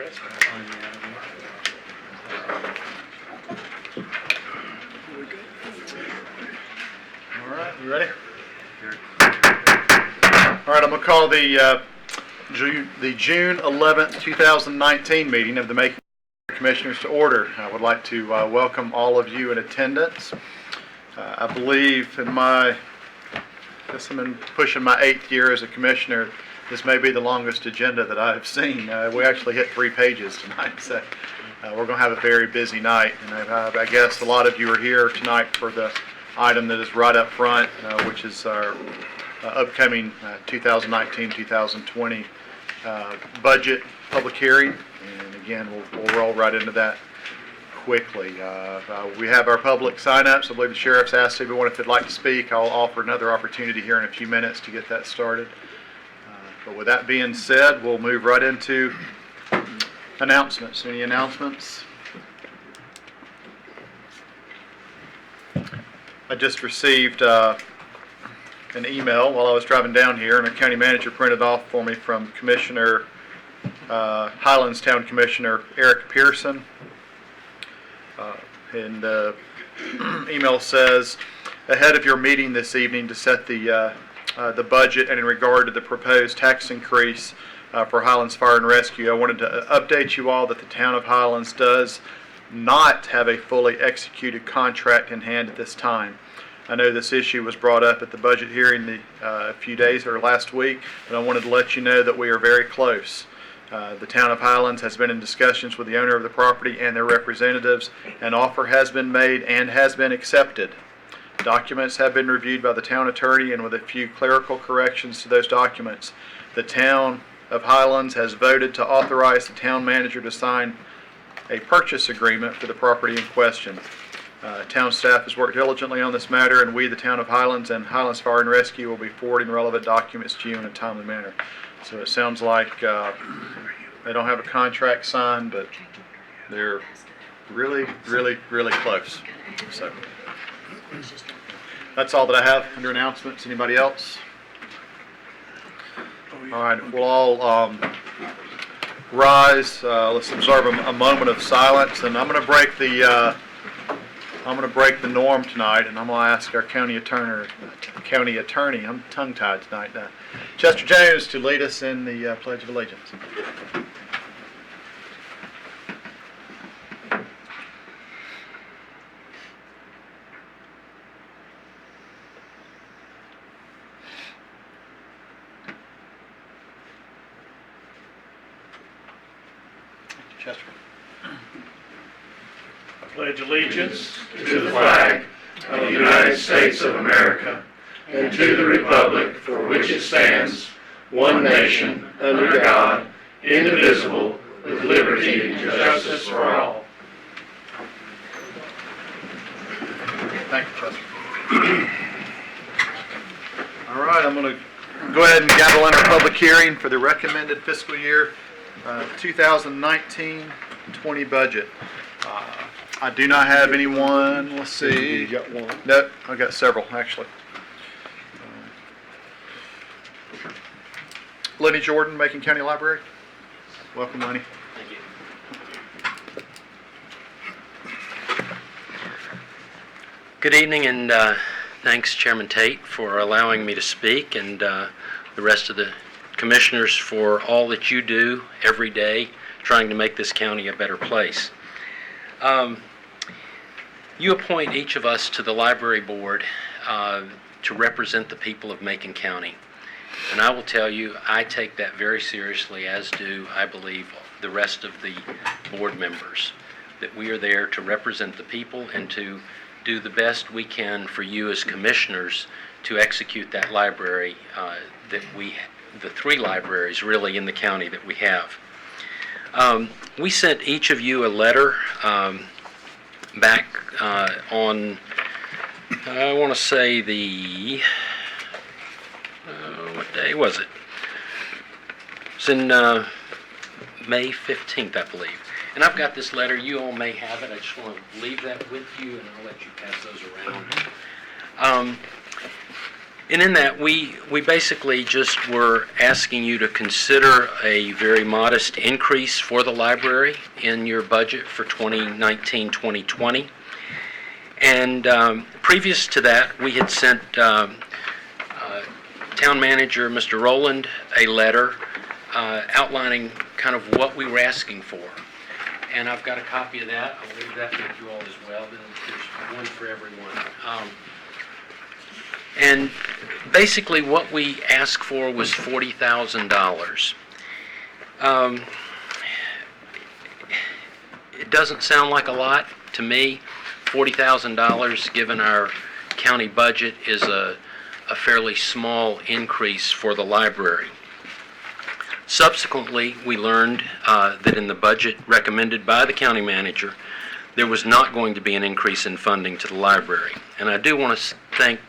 All right, you ready? All right, I'm going to call the June 11th, 2019 meeting of the Macon Commissioners to order. I would like to welcome all of you in attendance. I believe I guess I'm pushing my 8th year as a commissioner. This may be the longest agenda that I've seen. We actually hit 3 pages tonight, so we're going to have a very busy night. And I guess a lot of you are here tonight for the item that is right up front, which is our upcoming 2019-2020 budget public hearing. And again, we'll roll right into that quickly. We have our public sign-ups. I believe the sheriff's asked everyone if they'd like to speak. I'll offer another opportunity here in a few minutes to get that started. But with that being said, we'll move right into announcements. Any announcements? I just received an email while I was driving down here, and our county manager printed off for me from Commissioner Highlands Town Commissioner Eric Pearson. And the email says, ahead of your meeting this evening to set the budget and in regard to the proposed tax increase for Highlands Fire and Rescue, I wanted to update you all that the town of Highlands does not have a fully executed contract in hand at this time. I know this issue was brought up at the budget hearing a few days or last week, and I wanted to let you know that we are very close. The town of Highlands has been in discussions with the owner of the property and their representatives. An offer has been made and has been accepted. Documents have been reviewed by the town attorney, and with a few clerical corrections to those documents, the town of Highlands has voted to authorize the town manager to sign a purchase agreement for the property in question. Town staff has worked diligently on this matter, and we, the town of Highlands and Highlands Fire and Rescue, will be forwarding relevant documents to you in a timely manner. So it sounds like they don't have a contract signed, but they're really, really, really close. So that's all that I have under announcements. Anybody else? All right, we'll all rise. Let's observe a moment of silence, and I'm going to break the norm tonight, and I'm going to ask our county attorney. I'm tongue-tied tonight. Chester Jones to lead us in the Pledge of Allegiance. Chester. I pledge allegiance to the flag of the United States of America and to the republic for which it stands, one nation, under God, indivisible, with liberty and justice for all. Thank you, Chester. All right, I'm going to go ahead and gavel in our public hearing for the recommended fiscal year 2019-20 budget. I do not have anyone. Let's see. You got one? Nope, I got several actually. Lenny Jordan, Macon County Library. Welcome, Lenny. Thank you. Good evening, and thanks, Chairman Tate, for allowing me to speak, and the rest of the commissioners for all that you do every day trying to make this county a better place. You appoint each of us to the library board to represent the people of Macon County. And I will tell you, I take that very seriously, as do, I believe, the rest of the board members, that we are there to represent the people and to do the best we can for you as commissioners to execute that library that the 3 libraries really in the county that we have. We sent each of you a letter back on, I want to say what day was it? It's in May 15th, I believe. And I've got this letter. You all may have it. I just want to leave that with you, and I'll let you pass those around. And in that, we basically just were asking you to consider a very modest increase for the library in your budget for 2019-2020. And previous to that, we had sent Town Manager Mr. Rowland a letter outlining kind of what we were asking for. And I've got a copy of that. I'll leave that with you all as well. There's one for everyone. And basically what we asked for was $40,000. It doesn't sound like a lot to me. $40,000 given our county budget is a fairly small increase for the library. Subsequently, we learned that in the budget recommended by the county manager, there was not going to be an increase in funding to the library. And I do want to thank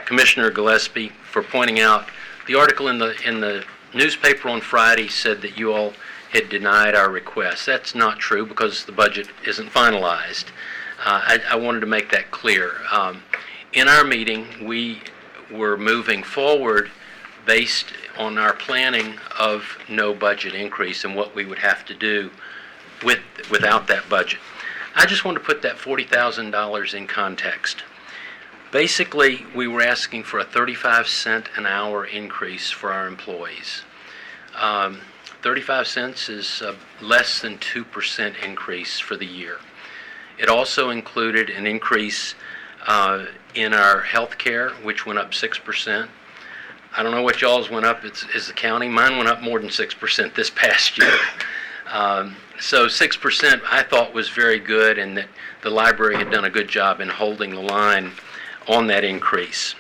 Commissioner Gillespie for pointing out the article in the newspaper on Friday said that you all had denied our request. That's not true because the budget isn't finalized. I wanted to make that clear. In our meeting, we were moving forward based on our planning of no budget increase and what we would have to do without that budget. I just want to put that $40,000 in context. Basically, we were asking for a 35-cent an hour increase for our employees. 35 cents is less than 2% increase for the year. It also included an increase in our health care, which went up 6%. I don't know what y'all's went up as the county. Mine went up more than 6% this past year. So 6% I thought was very good, and that the library had done a good job in holding the line on that increase.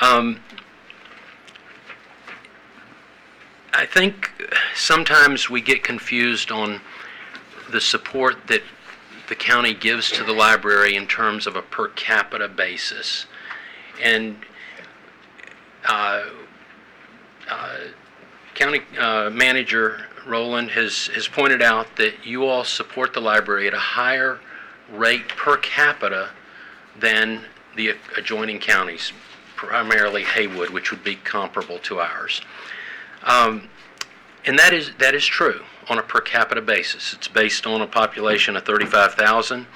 I think sometimes we get confused on the support that the county gives to the library in terms of a per capita basis. And County Manager Rowland has pointed out that you all support the library at a higher rate per capita than the adjoining counties, primarily Haywood, which would be comparable to ours. And that is true on a per capita basis. It's based on a population of 35,000.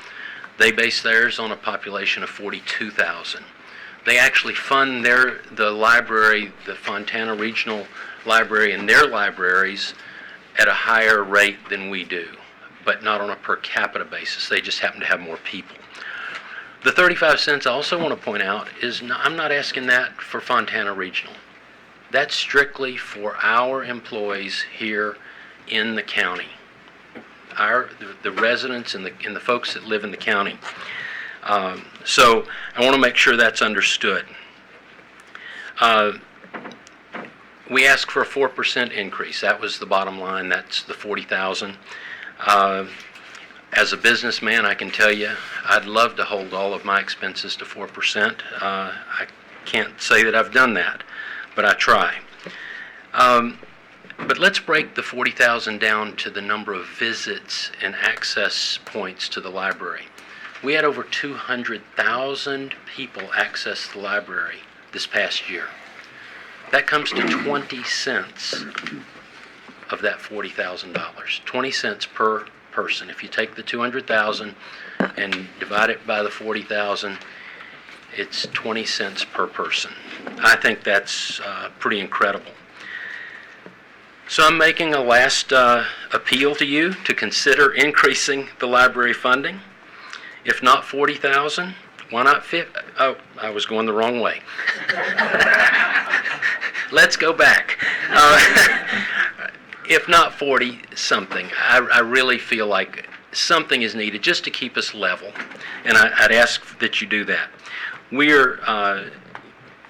They base theirs on a population of 42,000. They actually fund the library, the Fontana Regional Library, and their libraries at a higher rate than we do, but not on a per capita basis. They just happen to have more people. The 35 cents I also want to point out is I'm not asking that for Fontana Regional. That's strictly for our employees here in the county, the residents and the folks that live in the county. So I want to make sure that's understood. We asked for a 4% increase. That was the bottom line. That's the $40,000. As a businessman, I can tell you I'd love to hold all of my expenses to 4%. I can't say that I've done that, but I try. But let's break the 40,000 down to the number of visits and access points to the library. We had over 200,000 people access the library this past year. That comes to 20 cents of that $40,000. 20 cents per person. If you take the 200,000 and divide it by the 40,000, it's 20 cents per person. I think that's pretty incredible. So I'm making a last appeal to you to consider increasing the library funding. If not 40,000, why not 50? Oh, I was going the wrong way. Let's go back. If not 40 something, I really feel like something is needed just to keep us level, and I'd ask that you do that. We're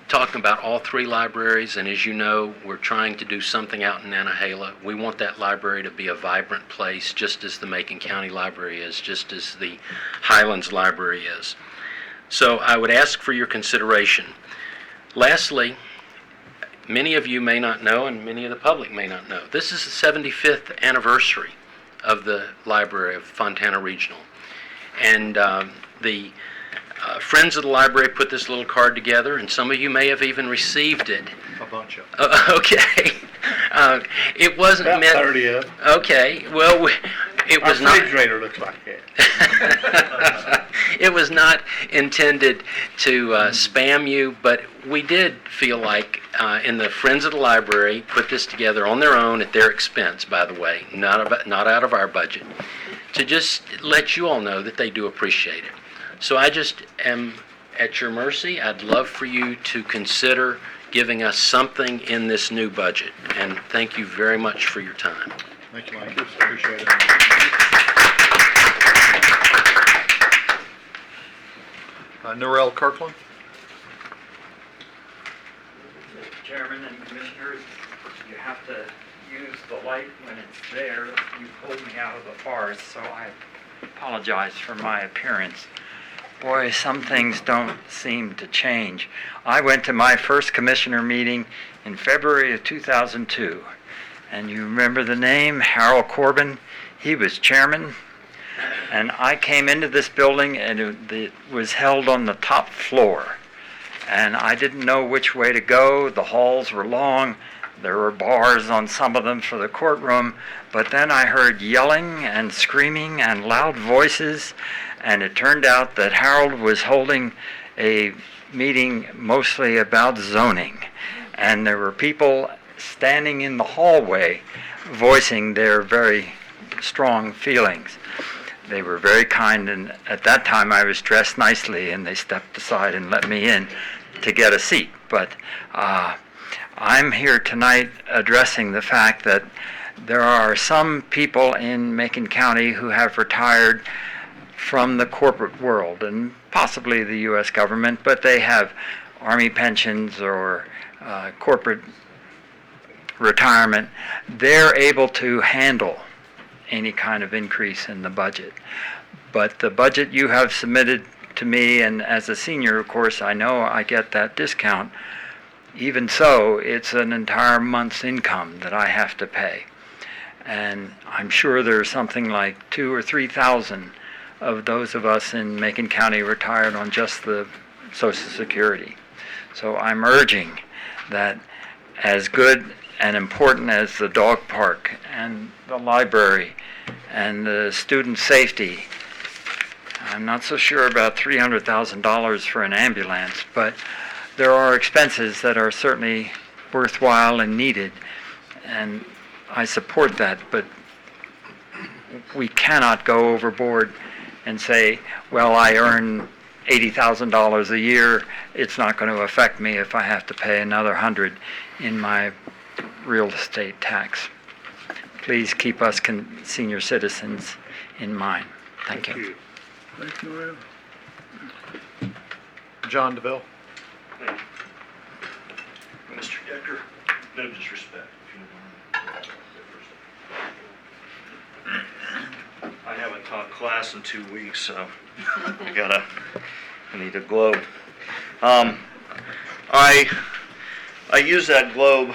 talking about all three libraries, and as you know, we're trying to do something out in Nantahala. We want that library to be a vibrant place, just as the Macon County Library is, just as the Highlands Library is. So I would ask for your consideration. Lastly, many of you may not know, and many of the public may not know, this is the 75th anniversary of the Library of Fontana Regional. And the Friends of the library put this little card together, and some of you may have even received it. A bunch of. Okay. It wasn't About meant... 30 of them. Okay, well, it Our was not... refrigerator looks like that. It was not intended to spam you, but we did feel like, and the Friends of the Library put this together on their own at their expense, by the way, not out of our budget, to just let you all know that they do appreciate it. So I just am at your mercy. I'd love for you to consider giving us something in this new budget, and thank you very much for your time. Thank you, Mike. Appreciate it. Norrell Kirkland. Mr. Chairman and Commissioners, you have to use the light when it's there. You pulled me out of the forest, so I apologize for my appearance. Boy, some things don't seem to change. I went to my first commissioner meeting in February of 2002, and you remember the name, Harold Corbin? He was chairman, and I came into this building, and it was held on the top floor. And I didn't know which way to go. The halls were long. There were bars on some of them for the courtroom. But then I heard yelling and screaming and loud voices. And it turned out that Harold was holding a meeting mostly about zoning. And there were people standing in the hallway voicing their very strong feelings. They were very kind, and at that time I was dressed nicely, and they stepped aside and let me in to get a seat. But I'm here tonight addressing the fact that there are some people in Macon County who have retired from the corporate world and possibly the U.S. government, but they have Army pensions or corporate retirement. They're able to handle any kind of increase in the budget. But the budget you have submitted to me, and as a senior, of course, I know I get that discount. Even so, it's an entire month's income that I have to pay. And I'm sure there's something like 2,000 or 3,000 of those of us in Macon County retired on just the Social Security. So I'm urging that as good and important as the dog park and the library and the student safety, I'm not so sure about $300,000 for an ambulance, but there are expenses that are certainly worthwhile and needed, and I support that, but we cannot go overboard and say, well, I earn $80,000 a year, it's not going to affect me if I have to pay another $100 in my real estate tax. Please keep us senior citizens in mind. Thank you. Thank you, Noel. John DeVille. Mr. Decker, no disrespect. I haven't taught class in 2 weeks, so I need a globe. I use that globe.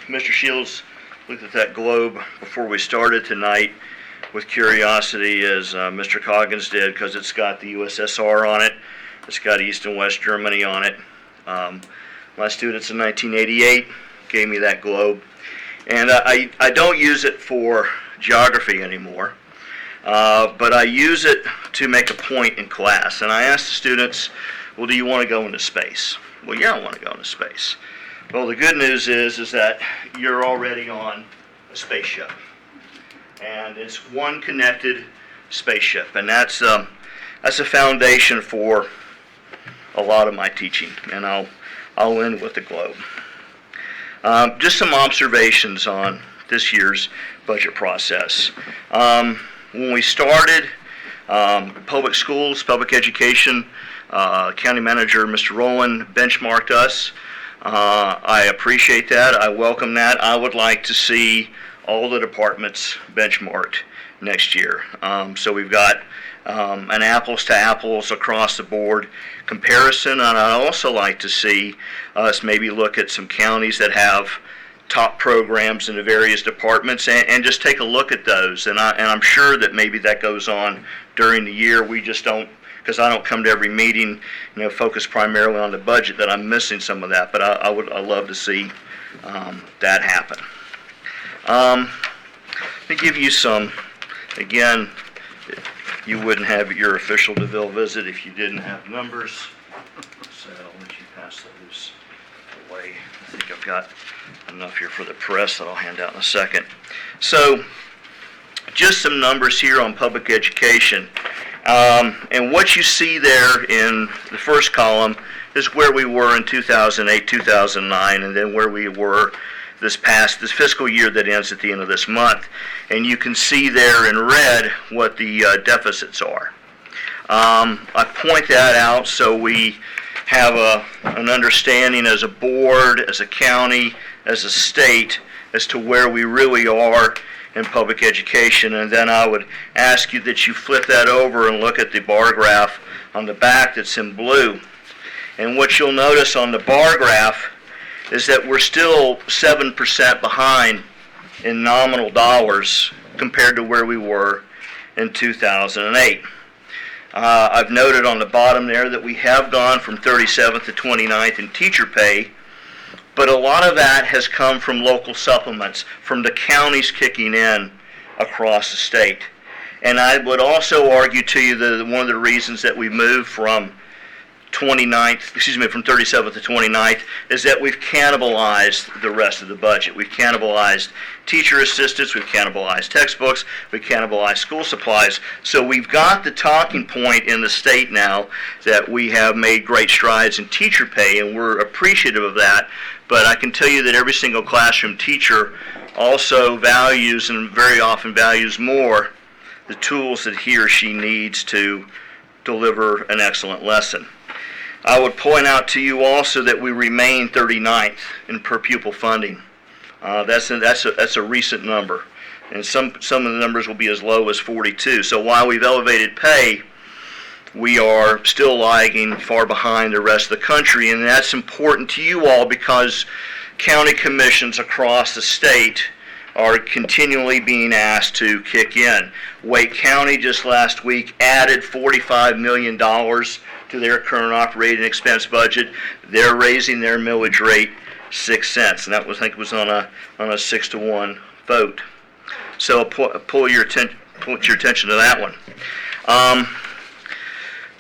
Mr. Shields looked at that globe before we started tonight with curiosity, as Mr. Coggins did, because it's got the USSR on it. It's got East and West Germany on it. My students in 1988 gave me that globe. And I don't use it for geography anymore, but I use it to make a point in class. And I ask the students, well, do you want to go into space? Well, yeah, I want to go into space. Well, the good news is that you're already on a spaceship. And it's one connected spaceship. And that's a foundation for a lot of my teaching. And I'll end with the globe. Just some observations on this year's budget process. When we started, public schools, public education, County Manager Mr. Rowland benchmarked us. I appreciate that. I welcome that. I would like to see all the departments benchmarked next year. So we've got an apples to apples across the board comparison, and I'd also like to see us maybe look at some counties that have top programs in the various departments and just take a look at those. And I'm sure that maybe that goes on during the year. We just don't because I don't come to every meeting, focus primarily on the budget, that I'm missing some of that. But I'd love to see that happen. Let me give you some, again, you wouldn't have your official DeVille visit if you didn't have numbers. So I'll let you pass those away. I think I've got enough here for the press that I'll hand out in a second. So just some numbers here on public education. And what you see there in the first column is where we were in 2008, 2009, and then where we were this fiscal year that ends at the end of this month. And you can see there in red what the deficits are. I point that out so we have an understanding as a board, as a county, as a state, as to where we really are in public education. And then I would ask you that you flip that over and look at the bar graph on the back that's in blue. And what you'll notice on the bar graph is that we're still 7% behind in nominal dollars compared to where we were in 2008. I've noted on the bottom there that we have gone from 37th to 29th in teacher pay, but a lot of that has come from local supplements, from the counties kicking in across the state. And I would also argue to you that one of the reasons that we moved from 37th to 29th is that we've cannibalized the rest of the budget. We've cannibalized teacher assistants, we've cannibalized textbooks, we've cannibalized school supplies. So we've got the talking point in the state now that we have made great strides in teacher pay, and we're appreciative of that. But I can tell you that every single classroom teacher also values, and very often values more, the tools that he or she needs to deliver an excellent lesson. I would point out to you also that we remain 39th in per pupil funding. That's a recent number, and some of the numbers will be as low as 42. So while we've elevated pay, we are still lagging far behind the rest of the country, and that's important to you all because county commissions across the state are continually being asked to kick in. Wake County just last week added $45 million to their current operating expense budget. They're raising their millage rate 6 cents, and that was, I think, was on a 6-to-1 vote. So put your attention to that one.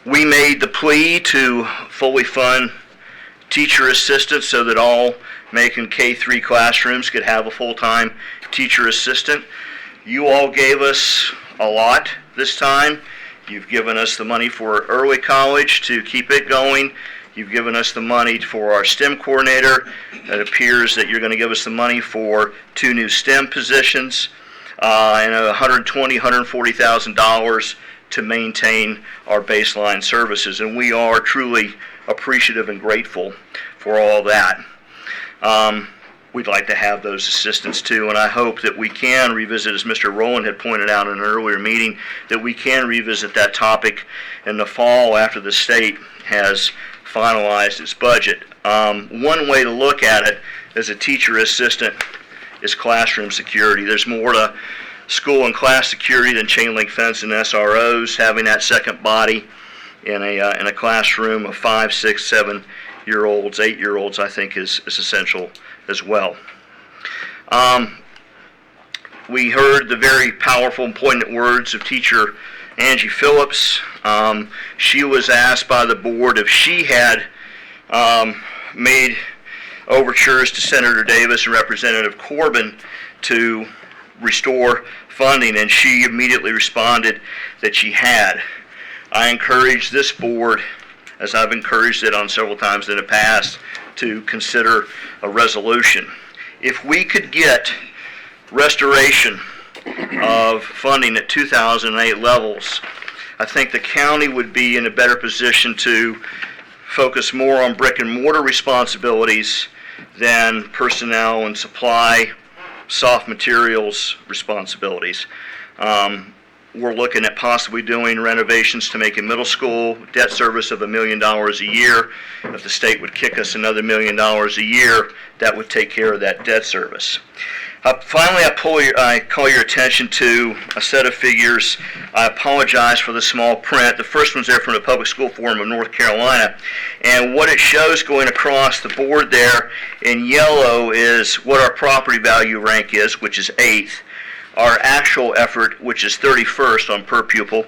We made the plea to fully fund teacher assistants so that all Macon K-3 classrooms could have a full-time teacher assistant. You all gave us a lot this time. You've given us the money for early college to keep it going. You've given us the money for our STEM coordinator. It appears that you're going to give us the money for 2 new STEM positions and $120,000, $140,000 to maintain our baseline services. And we are truly appreciative and grateful for all that. We'd like to have those assistants too, and I hope that we can revisit, as Mr. Rowland had pointed out in an earlier meeting, that we can revisit that topic in the fall after the state has finalized its budget. One way to look at it as a teacher assistant is classroom security. There's more to school and class security than chain link fence and SROs. Having that second body in a classroom of 5, 6, 7-year-olds, 8-year-olds, I think is essential as well. We heard the very powerful and poignant words of teacher Angie Phillips. She was asked by the board if she had made overtures to Senator Davis and Representative Corbin to restore funding, and she immediately responded that she had. I encourage this board, as I've encouraged it on several times in the past, to consider a resolution. If we could get restoration of funding at 2008 levels, I think the county would be in a better position to focus more on brick and mortar responsibilities than personnel and supply, soft materials responsibilities. We're looking at possibly doing renovations to Macon Middle School, debt service of $1 million a year. If the state would kick us another $1 million a year, that would take care of that debt service. Finally, I call your attention to a set of figures. I apologize for the small print. The first one's there from the Public School Forum of North Carolina. And what it shows going across the board there in yellow is what our property value rank is, which is 8th. Our actual effort, which is 31st on per pupil.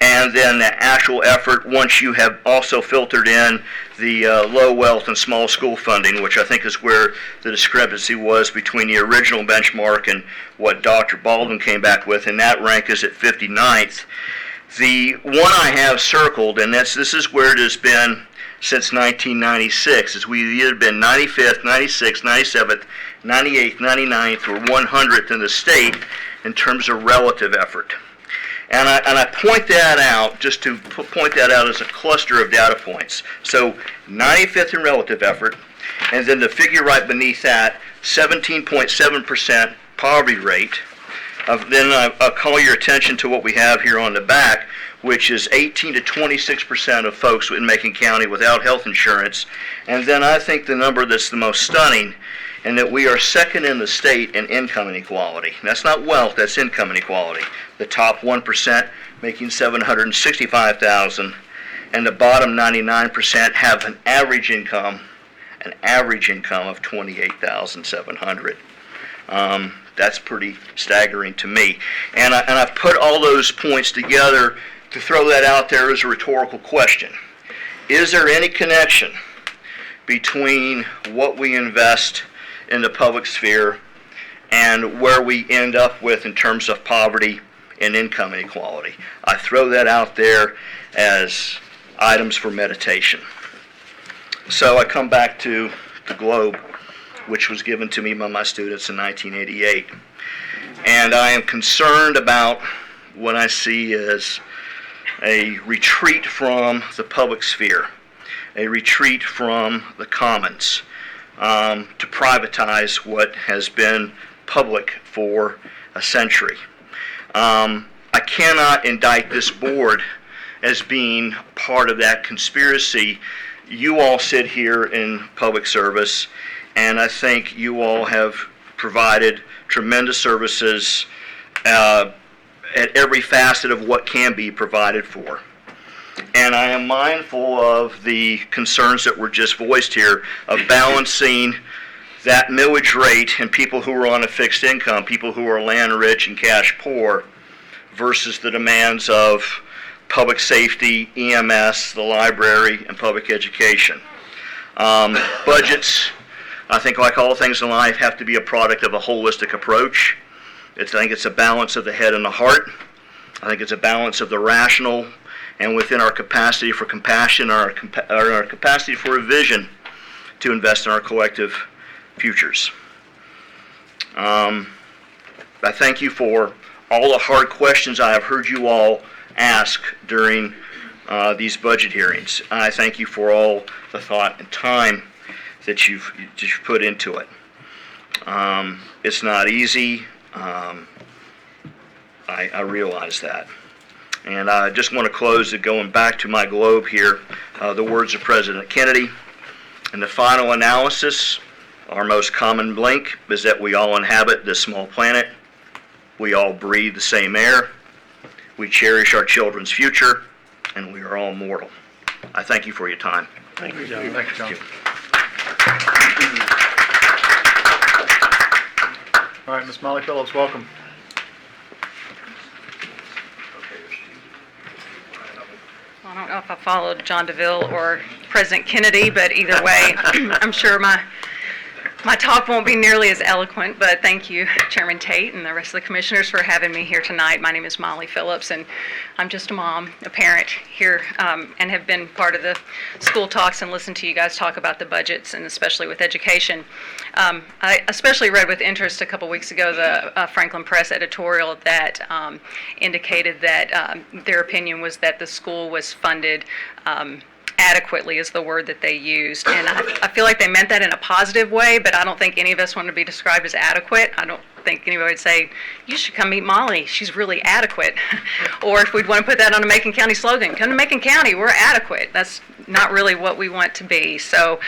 And then the actual effort once you have also filtered in the low wealth and small school funding, which I think is where the discrepancy was between the original benchmark and what Dr. Baldwin came back with, and that rank is at 59th. The one I have circled, and this is where it has been since 1996, is we've either been 95th, 96th, 97th, 98th, 99th, or 100th in the state in terms of relative effort. And I point that out just to point that out as a cluster of data points. So 95th in relative effort, and then the figure right beneath that, 17.7% poverty rate. Then I'll call your attention to what we have here on the back, which is 18 to 26% of folks in Macon County without health insurance. And then I think the number that's the most stunning, and that we are second in the state in income inequality. That's not wealth, that's income inequality. The top 1% making $765,000, and the bottom 99% have an average income of $28,700. That's pretty staggering to me. And I put all those points together to throw that out there as a rhetorical question. Is there any connection between what we invest in the public sphere and where we end up with in terms of poverty and income inequality? I throw that out there as items for meditation. So I come back to the globe, which was given to me by my students in 1988. And I am concerned about what I see as a retreat from the public sphere, a retreat from the commons, to privatize what has been public for a century. I cannot indict this board as being part of that conspiracy. You all sit here in public service, and I think you all have provided tremendous services at every facet of what can be provided for. And I am mindful of the concerns that were just voiced here of balancing that millage rate and people who are on a fixed income, people who are land rich and cash poor, versus the demands of public safety, EMS, the library, and public education. Budgets, I think like all things in life, have to be a product of a holistic approach. I think it's a balance of the head and the heart. I think it's a balance of the rational and within our capacity for compassion, our capacity for a vision to invest in our collective futures. I thank you for all the hard questions I have heard you all ask during these budget hearings. I thank you for all the thought and time that you've put into it. It's not easy. I realize that. And I just want to close it going back to my globe here, the words of President Kennedy. In the final analysis, our most common link is that we all inhabit this small planet. We all breathe the same air. We cherish our children's future, and we are all mortal. I thank you for your time. Thank you, John. Thank you, John. All right, Ms. Molly Phillips, welcome. Well, I don't know if I followed John DeVille or President Kennedy, but either way, I'm sure my talk won't be nearly as eloquent, but thank you, Chairman Tate and the rest of the commissioners for having me here tonight. My name is Molly Phillips, and I'm just a mom, a parent here, and have been part of the school talks and listened to you guys talk about the budgets, and especially with education. I especially read with interest a couple weeks ago the Franklin Press editorial that indicated that their opinion was that the school was funded adequately is the word that they used. And I feel like they meant that in a positive way, but I don't think any of us want to be described as adequate. I don't think anybody would say, you should come meet Molly, she's really adequate. Or if we'd want to put that on a Macon County slogan, come to Macon County, we're adequate. That's not really what we want to be. So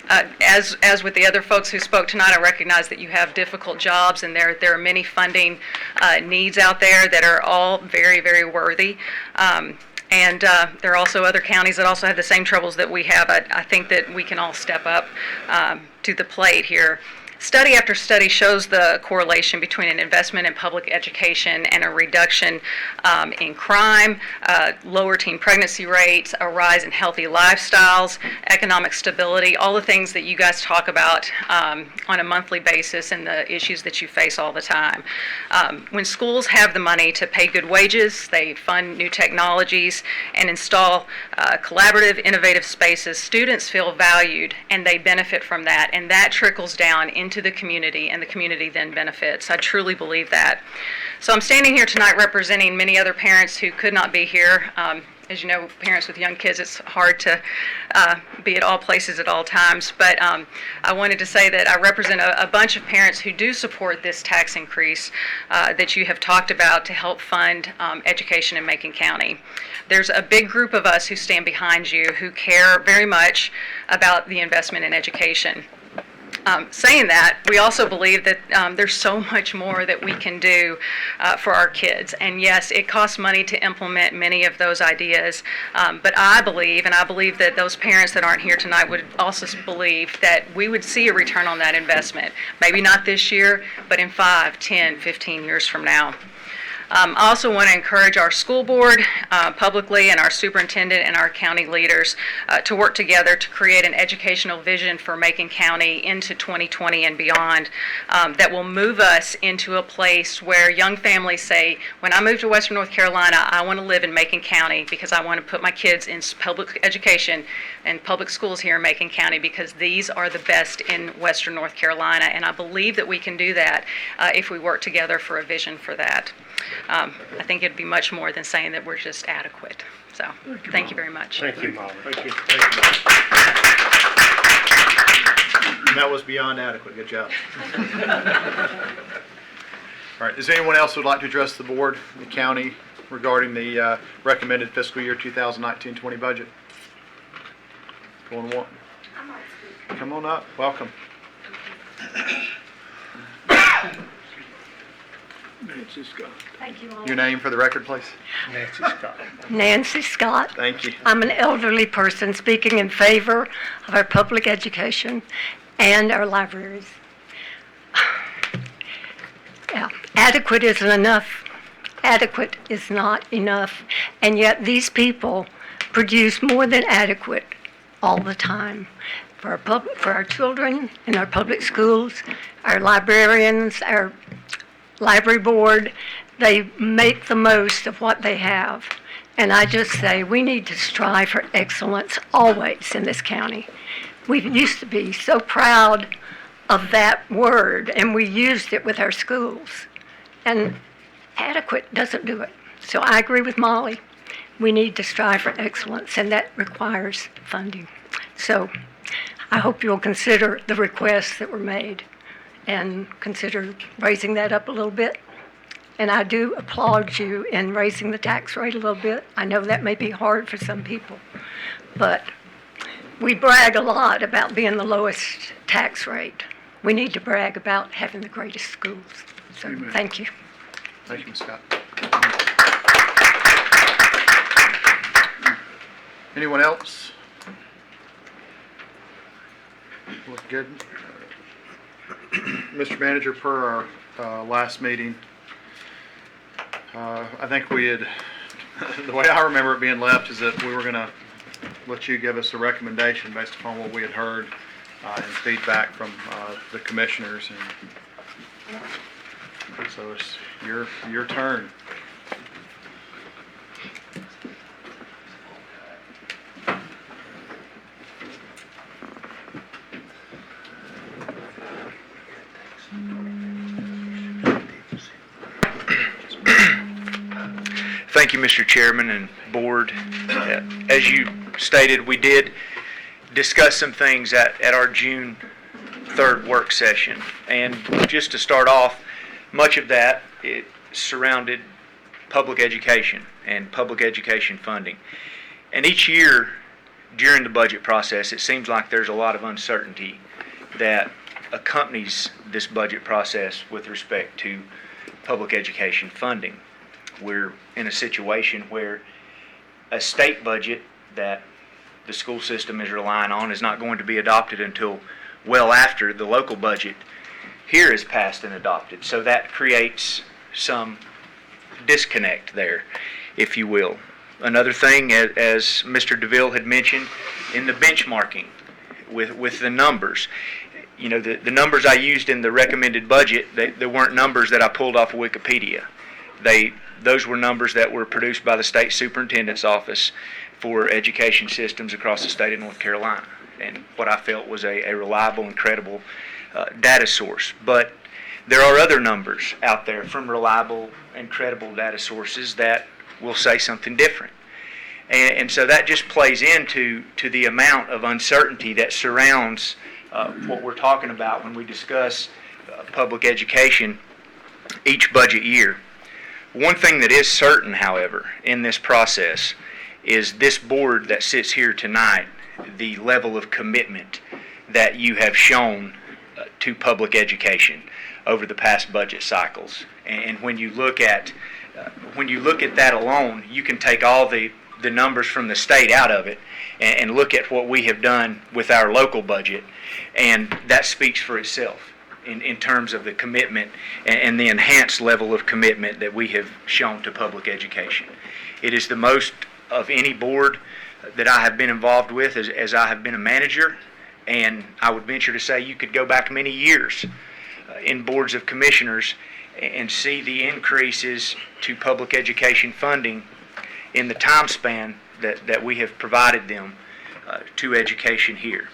As with the other folks who spoke tonight, I recognize that you have difficult jobs, and there are many funding needs out there that are all very, very worthy. And there are also other counties that also have the same troubles that we have. I think that we can all step up to the plate here. Study after study shows the correlation between an investment in public education and a reduction in crime, lower teen pregnancy rates, a rise in healthy lifestyles, economic stability, all the things that you guys talk about on a monthly basis and the issues that you face all the time. When schools have the money to pay good wages, they fund new technologies and install collaborative, innovative spaces, students feel valued and they benefit from that, and that trickles down into the community, and the community then benefits. I truly believe that. So I'm standing here tonight representing many other parents who could not be here. As you know, parents with young kids, it's hard to be at all places at all times, but I wanted to say that I represent a bunch of parents who do support this tax increase that you have talked about to help fund education in Macon County. There's a big group of us who stand behind you who care very much about the investment in education. Saying that, we also believe that there's so much more that we can do for our kids. And yes, it costs money to implement many of those ideas, but I believe, and I believe that those parents that aren't here tonight would also believe that we would see a return on that investment. Maybe not this year, but in 5, 10, 15 years from now. I also want to encourage our school board publicly and our superintendent and our county leaders to work together to create an educational vision for Macon County into 2020 and beyond that will move us into a place where young families say, when I move to Western North Carolina, I want to live in Macon County because I want to put my kids in public education and public schools here in Macon County because these are the best in Western North Carolina. And I believe that we can do that if we work together for a vision for that. I think it'd be much more than saying that we're just adequate. So, thank you very much. Thank you, Molly. Thank you. And that was beyond adequate. Good job. All right. Is there anyone else who would like to address the board, the county, regarding the recommended fiscal year 2019-20 budget? Going once. Come on up. Welcome. Nancy Scott. Thank you all. Your name for the record, please. Nancy Scott. Nancy Scott. Thank you. I'm an elderly person speaking in favor of our public education and our libraries. Yeah, adequate isn't enough. Adequate is not enough. And yet these people produce more than adequate all the time. For our children in our public schools, our librarians, our library board, they make the most of what they have. And I just say we need to strive for excellence always in this county. We used to be so proud of that word, and we used it with our schools. And adequate doesn't do it. So I agree with Molly. We need to strive for excellence, and that requires funding. So I hope you'll consider the requests that were made and consider raising that up a little bit. And I do applaud you in raising the tax rate a little bit. I know that may be hard for some people, but we brag a lot about being the lowest tax rate. We need to brag about having the greatest schools. So Amen. Thank you. Thank you, Ms. Scott. Anyone else? Look good. Mr. Manager, per our last meeting, I think we had, the way I remember it being left is that we were going to let you give us a recommendation based upon what we had heard and feedback from the commissioners. And so it's your turn. Thank you, Mr. Chairman and Board. As you stated, we did discuss some things at our June 3rd work session. And just to start off, much of that, it surrounded public education and public education funding. And each year during the budget process, it seems like there's a lot of uncertainty that accompanies this budget process with respect to public education funding. We're in a situation where a state budget that the school system is relying on is not going to be adopted until well after the local budget here is passed and adopted. So that creates some disconnect there, if you will. Another thing, as Mr. DeVille had mentioned, in the benchmarking with the numbers. You know, the numbers I used in the recommended budget, they weren't numbers that I pulled off of Wikipedia. Those were numbers that were produced by the state superintendent's office for education systems across the state of North Carolina, and what I felt was a reliable and credible data source. But there are other numbers out there from reliable and credible data sources that will say something different. And so that just plays into the amount of uncertainty that surrounds what we're talking about when we discuss public education each budget year. One thing that is certain, however, in this process is this board that sits here tonight, the level of commitment that you have shown to public education over the past budget cycles. And when you look at that alone, you can take all the numbers from the state out of it and look at what we have done with our local budget, and that speaks for itself in terms of the commitment and the enhanced level of commitment that we have shown to public education. It is the most of any board that I have been involved with as I have been a manager, and I would venture to say you could go back many years in boards of commissioners and see the increases to public education funding in the time span that we have provided them to education here.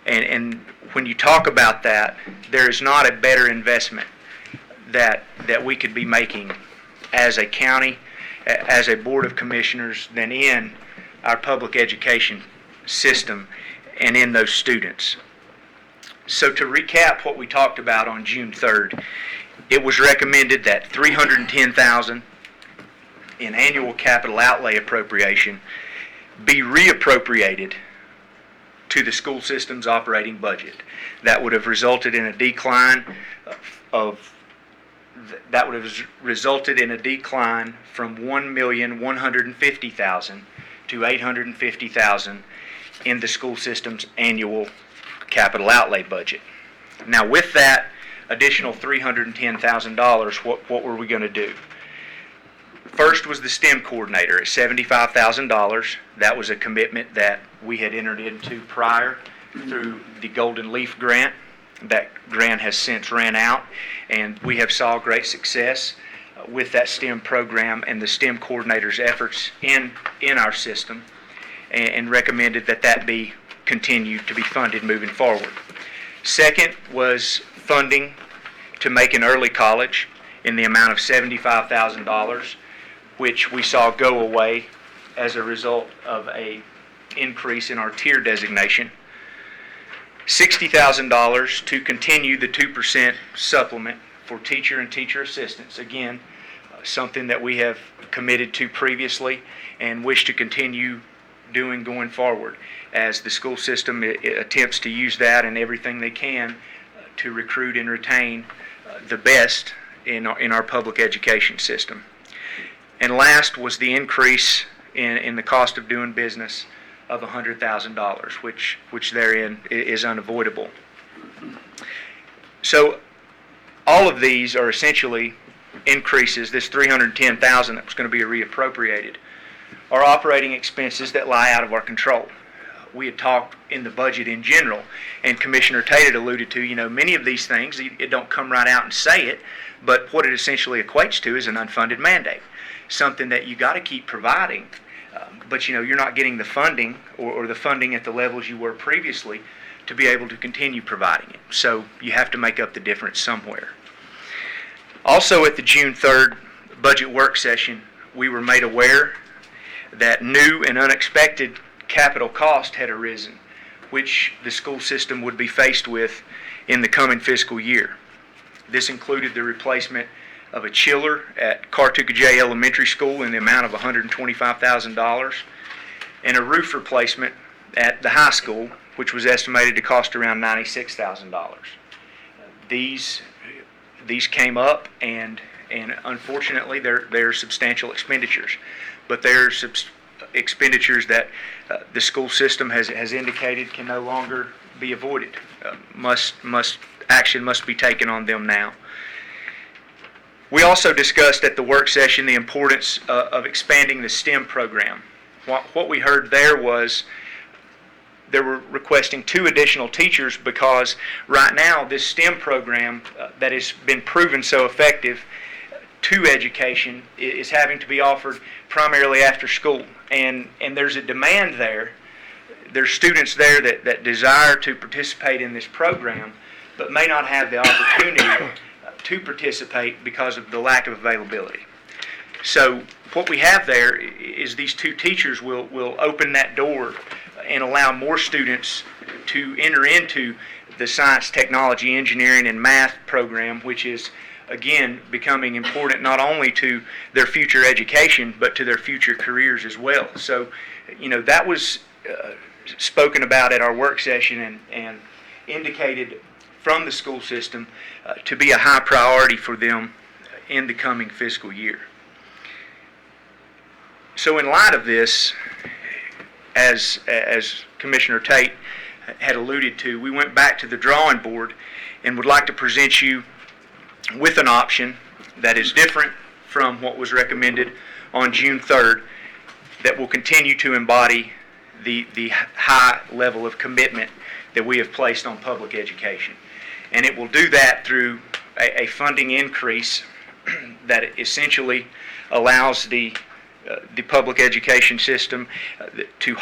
And when you talk about that, there is not a better investment that we could be making as a county, as a board of commissioners, than in our public education system and in those students. So to recap what we talked about on June 3rd, it was recommended that $310,000 in annual capital outlay appropriation be reappropriated to the school system's operating budget. That would have resulted in a decline from $1,150,000 to $850,000 in the school system's annual capital outlay budget. Now, with that additional $310,000, what were we going to do? First was the STEM coordinator at $75,000. That was a commitment that we had entered into prior through the Golden Leaf grant. That grant has since ran out, and we have saw great success with that STEM program and the STEM coordinator's efforts in our system, and recommended that be continued to be funded moving forward. Second was funding to Macon Early College in the amount of $75,000, which we saw go away as a result of an increase in our tier designation. $60,000 to continue the 2% supplement for teacher and teacher assistants. Again, something that we have committed to previously and wish to continue doing going forward as the school system attempts to use that and everything they can to recruit and retain the best in our public education system. And last was the increase in the cost of doing business of $100,000, which therein is unavoidable. So all of these are essentially increases. This $310,000 that was going to be reappropriated are operating expenses that lie out of our control. We had talked in the budget in general, and Commissioner Tate had alluded to, many of these things, it don't come right out and say it, but what it essentially equates to is an unfunded mandate, something that you got to keep providing, but you're not getting the funding or the funding at the levels you were previously to be able to continue providing it. So you have to make up the difference somewhere. Also at the June 3rd budget work session, we were made aware that new and unexpected capital cost had arisen, which the school system would be faced with in the coming fiscal year. This included the replacement of a chiller at Cartuca J Elementary School in the amount of $125,000 and a roof replacement at the high school, which was estimated to cost around $96,000. These came up, and unfortunately, they're substantial expenditures, but they're expenditures that the school system has indicated can no longer be avoided. Action must be taken on them now. We also discussed at the work session the importance of expanding the STEM program. What we heard there was they were requesting 2 additional teachers because right now this STEM program that has been proven so effective to education is having to be offered primarily after school. And there's a demand there. There's students there that desire to participate in this program but may not have the opportunity to participate because of the lack of availability. So what we have there is these 2 teachers will open that door and allow more students to enter into the science, technology, engineering, and math program, which is, again, becoming important not only to their future education, but to their future careers as well. So, that was spoken about at our work session and indicated from the school system to be a high priority for them in the coming fiscal year. So in light of this, as Commissioner Tate had alluded to, we went back to the drawing board and would like to present you with an option that is different from what was recommended on June 3rd, that will continue to embody the high level of commitment that we have placed on public education. And it will do that through a funding increase that essentially allows the public education system to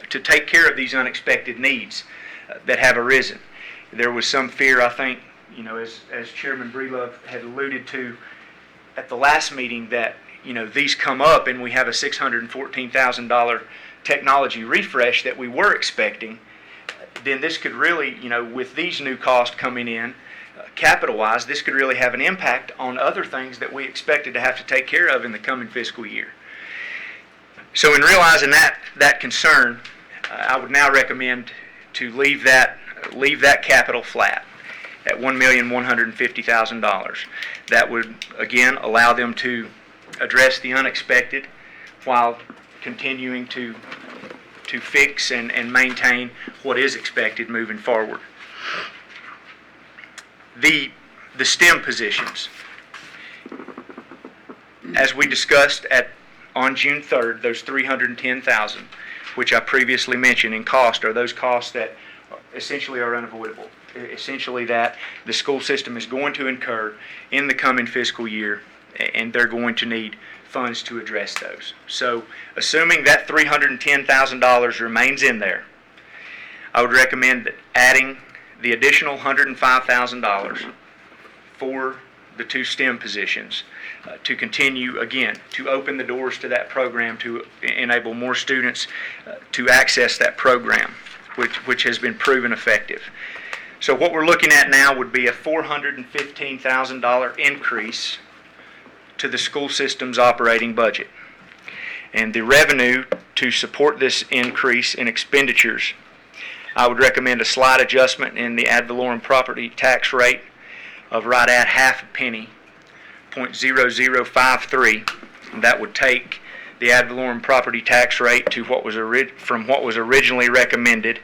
take care of these unexpected needs that have arisen. There was some fear, I think, as Chairman Breedlove had alluded to at the last meeting, that these come up and we have a $614,000 technology refresh that we were expecting. Then this could really, with these new costs coming in, capital-wise, this could really have an impact on other things that we expected to have to take care of in the coming fiscal year. So in realizing that concern, I would now recommend to leave that capital flat at $1,150,000. That would, again, allow them to address the unexpected while continuing to fix and maintain what is expected moving forward. The STEM positions, as we discussed on June 3rd, those $310,000, which I previously mentioned in cost, are those costs that essentially are unavoidable. Essentially that the school system is going to incur in the coming fiscal year, and they're going to need funds to address those. So assuming that $310,000 remains in there, I would recommend adding the additional $105,000 for the 2 STEM positions to continue, again, to open the doors to that program, to enable more students to access that program, which has been proven effective. So what we're looking at now would be a $415,000 increase to the school system's operating budget. And the revenue to support this increase in expenditures, I would recommend a slight adjustment in the ad valorem property tax rate of right at half a penny, 0.0053. That would take the ad valorem property tax rate to from what was originally recommended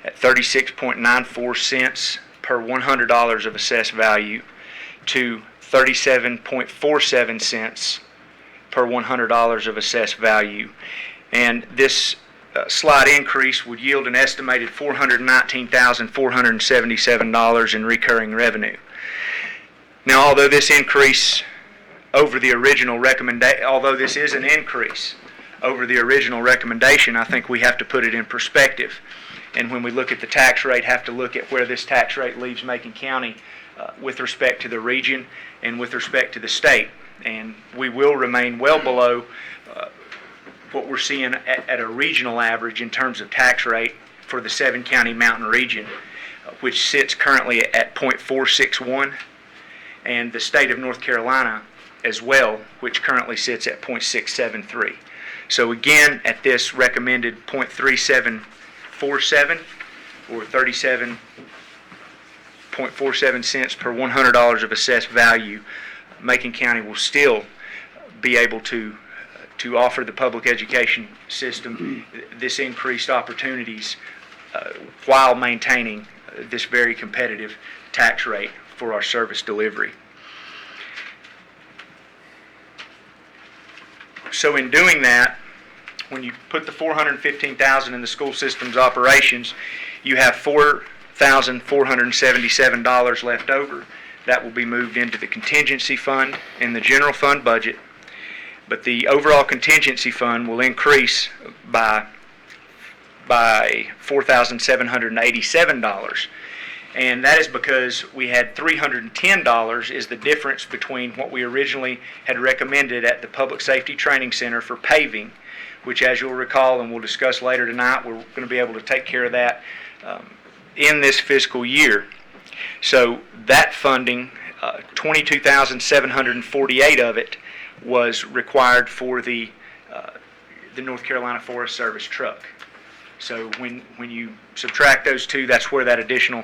at 36.94 cents per $100 of assessed value to 37.47 cents per $100 of assessed value. And this slight increase would yield an estimated $419,477 in recurring revenue. Now, although this increase over the original recommendation, although this is an increase over the original recommendation, I think we have to put it in perspective. And when we look at the tax rate, have to look at where this tax rate leaves Macon County with respect to the region and with respect to the state. And we will remain well below what we're seeing at a regional average in terms of tax rate for the 7-county mountain region, which sits currently at 0.461, and the state of North Carolina as well, which currently sits at 0.673. So again, at this recommended .3747 or 37.47 cents per $100 of assessed value, Macon County will still be able to offer the public education system this increased opportunities while maintaining this very competitive tax rate for our service delivery. So in doing that, when you put the $415,000 in the school system's operations, you have $4,477 left over. That will be moved into the contingency fund in the general fund budget. But the overall contingency fund will increase by $4,787. And that is because we had $310 is the difference between what we originally had recommended at the Public Safety Training Center for paving, which, as you'll recall and we'll discuss later tonight, we're going to be able to take care of that in this fiscal year. So that funding, $22,748 of it was required for the North Carolina Forest Service truck. So when you subtract those two, that's where that additional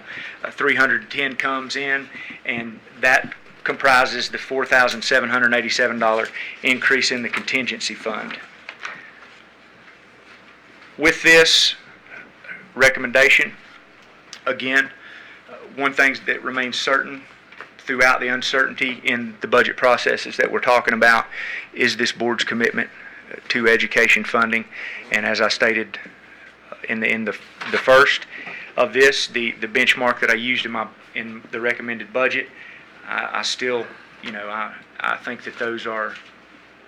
310 comes in, and that comprises the $4,787 increase in the contingency fund. With this recommendation, again, one thing that remains certain throughout the uncertainty in the budget processes that we're talking about is this board's commitment to education funding. And as I stated in the first of this, the benchmark that I used in the recommended budget, I still, I think that those are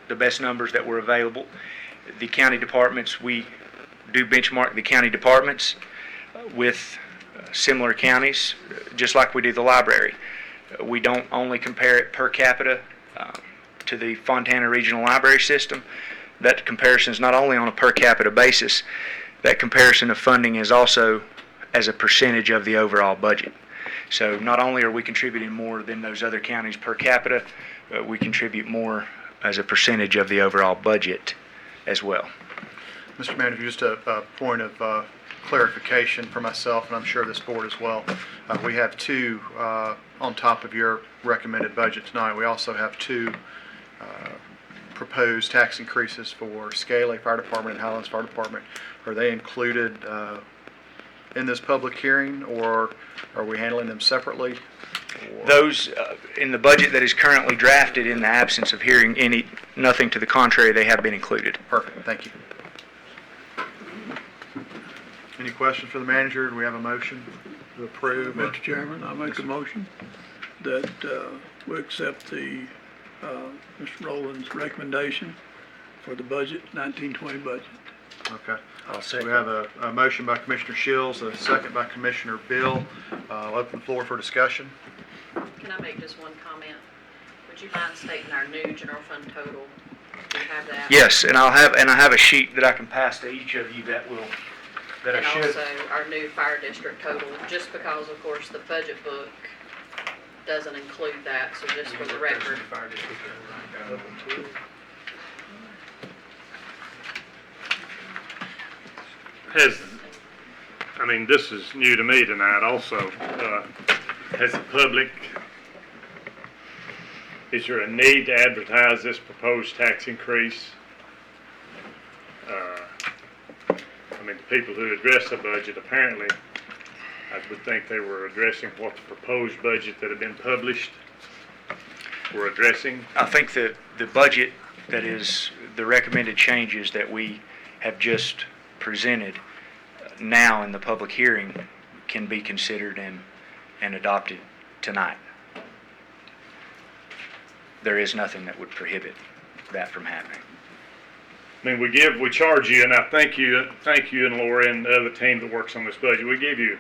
the best numbers that were available. The county departments, we do benchmark the county departments with similar counties, just like we do the library. We don't only compare it per capita to the Fontana Regional Library System. That comparison is not only on a per capita basis, that comparison of funding is also as a percentage of the overall budget. So not only are we contributing more than those other counties per capita, but we contribute more as a percentage of the overall budget as well. Mr. Manager, just a point of clarification for myself, and I'm sure this board as well. We have two on top of your recommended budget tonight. We also have two proposed tax increases for Scaly Fire Department and Highlands Fire Department. Are they included in this public hearing, or are we handling them separately? Or? Those in the budget that is currently drafted, in the absence of hearing nothing to the contrary, they have been included. Perfect, thank you. Any questions for the manager? Do we have a motion to approve? Mr. Chairman, I make a motion that we accept the Mr. Rowland's recommendation for the budget, 1920 budget. Okay. I'll So we have a motion by Commissioner Shields, a second by Commissioner Bill. I'll open the floor for discussion. Can I make just one comment? Would you mind stating our new general fund total? Do you have that? Yes, and I have a sheet that I can pass to each of you that I And should. also our new fire district total, just because, of course, the budget book doesn't include that, so just for the record. This is new to me tonight also. Has the public, is there a need to advertise this proposed tax increase? The people who addressed the budget, apparently, I would think they were addressing what the proposed budget that had been published were addressing. I think that the budget that is the recommended changes that we have just presented now in the public hearing can be considered and adopted tonight. There is nothing that would prohibit that from happening. We charge you, and I thank you and Laura and the other team that works on this budget. We give you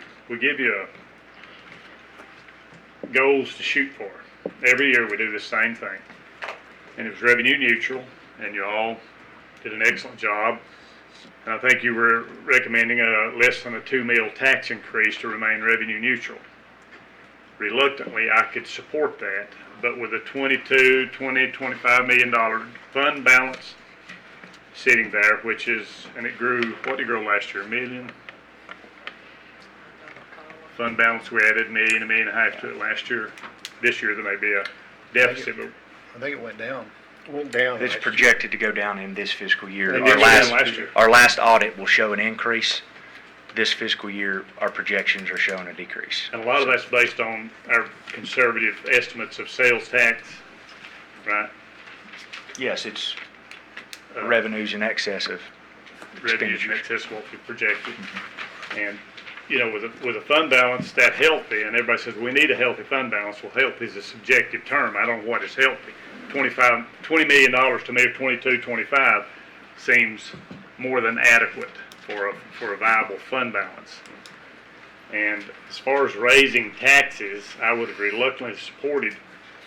goals to shoot for. Every year we do the same thing. And it was revenue neutral, and you all did an excellent job. And I think you were recommending a less than a 2 mil tax increase to remain revenue neutral. Reluctantly, I could support that, but with a $25 million fund balance, sitting there, which is, and it grew, what did it grow last year, $1 million? Fund balance, we added $1 million, $1.5 million to it last year. This year, there may be a deficit, but I think it went down. Went down. It's projected to go down in this fiscal year. It Our did go last, down last year. our last audit will show an increase. This fiscal year, our projections are showing a decrease. and a lot of that's based on our conservative estimates of sales tax, right? Yes, it's revenues in excess of Revenues in expenditures. excess of what we projected. And, you know, with a fund balance that healthy, and everybody says, we need a healthy fund balance. Well, healthy is a subjective term. I don't know what is healthy. $20 million to me, or 22, 25, seems more than adequate for a viable fund balance. And as far as raising taxes, I would have reluctantly supported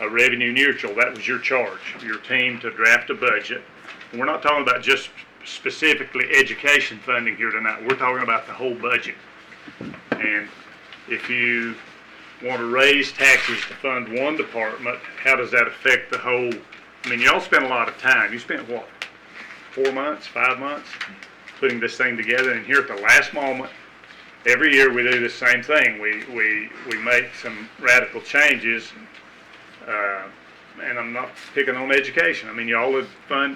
a revenue neutral. That was your charge, your team to draft a budget. And we're not talking about just specifically education funding here tonight. We're talking about the whole budget. And if you want to raise taxes to fund one department, how does that affect the whole? I mean, y'all spent a lot of time. You spent what, 4 months, 5 months putting this thing together, and here at the last moment, every year we do the same thing. We make some radical changes, and I'm not picking on education. I mean, y'all would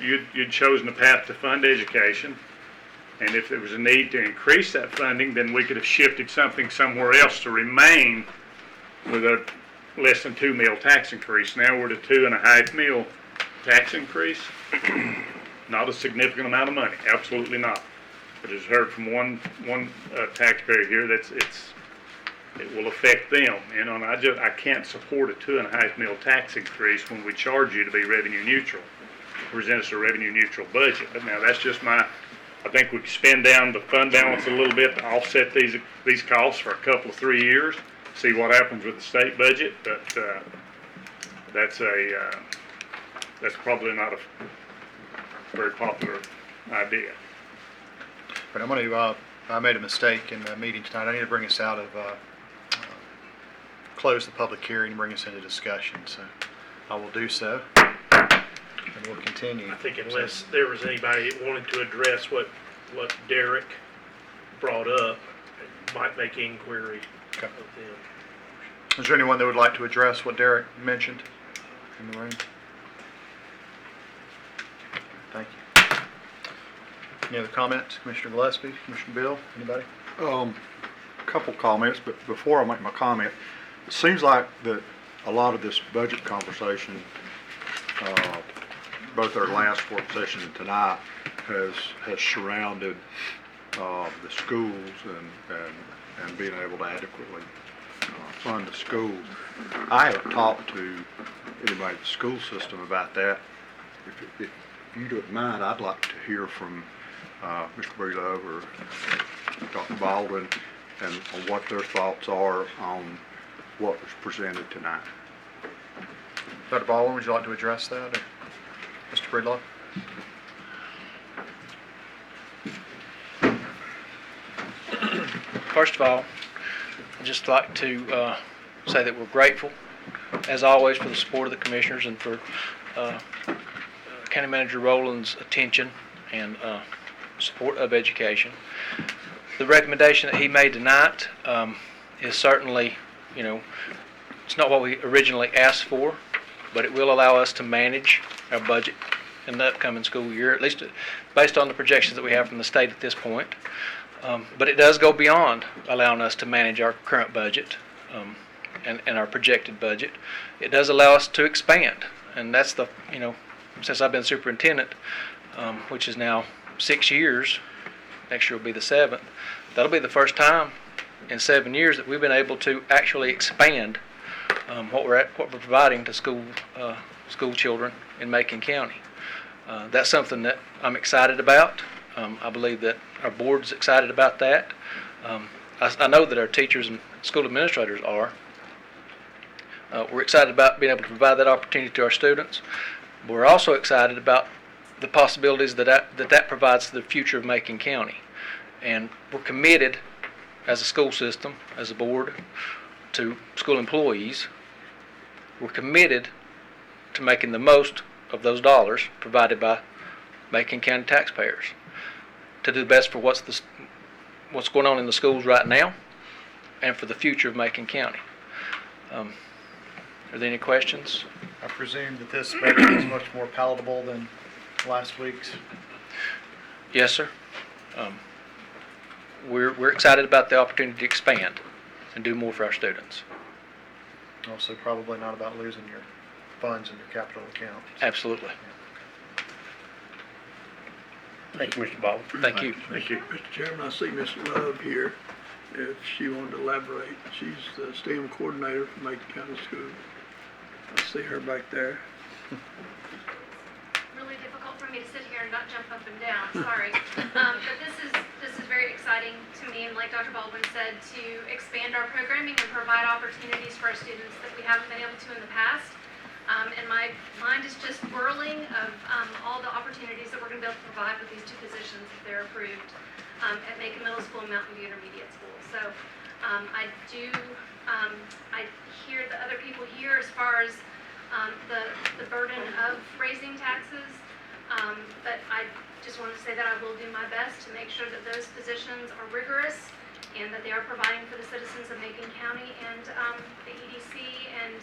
you'd chosen a path to fund education, and if there was a need to increase that funding, then we could have shifted something somewhere else to remain with a less than 2 mil tax increase. Now we're at a 2.5 mil tax increase. Not a significant amount of money, absolutely not. But as heard from one taxpayer here, it will affect them. You know, and I can't support a 2.5 mil tax increase when we charge you to be revenue neutral. Present us a revenue neutral budget. But now that's just I think we can spend down the fund balance a little bit to offset these costs for a couple of 3 years. See what happens with the state budget. But that's probably not a very popular idea. But I'm going to, I made a mistake in the meeting tonight. I need to bring us out of, close the public hearing and bring us into discussion. So I will do so. And we'll continue. I think unless there was anybody that wanted to address what Derek brought up, it might make inquiry Okay. of them. Is there anyone that would like to address what Derek mentioned in the room? Thank you. Any other comments? Commissioner Gillespie, Commissioner Bill, anybody? Couple comments, but before I make my comment, it seems like that a lot of this budget conversation, both our last work session and tonight, has surrounded the schools and being able to adequately fund the schools. I haven't talked to anybody at the school system about that. If you don't mind, I'd like to hear from Mr. Breedlove or Dr. Baldwin and on what their thoughts are on what was presented tonight. Dr. Baldwin, would you like to address that? Or Mr. Breedlove? First of all, I'd just like to say that we're grateful, as always, for the support of the commissioners and for County Manager Rowland's attention and support of education. The recommendation that he made tonight is certainly, it's not what we originally asked for, but it will allow us to manage our budget in the upcoming school year, at least based on the projections that we have from the state at this point. But it does go beyond allowing us to manage our current budget and our projected budget. It does allow us to expand, and that's since I've been superintendent, which is now 6 years, next year will be the 7th, that'll be the first time in 7 years that we've been able to actually expand what we're providing to school children in Macon County. That's something that I'm excited about. I believe that our board's excited about that. I know that our teachers and school administrators are. We're excited about being able to provide that opportunity to our students. But we're also excited about the possibilities that provides to the future of Macon County. And we're committed as a school system, as a board, to school employees. We're committed to making the most of those dollars provided by Macon County taxpayers to do the best for what's going on in the schools right now and for the future of Macon County. Are there any questions? I presume that this budget is much more palatable than last week's. Yes, sir. We're excited about the opportunity to expand and do more for our students. Also, probably not about losing your funds in your capital account. Absolutely. Thank you, Mr. Baldwin. Thank you. Thank you. Mr. Chairman, I see Miss Love here. If she wanted to elaborate, she's the STEM coordinator for Macon County Schools. I see her back there. Really difficult for me to sit here and not jump up and down, sorry. But this is very exciting to me, and like Dr. Baldwin said, to expand our programming and provide opportunities for our students that we haven't been able to in the past. And my mind is just whirling of all the opportunities that we're going to be able to provide with these two positions if they're approved at Macon Middle School and Mountain View Intermediate School. So I hear the other people here as far as the burden of raising taxes, but I just want to say that I will do my best to make sure that those positions are rigorous and that they are providing for the citizens of Macon County and the EDC and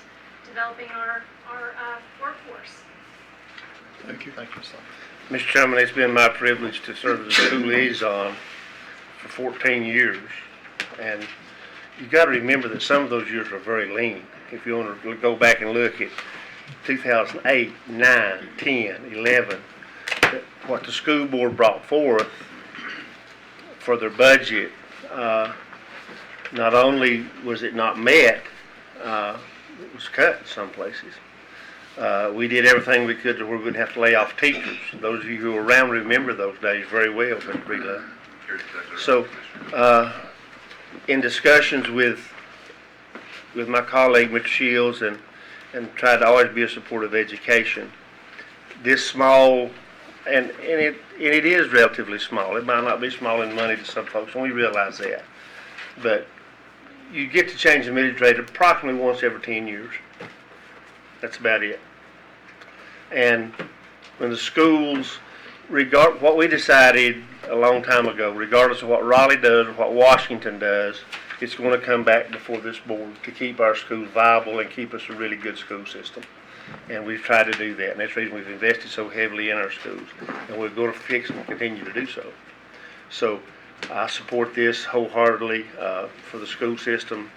developing our workforce. Thank you. Thank you, sir. Mr. Chairman, it's been my privilege to serve as a school liaison for 14 years. And you got to remember that some of those years were very lean. If you want to go back and look at 2008, 9, 10, 11, what the school board brought forth for their budget, not only was it not met, it was cut in some places. We did everything we could to where we wouldn't have to lay off teachers. Those of you who were around remember those days very well, Mr. Breedlove. So, in discussions with my colleague, Mr. Shields, and tried to always be a supporter of education, this small, and it is relatively small. It might not be small in money to some folks, and we realize that. But you get to change the millage rate approximately once every 10 years. That's about it. And when the schools, what we decided a long time ago, regardless of what Raleigh does or what Washington does, it's going to come back before this board to keep our schools viable and keep us a really good school system. And we've tried to do that, and that's the reason we've invested so heavily in our schools. And we're going to fix and continue to do so. So I support this wholeheartedly for the school system.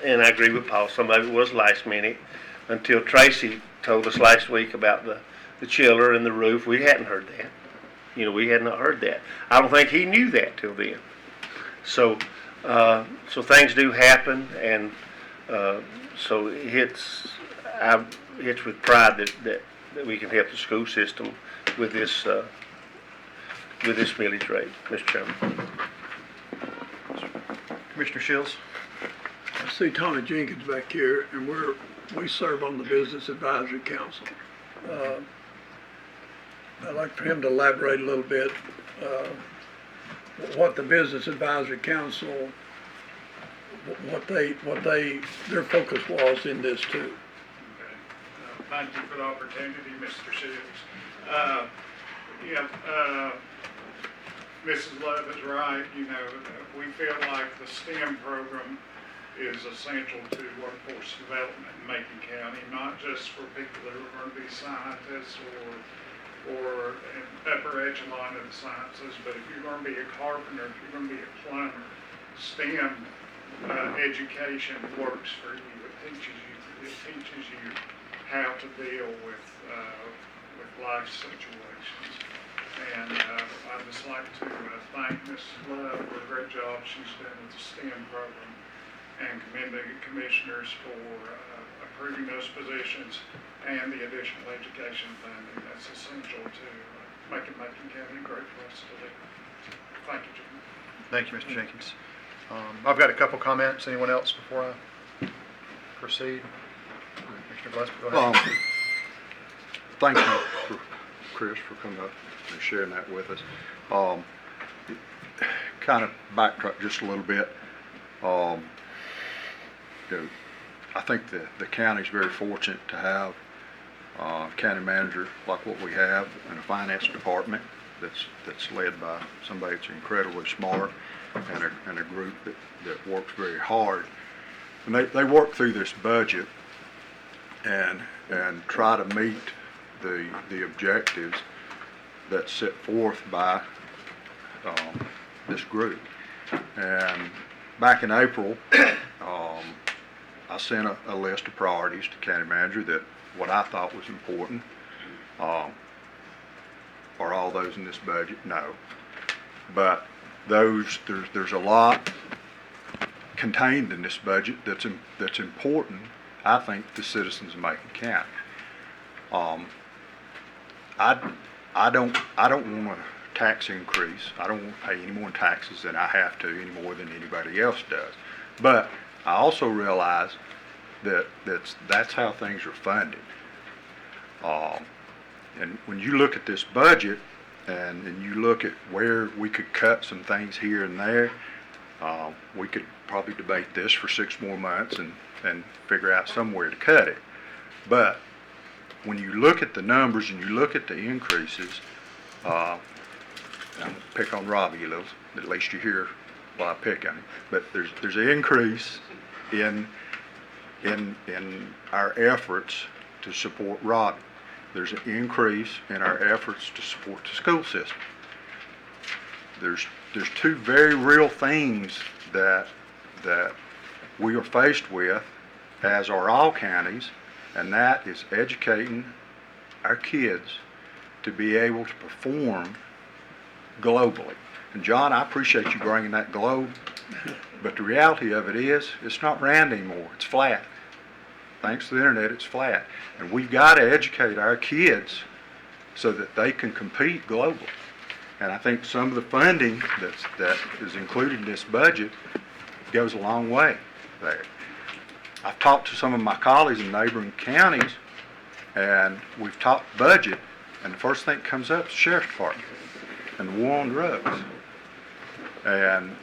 And I agree with Paul, some of it was last minute until Tracy told us last week about the chiller and the roof. We hadn't heard that. You know, we had not heard that. I don't think he knew that till then. So things do happen, and so it's with pride that we can help the school system with this millage rate, Mr. Chairman. Commissioner Shields? I see Tommy Jenkins back here, and we serve on the Business Advisory Council. I'd like for him to elaborate a little bit what the Business Advisory Council, their focus was in this too. Thank you for the opportunity, Mr. Shields. Mrs. Love is right. You know, we feel like the STEM program is essential to workforce development in Macon County, not just for people that are going to be scientists or in upper echelon of the sciences, but if you're going to be a carpenter, if you're going to be a plumber, STEM education works for you. It teaches you how to deal with life situations. And I'd just like to thank Mrs. Love for a great job she's done with the STEM program, and commend the commissioners for approving those positions and the additional education funding. That's essential to making Macon County a great place to live. Thank you, Jim. Thank you, Mr. Jenkins. I've got a couple comments. Anyone else before I proceed? Mr. Gillespie, go ahead. Thank you, Chris, for coming up and sharing that with us. Kind of backtrack just a little bit. I think the county's very fortunate to have county manager like what we have, and a finance department that's led by somebody that's incredibly smart, and a group that works very hard. And they work through this budget and try to meet the objectives that's set forth by this group. And back in April, I sent a list of priorities to county manager that what I thought was important. Are all those in this budget? No. But there's a lot contained in this budget that's important, I think, to citizens of Macon County. I don't want a tax increase. I don't want to pay any more taxes than I have to, any more than anybody else does. But I also realize that's how things are funded. And when you look at this budget and you look at where we could cut some things here and there, we could probably debate this for 6 more months and figure out somewhere to cut it. But when you look at the numbers and you look at the increases, I'm gonna pick on Robbie a little, at least you hear why I pick on him. But there's an increase in our efforts to support Robbie. There's an increase in our efforts to support the school system. There's 2 very real things that we are faced with, as are all counties, and that is educating our kids to be able to perform globally. And John, I appreciate you bringing that globe, but the reality of it is, it's not round anymore, it's flat. Thanks to the internet, it's flat. And we've got to educate our kids so that they can compete globally. And I think some of the funding that is included in this budget goes a long way there. I've talked to some of my colleagues in neighboring counties, and we've talked budget, and the first thing that comes up is the sheriff's department and the war on drugs. And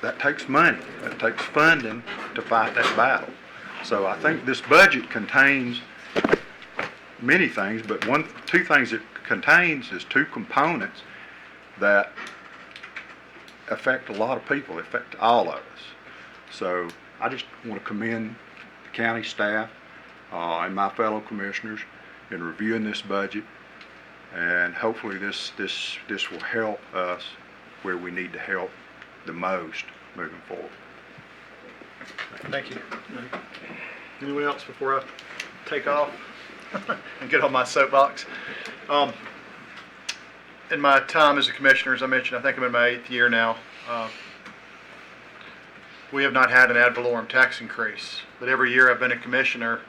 that takes money, that takes funding to fight that battle. So I think this budget contains many things, but 2 things it contains is 2 components that affect a lot of people, affect all of us. So I just want to commend the county staff and my fellow commissioners in reviewing this budget, and hopefully this will help us where we need to help the most moving forward. Thank you. Anyone else before I take off and get on my soapbox? In my time as a commissioner, as I mentioned, I think I'm in my 8th year now. We have not had an ad valorem tax increase, but every year I've been a commissioner,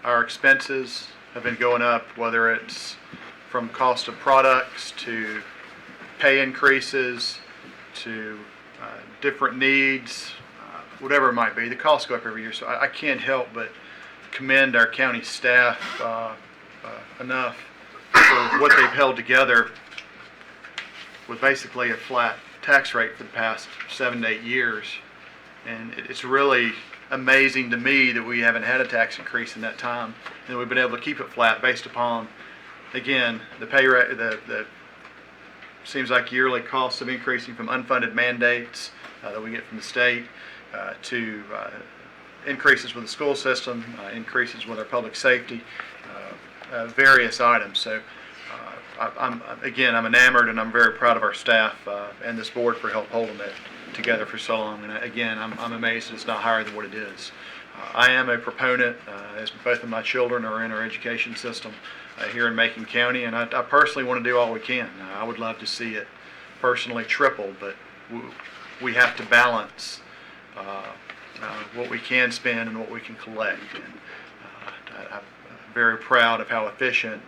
our expenses have been going up, whether it's from cost of products to pay increases to different needs, whatever it might be. The costs go up every year, so I can't help but commend our county staff enough for what they've held together with basically a flat tax rate for the past 7 to 8 years. And it's really amazing to me that we haven't had a tax increase in that time, and we've been able to keep it flat based upon, again, the pay rate, the seems like yearly costs of increasing from unfunded mandates that we get from the state to increases with the school system, increases with our public safety, various items. So I'm enamored, and I'm very proud of our staff and this board for help holding it together for so long. And again, I'm amazed that it's not higher than what it is. I am a proponent, as both of my children are in our education system here in Macon County, and I personally want to do all we can. I would love to see it personally triple, but we have to balance what we can spend and what we can collect. And I'm very proud of how efficient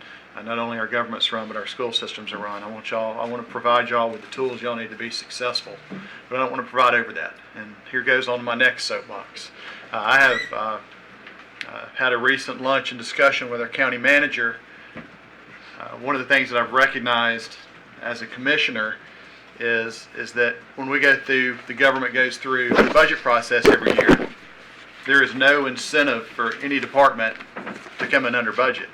not only our government's run, but our school systems are run. I want to provide y'all with the tools y'all need to be successful, but I don't want to provide over that. And here goes on to my next soapbox. I have had a recent lunch and discussion with our county manager. One of the things that I've recognized as a commissioner is that when we go through, the government goes through the budget process every year, there is no incentive for any department to come in under budget.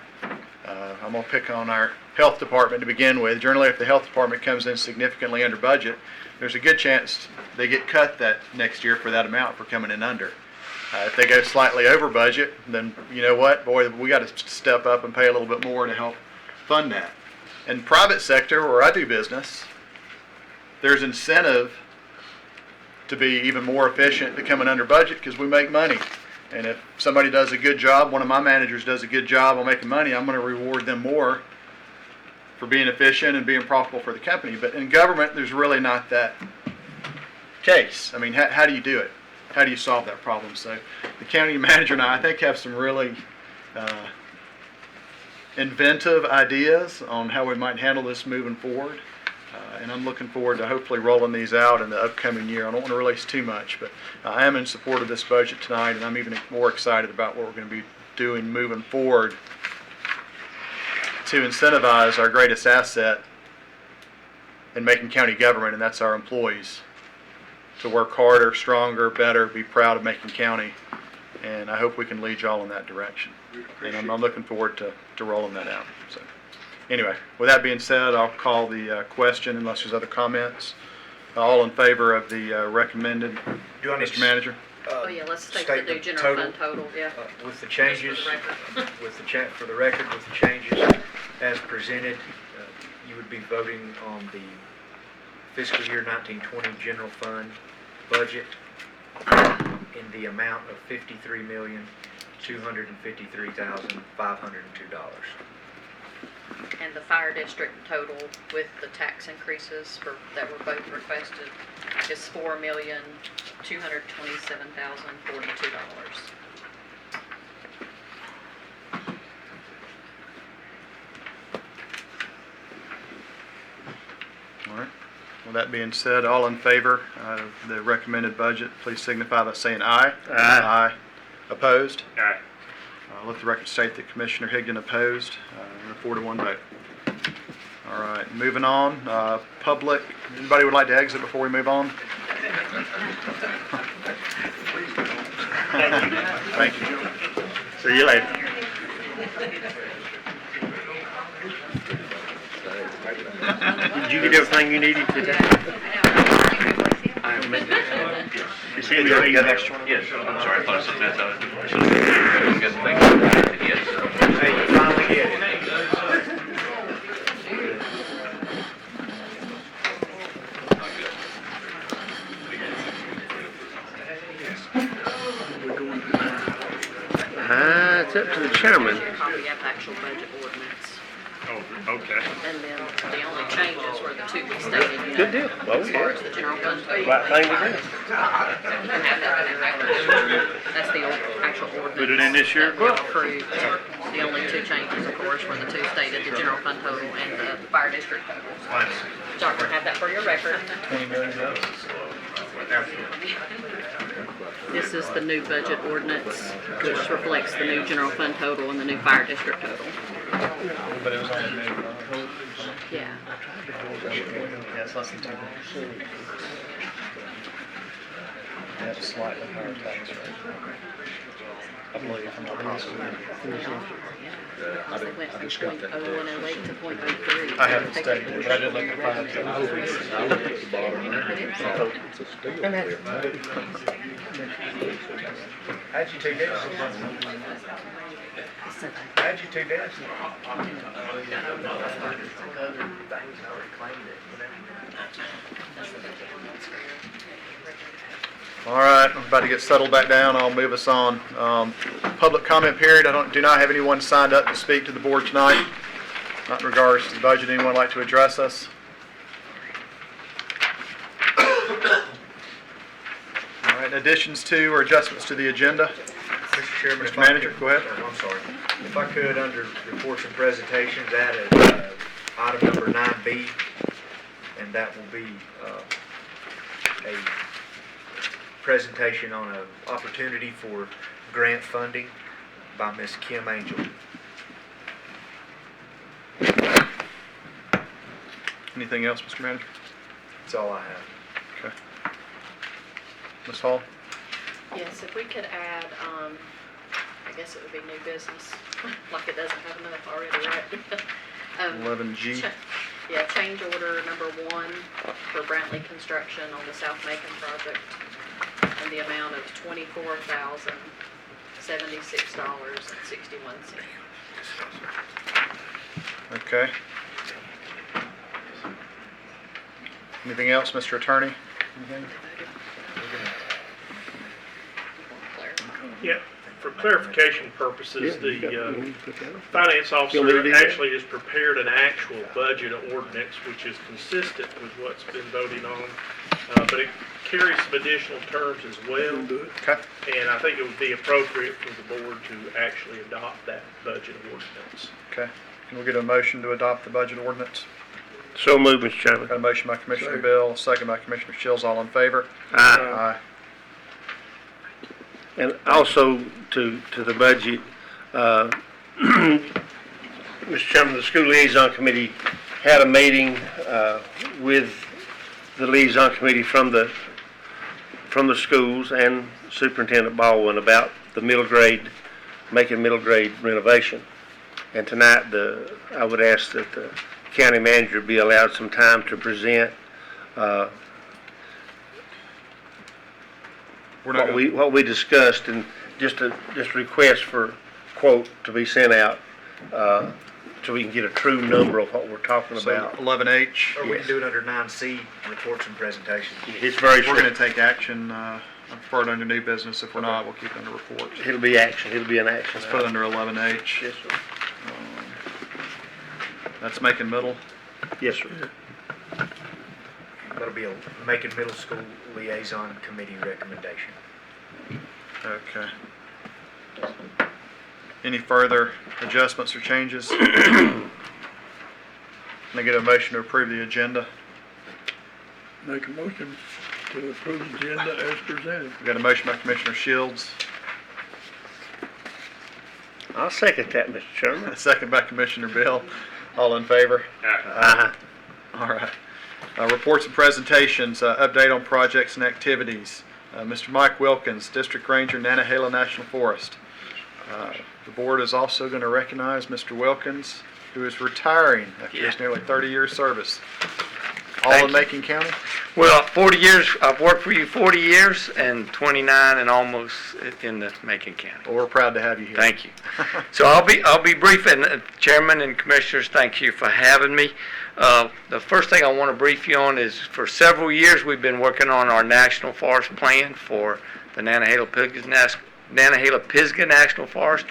I'm going to pick on our health department to begin with. Generally, if the health department comes in significantly under budget, there's a good chance they get cut that next year for that amount for coming in under. If they go slightly over budget, then you know what, boy, we got to step up and pay a little bit more to help fund that. In the private sector, where I do business, there's incentive to be even more efficient to coming under budget because we make money. And if somebody does a good job, one of my managers does a good job on making money, I'm going to reward them more for being efficient and being profitable for the company. But in government, there's really not that case. I mean, how do you do it? How do you solve that problem? So the county manager and I think, have some really inventive ideas on how we might handle this moving forward. And I'm looking forward to hopefully rolling these out in the upcoming year. I don't want to release too much, but I am in support of this budget tonight, and I'm even more excited about what we're going to be doing moving forward to incentivize our greatest asset in Macon County government, and that's our employees, to work harder, stronger, better, be proud of Macon County, and I hope we can lead y'all in that direction. And I'm looking forward to rolling that out. So. Anyway, with that being said, I'll call the question unless there's other comments. All in favor of the recommended, Mr. Manager? Oh, yeah, let's take the new general fund total, yeah. With the changes, Just for the record. for the record, with the changes as presented, you would be voting on the fiscal year 1920 general fund budget in the amount of $53,253,502. And the fire district total with the tax increases that were both requested is $4,227,042. All right. With that being said, all in favor of the recommended budget, please signify by saying aye. Aye. Opposed? Aye. Let the record state that Commissioner Higdon opposed, a 4-1 vote. All right, moving on. Public, anybody would like to exit before we move on? Thank you. See you later. Did you get everything you needed today? You see your email? Yes, I'm sorry, I thought it said that. Yes. Hey, you finally get it. It's up to the chairman. Copy of the actual budget ordinance. Oh, okay. And then the only changes were the two we stated. Good deal. As far as the general fund total. Right thing to do. You can have that in your record. That's the actual ordinance. Put it in this year? that we approved. The only two changes, of course, were the two stated, the general fund total and the fire district total. Y'all can have that for your record. $20 million. This is the new budget ordinance, which reflects the new general fund total and the new fire district total. But it was only made. Yeah. Yeah, it's less than 2 million. They have a slightly higher tax rate. I believe, I'm not positive. Because they went from .0108 to .03. I haven't studied it, but I did look at fire tax. How'd you take that? How'd you take that? All right, I'm about to get settled back down. I'll move us on. Public comment period. Do not have anyone signed up to speak to the board tonight. Not in regards to the budget. Anyone like to address us? All right, additions to or adjustments to the agenda? Mr. Chairman, Mr. Manager, go ahead. I'm sorry. If I could, under reports and presentations, add item number 9B, and that will be a presentation on an opportunity for grant funding by Ms. Kim Angel. Anything else, Mr. Manager? That's all I have. Okay. Ms. Hall? Yes, if we could add I guess it would be new business, like it doesn't have enough already, right? 11G. Yeah, change order number 1 for Brantley Construction on the South Macon project in the amount of $24,076.61. Okay. Anything else, Mr. Attorney? Anything? Yeah, for clarification purposes, the finance officer actually has prepared an actual budget ordinance which is consistent with what's been voted on, but it carries some additional terms as well. Okay. And I think it would be appropriate for the board to actually adopt that budget ordinance. Okay. Can we get a motion to adopt the budget ordinance? So moved, Mr. Chairman. Got a motion by Commissioner Bill, a second by Commissioner Shields. All in favor? Aye. Aye. And also to the budget, Mr. Chairman, the school liaison committee had a meeting with the liaison committee from the schools and Superintendent Baldwin about the Macon middle grade renovation. And tonight, I would ask that the county manager be allowed some time to present what we discussed, and just request for quote to be sent out so we can get a true number of what we're talking about. 11H. Or we can do it under 9C, reports and presentations. It's very We're short. going to take action for it under new business. If we're not, we'll keep it under reports. It'll be action. It'll be an action. Let's put it under 11H. Yes, sir. That's Macon Middle. Yes, sir. That'll be a Macon Middle School Liaison Committee recommendation. Okay. Any further adjustments or changes? Can I get a motion to approve the agenda? Make a motion to approve the agenda as presented. We got a motion by Commissioner Shields, I'll second that, Mr. Chairman. a second by Commissioner Bill. All in favor? Aye. All right. Reports and presentations, update on projects and activities. Mr. Mike Wilkins, District Ranger, Nantahala National Forest. The board is also going to recognize Mr. Wilkins, who is retiring after his nearly 30-year service. All in Macon County? Well, 40 years, I've worked for you 40 years and 29 and almost in the Macon County. Well, we're proud to have you here. Thank you. So I'll be brief, and Chairman and Commissioners, thank you for having me. The first thing I want to brief you on is for several years we've been working on our National Forest Plan for the Nantahala-Pisgah National Forest,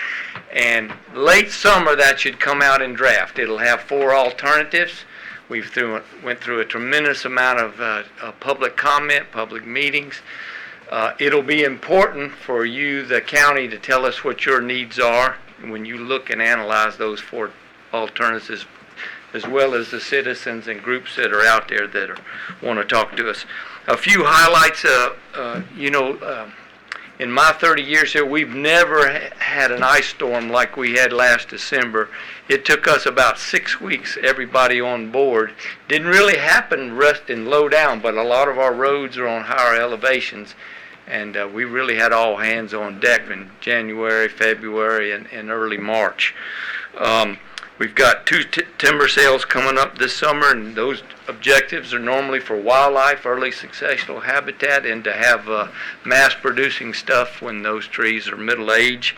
and late summer that should come out in draft. It'll have 4 alternatives. Went through a tremendous amount of public comment, public meetings. It'll be important for you, the county, to tell us what your needs are when you look and analyze those 4 alternatives, as well as the citizens and groups that are out there that want to talk to us. A few highlights, in my 30 years here, we've never had an ice storm like we had last December. It took us about 6 weeks, everybody on board. Didn't really happen in low down, but a lot of our roads are on higher elevations, and we really had all hands on deck in January, February, and early March. We've got 2 timber sales coming up this summer, and those objectives are normally for wildlife, early successional habitat, and to have mass-producing stuff when those trees are middle age.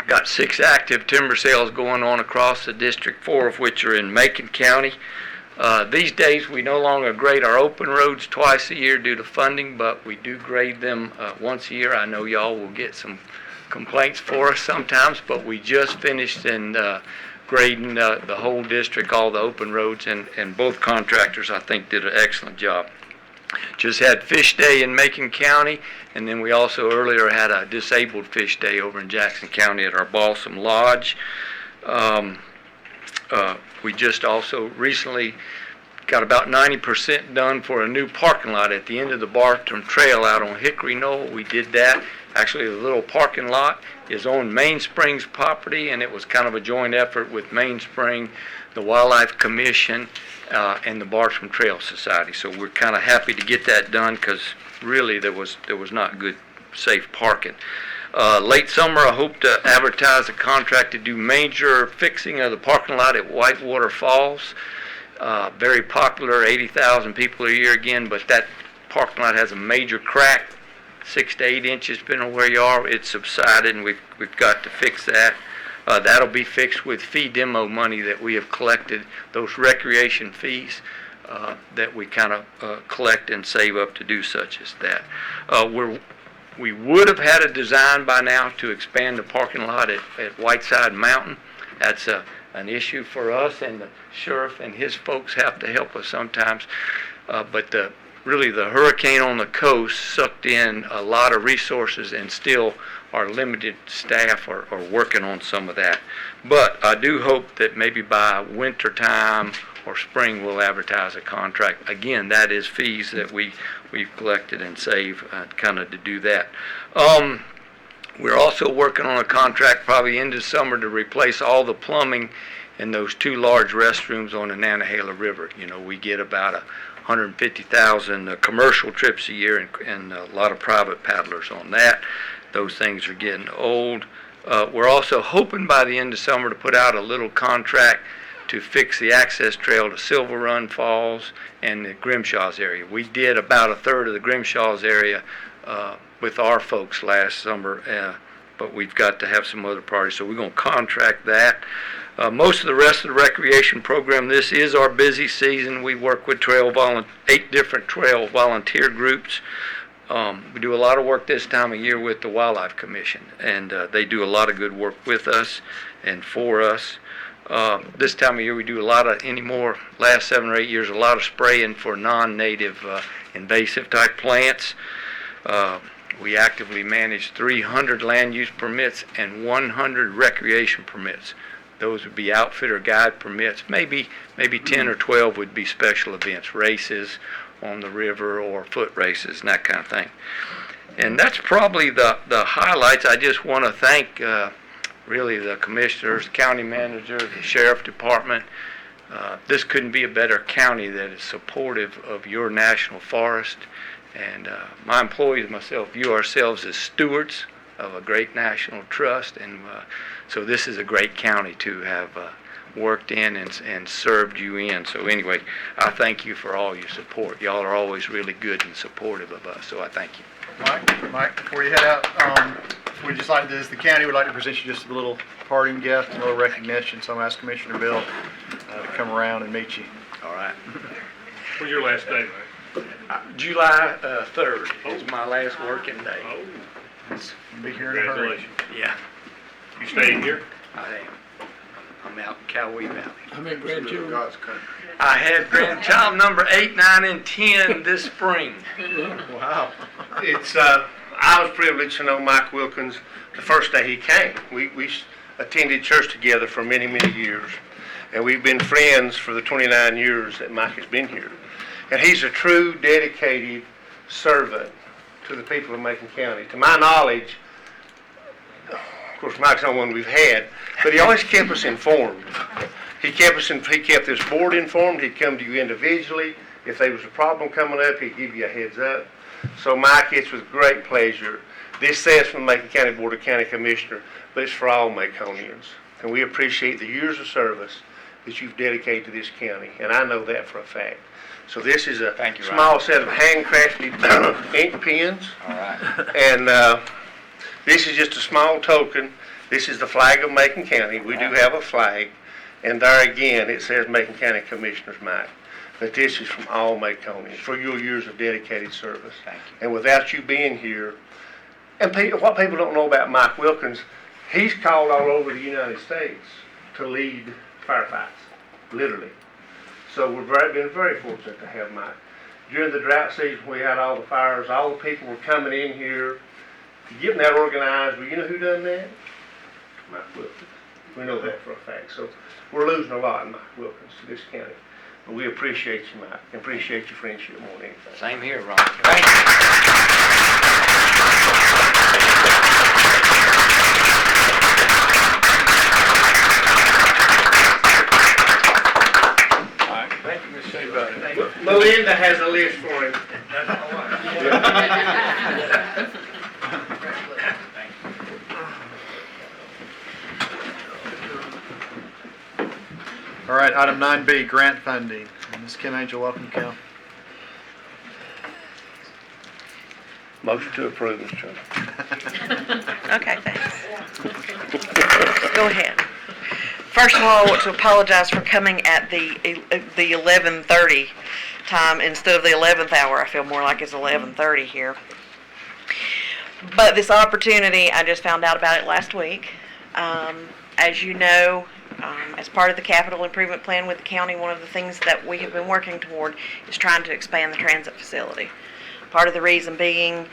Got 6 active timber sales going on across the district, 4 of which are in Macon County. These days, we no longer grade our open roads twice a year due to funding, but we do grade them once a year. I know y'all will get some complaints for us sometimes, but we just finished in grading the whole district, all the open roads, and both contractors, I think, did an excellent job. Just had Fish Day in Macon County, and then we also earlier had a disabled fish day over in Jackson County at our Balsam Lodge. We just also recently got about 90% done for a new parking lot at the end of the Bartram Trail out on Hickory Knoll. We did that. Actually, the little parking lot is on Mainspring's property, and it was kind of a joint effort with Mainspring, the Wildlife Commission, and the Bartram Trail Society. So we're kind of happy to get that done because really there was not good, safe parking. Late summer, I hope to advertise a contract to do major fixing of the parking lot at Whitewater Falls. Very popular, 80,000 people a year again, but that parking lot has a major crack, 6 to 8 inches, depending on where you are. It's subsided, and we've got to fix that. That'll be fixed with fee demo money that we have collected, those recreation fees that we kind of collect and save up to do such as that. We would have had a design by now to expand the parking lot at Whiteside Mountain. That's an issue for us, and the sheriff and his folks have to help us sometimes. But really the hurricane on the coast sucked in a lot of resources, and still our limited staff are working on some of that. But I do hope that maybe by winter time or spring we'll advertise a contract. Again, that is fees that we've collected and saved kind of to do that. We're also working on a contract probably into summer to replace all the plumbing in those 2 large restrooms on the Nantahala River. You know, we get about 150,000 commercial trips a year, and a lot of private paddlers on that. Those things are getting old. We're also hoping by the end of summer to put out a little contract to fix the access trail to Silver Run Falls and the Grimshaw's area. We did about a third of the Grimshaw's area with our folks last summer, but we've got to have some other parties, so we're going to contract that. Most of the rest of the recreation program, this is our busy season. We work with 8 different trail volunteer groups. We do a lot of work this time of year with the Wildlife Commission, and they do a lot of good work with us and for us. This time of year we do a lot of, last 7 or 8 years, a lot of spraying for non-native invasive type plants. We actively manage 300 land use permits and 100 recreation permits. Those would be outfitter guide permits. Maybe 10 or 12 would be special events, races on the river or foot races and that kind of thing. And that's probably the highlights. I just want to thank really the commissioners, county manager, the sheriff department. This couldn't be a better county that is supportive of your national forest. And my employees, myself, view ourselves as stewards of a great national trust, and so this is a great county to have worked in and served you in. So anyway, I thank you for all your support. Y'all are always really good and supportive of us, so I thank you. Mike, before you head out, we'd just like this, the county would like to present you just a little parting gift, a little recognition, so I'm asking Commissioner Bill to come around and meet you. All right. When's your last day, Mike? July 3rd is my last working day. You'll be here in a hurry. Congratulations. Yeah, You staying here? I am. I'm out in Cowee Valley. How many grandchildren? I had grandchild number 8, 9, and 10 this spring. Wow. It's, I was privileged to know Mike Wilkins the first day he came. We attended church together for many, many years, and we've been friends for the 29 years that Mike has been here. And he's a true, dedicated servant to the people of Macon County. To my knowledge, of course, Mike's not one we've had, but he always kept us informed. He kept this board informed. He'd come to you individually. If there was a problem coming up, he'd give you a heads up. So, Mike, it's with great pleasure. This says from the Macon County Board of County Commissioners, but it's for all Maconians. And we appreciate the years of service that you've dedicated to this county, and I know that for a fact. So this is a small set of handcrafted ink pens. All right. And this is just a small token. This is the flag of Macon County. We do have a flag. And there again, it says Macon County Commissioners, Mike. But this is from all Maconians for your years of dedicated service. Thank you. And without you being here, and what people don't know about Mike Wilkins, he's called all over the United States to lead firefights, literally. So we've been very fortunate to have Mike. During the drought season, we had all the fires. All the people were coming in here, getting that organized. Well, you know who done that? Mike Wilkins. We know that for a fact. So we're losing a lot in Mike Wilkins to this county. But we appreciate you, Mike, and appreciate your friendship more than anything. Same here, Ron. Thank Melinda has a list for him. All right, item 9B, grant funding. Ms. Kim Angel, welcome, Cal. Motion to approve, Mr. Chairman. Okay, thanks. Go ahead. First of all, I want to apologize for coming at the 11:30 time instead of the 11th hour. I feel more like it's 11:30 here. But this opportunity, I just found out about it last week. As you know, as part of the capital improvement plan with the county, one of the things that we have been working toward is trying to expand the transit facility. Part of the reason being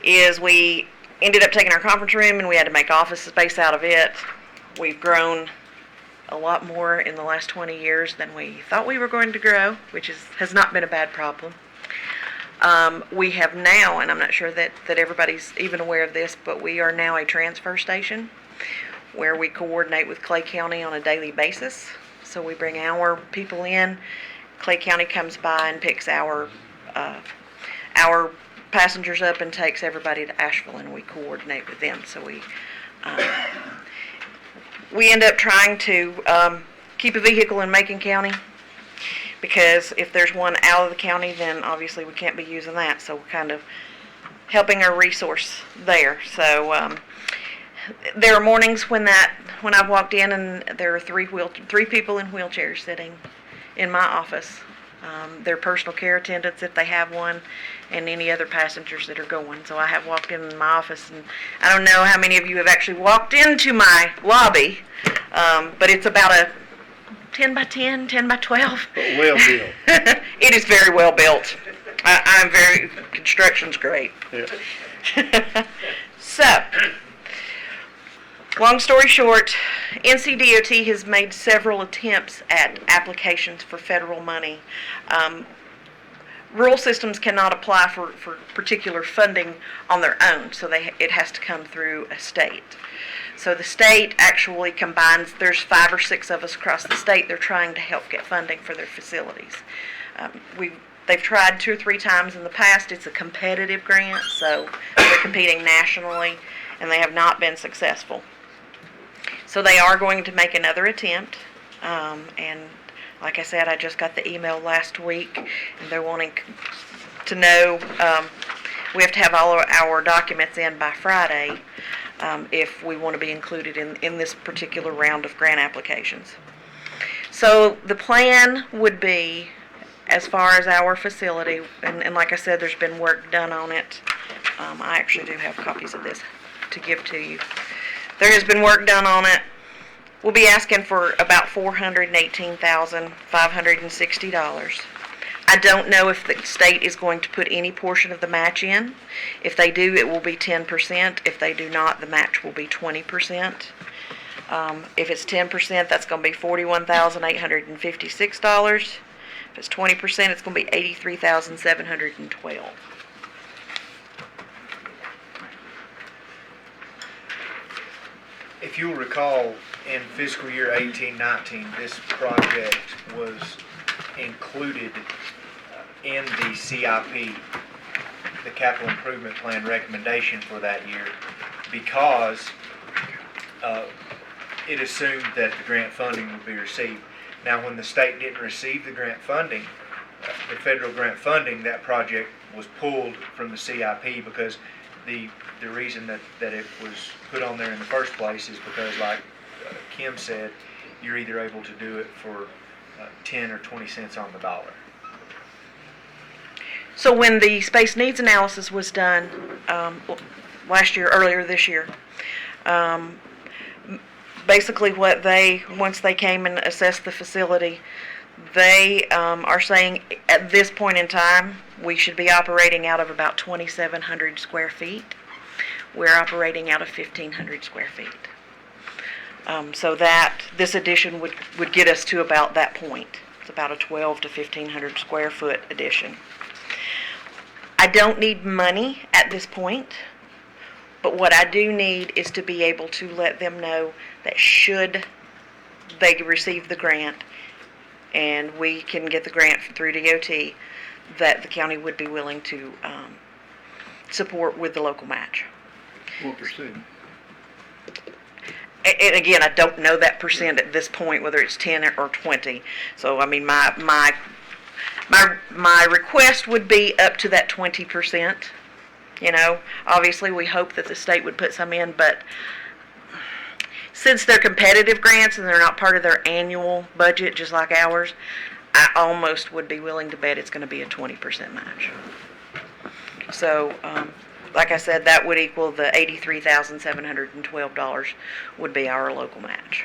is we ended up taking our conference room and we had to make office space out of it. We've grown a lot more in the last 20 years than we thought we were going to grow, which has not been a bad problem. We have now, and I'm not sure that everybody's even aware of this, but we are now a transfer station where we coordinate with Clay County on a daily basis. So we bring our people in, Clay County comes by and picks our passengers up and takes everybody to Asheville, and we coordinate with them. So we end up trying to keep a vehicle in Macon County, because if there's one out of the county, then obviously we can't be using that. So we're kind of helping our resource there. So there are mornings when I've walked in and there are three people in wheelchairs sitting in my office. Their personal care attendants, if they have one, and any other passengers that are going. So I have walked in my office, and I don't know how many of you have actually walked into my lobby, but it's about a 10 by 10, 10 by 12. Well built. It is very well built. Construction's great. Yeah. So, long story short, NCDOT has made several attempts at applications for federal money. Rural systems cannot apply for particular funding on their own, so it has to come through a state. So the state actually combines, there's 5 or 6 of us across the state, they're trying to help get funding for their facilities. They've tried 2 or 3 times in the past. It's a competitive grant, so they're competing nationally, and they have not been successful. So they are going to make another attempt, and like I said, I just got the email last week, and they're wanting to know, we have to have all of our documents in by Friday if we want to be included in this particular round of grant applications. So the plan would be, as far as our facility, and like I said, there's been work done on it. I actually do have copies of this to give to you. There has been work done on it. We'll be asking for about $418,560. I don't know if the state is going to put any portion of the match in. If they do, it will be 10%. If they do not, the match will be 20%. If it's 10%, that's going to be $41,856. If it's 20%, it's going to be $83,712. If you'll recall, in fiscal year 18-19, this project was included in the CIP, the capital improvement plan recommendation for that year, because it assumed that the grant funding would be received. Now, when the state didn't receive the grant funding, the federal grant funding, that project was pulled from the CIP, because the reason that it was put on there in the first place is because, like Kim said, you're either able to do it for 10 or 20 cents on the dollar. So when the space needs analysis was done earlier this year, basically once they came and assessed the facility, they are saying at this point in time we should be operating out of about 2,700 square feet. We're operating out of 1,500 square feet. So that this addition would get us to about that point. It's about a 12 to 1,500 square foot addition. I don't need money at this point, but what I do need is to be able to let them know that should they receive the grant and we can get the grant through DOT, that the county would be willing to support with the local match. What percent? And again, I don't know that percent at this point, whether it's 10 or 20. So, I mean, my request would be up to that 20%. You know, obviously, we hope that the state would put some in, but since they're competitive grants and they're not part of their annual budget, just like ours, I almost would be willing to bet it's going to be a 20% match. So, like I said, that would equal the $83,712 would be our local match.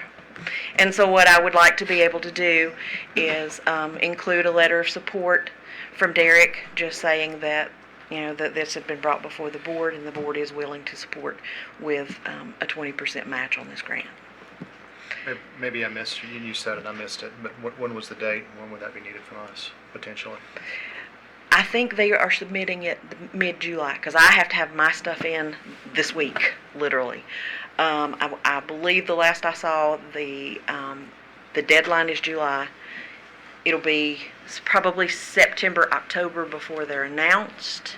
And so what I would like to be able to do is include a letter of support from Derek, just saying that, you know, that this had been brought before the board and the board is willing to support with a 20% match on this grant. Maybe I missed, you said it, I missed it, but when was the date? When would that be needed from us, potentially? I think they are submitting it mid-July, because I have to have my stuff in this week, literally. I believe the last I saw, the deadline is July. It'll be probably September, October before they're announced.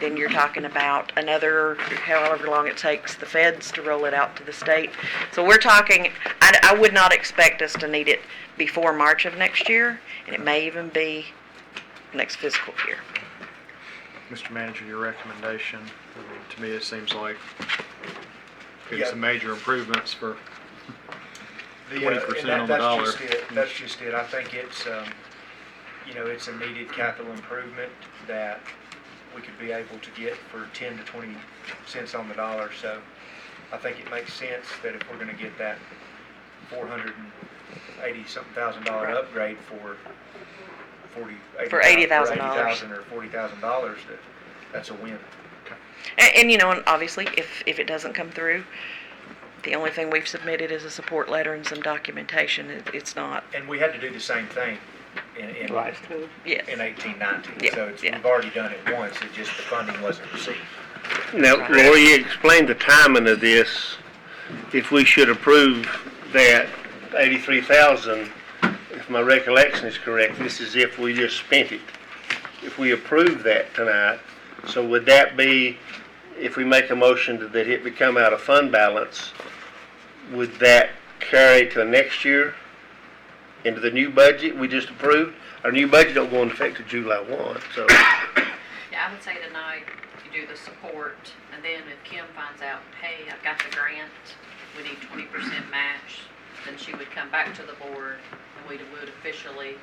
Then you're talking about another, however long it takes the feds to roll it out to the state. So we're talking, I would not expect us to need it before March of next year, and it may even be next fiscal year. Mr. Manager, your recommendation, I mean, to me, it seems like getting Yeah. some major improvements for The, 20% and on the dollar. That's just it. That's just it. I think it's, you know, it's a needed capital improvement that we could be able to get for 10 to 20 cents on the dollar. So I think it makes sense that if we're going to get that $480-something thousand upgrade for $80,000 or $40,000, that's a win. And you know, and obviously, if it doesn't come through, the only thing we've submitted is a support letter and some documentation. It's not. And we had to do the same thing in Yes. in 1819. Yeah, So we've already done it once. It just the funding wasn't received. Now, Lori, explain the timing of this. If we should approve that 83,000, if my recollection is correct, this is if we just spent it. If we approve that tonight, so would that be, if we make a motion that it become out of fund balance, would that carry to next year into the new budget we just approved? Our new budget don't go into effect till July 1, so. Yeah, I would say tonight, you do the support, and then if Kim finds out, hey, I've got the grant, we need 20% match, then she would come back to the board, and we would officially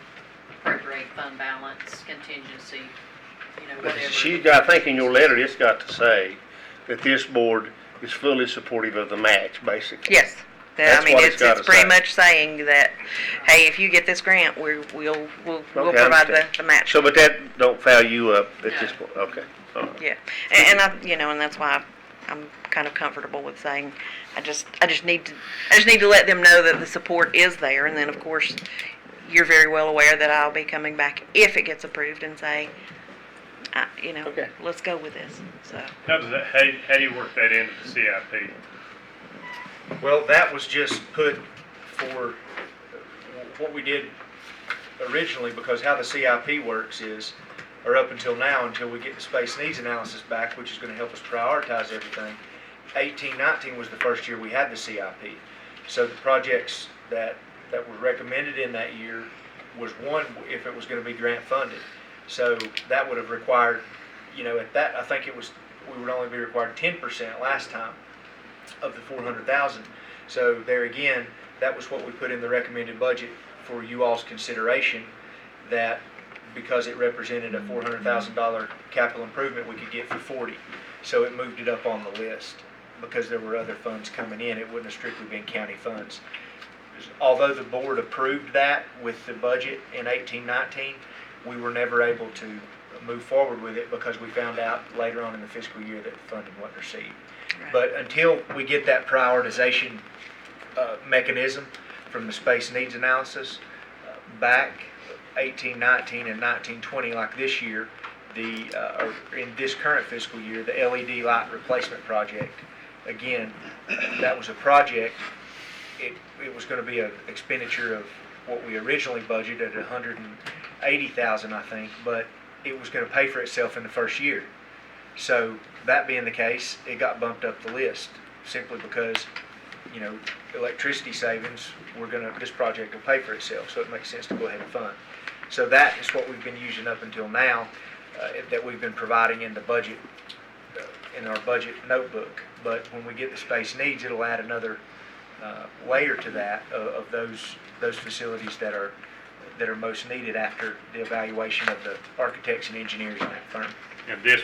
appropriate fund balance, contingency, you know, whatever. I think in your letter, it's got to say that this board is fully supportive of the match, basically. Yes. That's I mean, what it's gotta pretty say. much saying that, hey, if you get this grant, we'll Okay, provide I the understand. match. So, but that don't foul you up at this point, okay. All right. Yeah, and I, you know, and that's why I'm kind of comfortable with saying, I just need to let them know that the support is there, and then of course, you're very well aware that I'll be coming back if it gets approved and say, you know, Okay. let's go with this. So. How do you work that into the CIP? Well, that was just put for what we did originally, because how the CIP works is, or up until now, until we get the space needs analysis back, which is going to help us prioritize everything, 18-19 was the first year we had the CIP. So the projects that were recommended in that year was one, if it was going to be grant funded. So that would have required, you know, at that, I think we would only be required 10% last time of the 400,000. So there again, that was what we put in the recommended budget for you all's consideration, that because it represented a $400,000 capital improvement, we could get for 40. So it moved it up on the list because there were other funds coming in. It wouldn't have strictly been county funds. Although the board approved that with the budget in 18-19, we were never able to move forward with it because we found out later on in the fiscal year that the funding wasn't received. Right. But until we get that prioritization mechanism from the space needs analysis back, 18-19 and 19-20, like this year, or in this current fiscal year, the LED light replacement project, again, that was a project. It was going to be an expenditure of what we originally budgeted at $180,000, I think, but it was going to pay for itself in the first year. So that being the case, it got bumped up the list simply because electricity savings, this project will pay for itself, so it makes sense to go ahead and fund. So that is what we've been using up until now, that we've been providing in the budget, in our budget notebook. But when we get the space needs, it'll add another layer to that of those facilities that are most needed after the evaluation of the architects and engineers in that firm. And this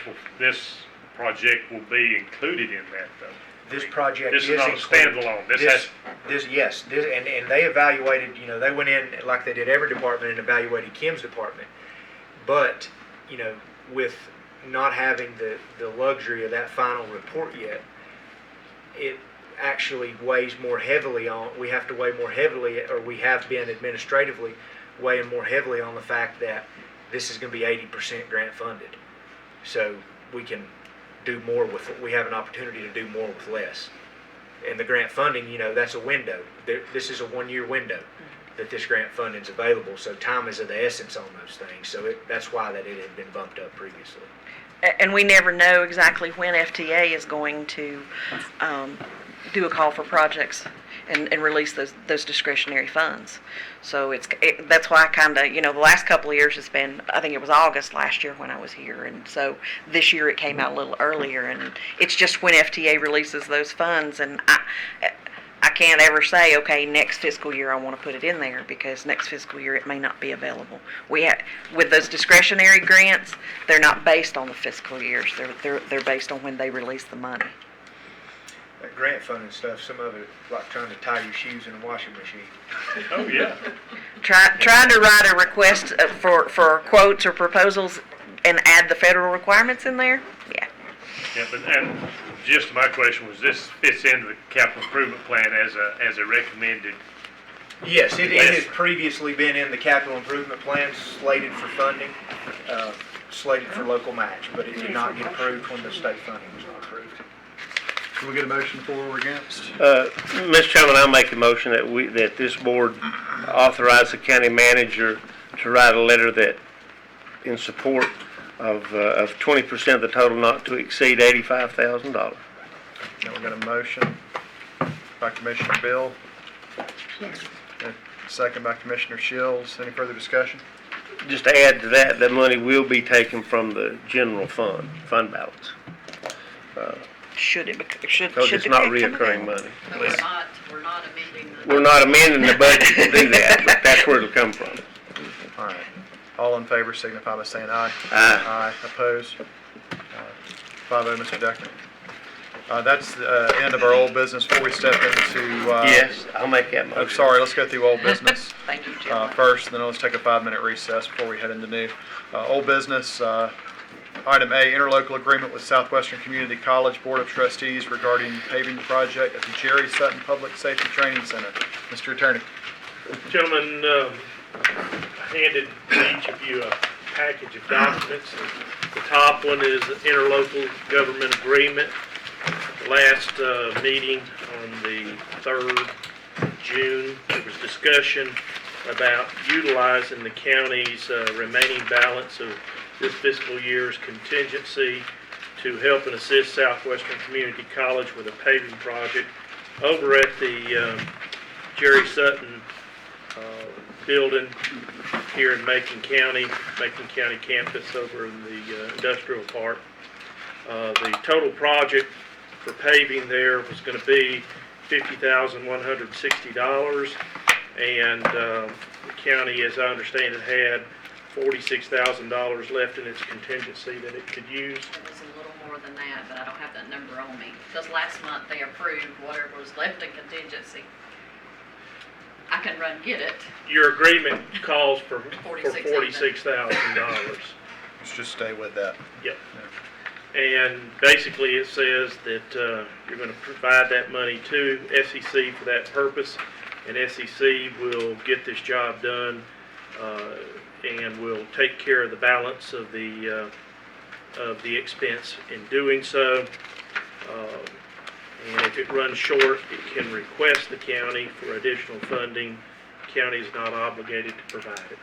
project will be included in that, though. This project This is is not a included. standalone. And they evaluated, they went in like they did every department and evaluated Kim's department. But, with not having the luxury of that final report yet, it actually weighs more heavily on, we have to weigh more heavily, or we have been administratively weighing more heavily on the fact that this is going to be 80% grant funded. So we can do more with it. We have an opportunity to do more with less. And the grant funding, that's a window. This is a 1-year window that this grant funding is available. So time is of the essence on those things. So that's why that it had been bumped up previously. And we never know exactly when FTA is going to do a call for projects and release those discretionary funds. So that's why I kind of, the last couple of years it's been, I think it was August last year when I was here, and so this year it came out a little earlier, and it's just when FTA releases those funds, and I can't ever say, okay, next fiscal year I want to put it in there, because next fiscal year it may not be available. With those discretionary grants, they're not based on the fiscal years. They're based on when they release the money. That grant funding stuff, some of it like trying to tie your shoes in a washing machine. Oh, yeah. Trying to write a request for quotes or proposals and add the federal requirements in there? Yeah. Yeah, and just my question was, this fits into the capital improvement plan as a recommended? Yes, it has previously been in the capital improvement plan, slated for funding, slated for local match, but it did not get approved when the state funding was not approved. Can we get a motion for or against? Mr. Chairman, I'll make a motion that this board authorize the county manager to write a letter that in support of 20% of the total not to exceed $85,000. Now we've got a motion by Commissioner Bill. Yes. A second by Commissioner Shields. Any further discussion? Just to add to that, that money will be taken from the general fund balance. Should Because it's not reoccurring money. But we're not amending the. We're not amending the budget to do that, but that's where it'll come from. All right. All in favor signify by saying aye. Aye. Aye. Opposed? 5-0, Mr. Decker. That's the end of our old business. Before we step into... Yes, I'll make that motion. Oh, sorry, let's go through old business Thank you, Jim. first, and then let's take a 5-minute recess before we head into new. Old business, item A, interlocal agreement with Southwestern Community College Board of Trustees regarding paving project at the Jerry Sutton Public Safety Training Center. Mr. Attorney. Gentlemen, I handed each of you a package of documents. The top one is the interlocal government agreement. Last meeting on the 3rd June, there was discussion about utilizing the county's remaining balance of this fiscal year's contingency to help and assist Southwestern Community College with a paving project over at the Jerry Sutton building here in Macon County campus over in the industrial park. The total project for paving there was going to be $50,160, and the county, as I understand it, had $46,000 left in its contingency that it could use. It was a little more than that, but I don't have that number on me. Because last month they approved whatever was left in contingency. I can run get it. Your agreement calls for $46,000. Let's just stay with that. Yep. And basically it says that you're going to provide that money to SEC for that purpose, and SEC will get this job done and will take care of the balance of the expense in doing so. And if it runs short, it can request the county for additional funding. The county is not obligated to provide it.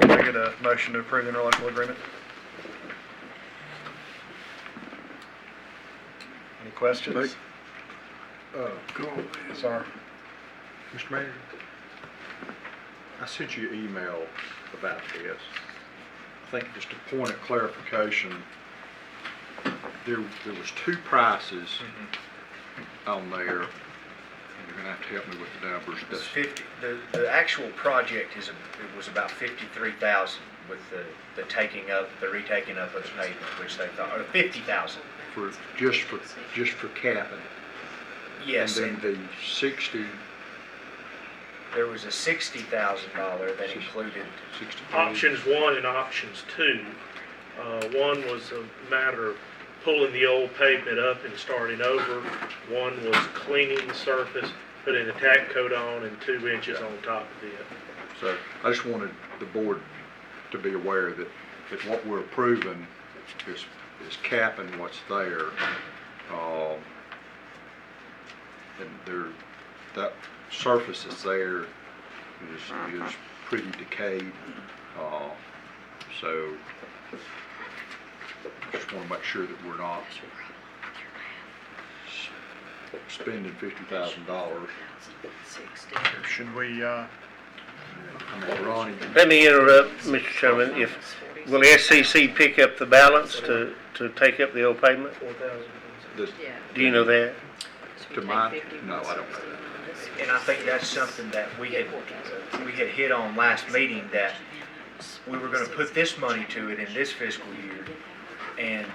Can I get a motion to approve the interlocal agreement? Any questions? Go on, man. Sorry. Mr. Manager, I sent you an email about this. I think just a point of clarification, there was two prices on there, and you're gonna have to help me with the numbers. It's 50, the actual project it was about 53,000 with the taking up, the retaking up of the pavement, which they thought, or 50,000. Just for capping. Yes, And then the 60, there was a $60,000 that included. Options 1 and options 2. One was a matter of pulling the old pavement up and starting over. One was cleaning the surface, putting a tack coat on and 2 inches on top of it. so I just wanted the board to be aware that what we're approving is capping what's there. And that surface that's there is pretty decayed. So just want to make sure that we're not spending $50,000. Should we, I mean, Ronnie, Let me interrupt, Mr. Chairman. Will SCC pick up the balance to take up the old pavement? Do you know that? no, I don't know that. And I think that's something that we had hit on last meeting, that we were gonna put this money to it in this fiscal year, and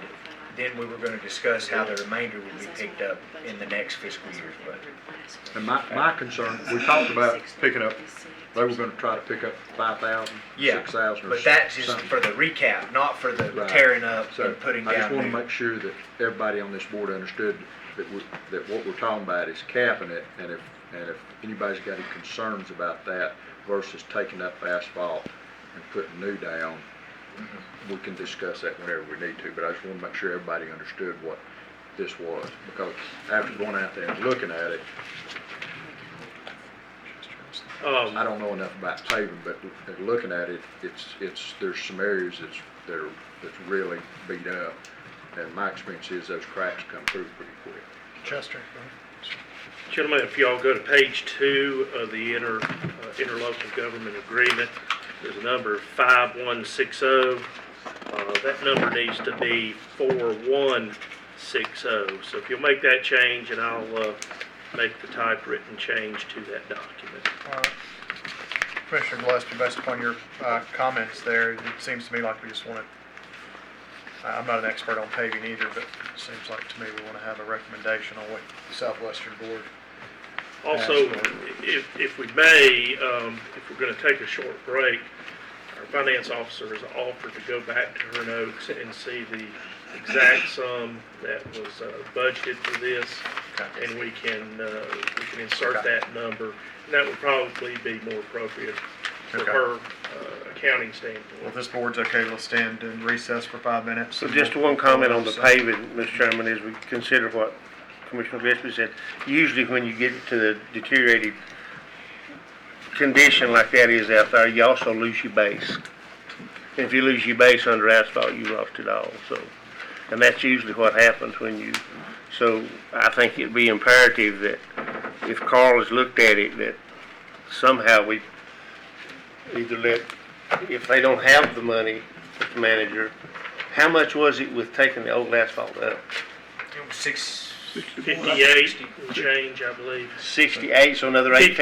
then we were gonna discuss how the remainder would be picked up in the next fiscal year, but. And my concern, we talked about picking up, they were gonna try to pick up 5,000, Yeah, 6,000 or but that's just something. for the recap, not for the Right. tearing up So and putting I just down want to new. make sure that everybody on this board understood that what we're talking about is capping it, and if anybody's got any concerns about that versus taking up asphalt and putting new down, we can discuss that whenever we need to, but I just want to make sure everybody understood what this was, because after going out there and looking at it, I don't know enough about paving, but looking at it, there's some areas that's really beat up. And my experience is those cracks come through pretty quick. Chester? Gentlemen, if y'all go to page 2 of the interlocal government agreement, there's a number 5160. That number needs to be 4160. So if you'll make that change, and I'll make the typewritten change to that document. Commissioner Gillespie, based upon your comments there, it seems to me like we just want to, I'm not an expert on paving either, but it seems like to me we want to have a recommendation on what the Southwestern Board. Also, if we may, if we're going to take a short break, our finance officer has offered to go back to Hearn Oaks and see the exact sum that was budgeted for this, and we can insert that number. And that would probably be more appropriate for her accounting standpoint. Well, if this board's okay, we'll stand in recess for 5 minutes. So just one comment on the paving, Mr. Chairman, as we consider what Commissioner Gillespie said. Usually when you get to the deteriorated condition like that is out there, you also lose your base. And if you lose your base under asphalt, you lost it all. So, and that's usually what happens when you. So I think it'd be imperative that if Carl has looked at it, that somehow we either let, if they don't have the money, Mr. Manager, how much was it with taking the old asphalt up? 58 and change, I believe. 68, so another 18?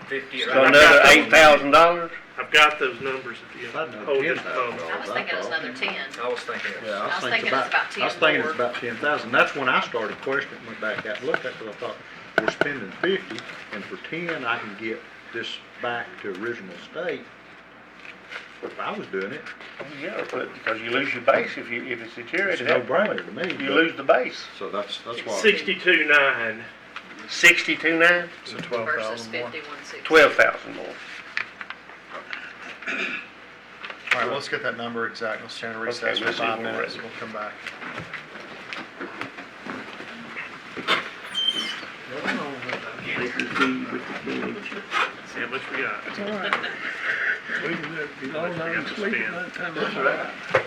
58. So another $8,000? I've got those numbers if you hold this phone. I was thinking it was another 10. I was thinking it was. Yeah, I was thinking it's about 10 I was thinking more. it's about 10,000. That's when I started questioning, went back out and looked at it, because I thought, we're spending 50, and for 10, I can get this back to original state. If I was doing it, Yeah, but because you lose your base if it's deteriorated. it's a no-brainer to me. You lose the base. So that's why. 62.9. 62.9? So Versus 12,000 more. 5160. 12,000 more. All right, well, let's get that number exact. Let's stand in recess for let's see 5 when we're minutes. ready. We'll come back. See how much we got. It's all right. We can be all night and sleep by the time it's right.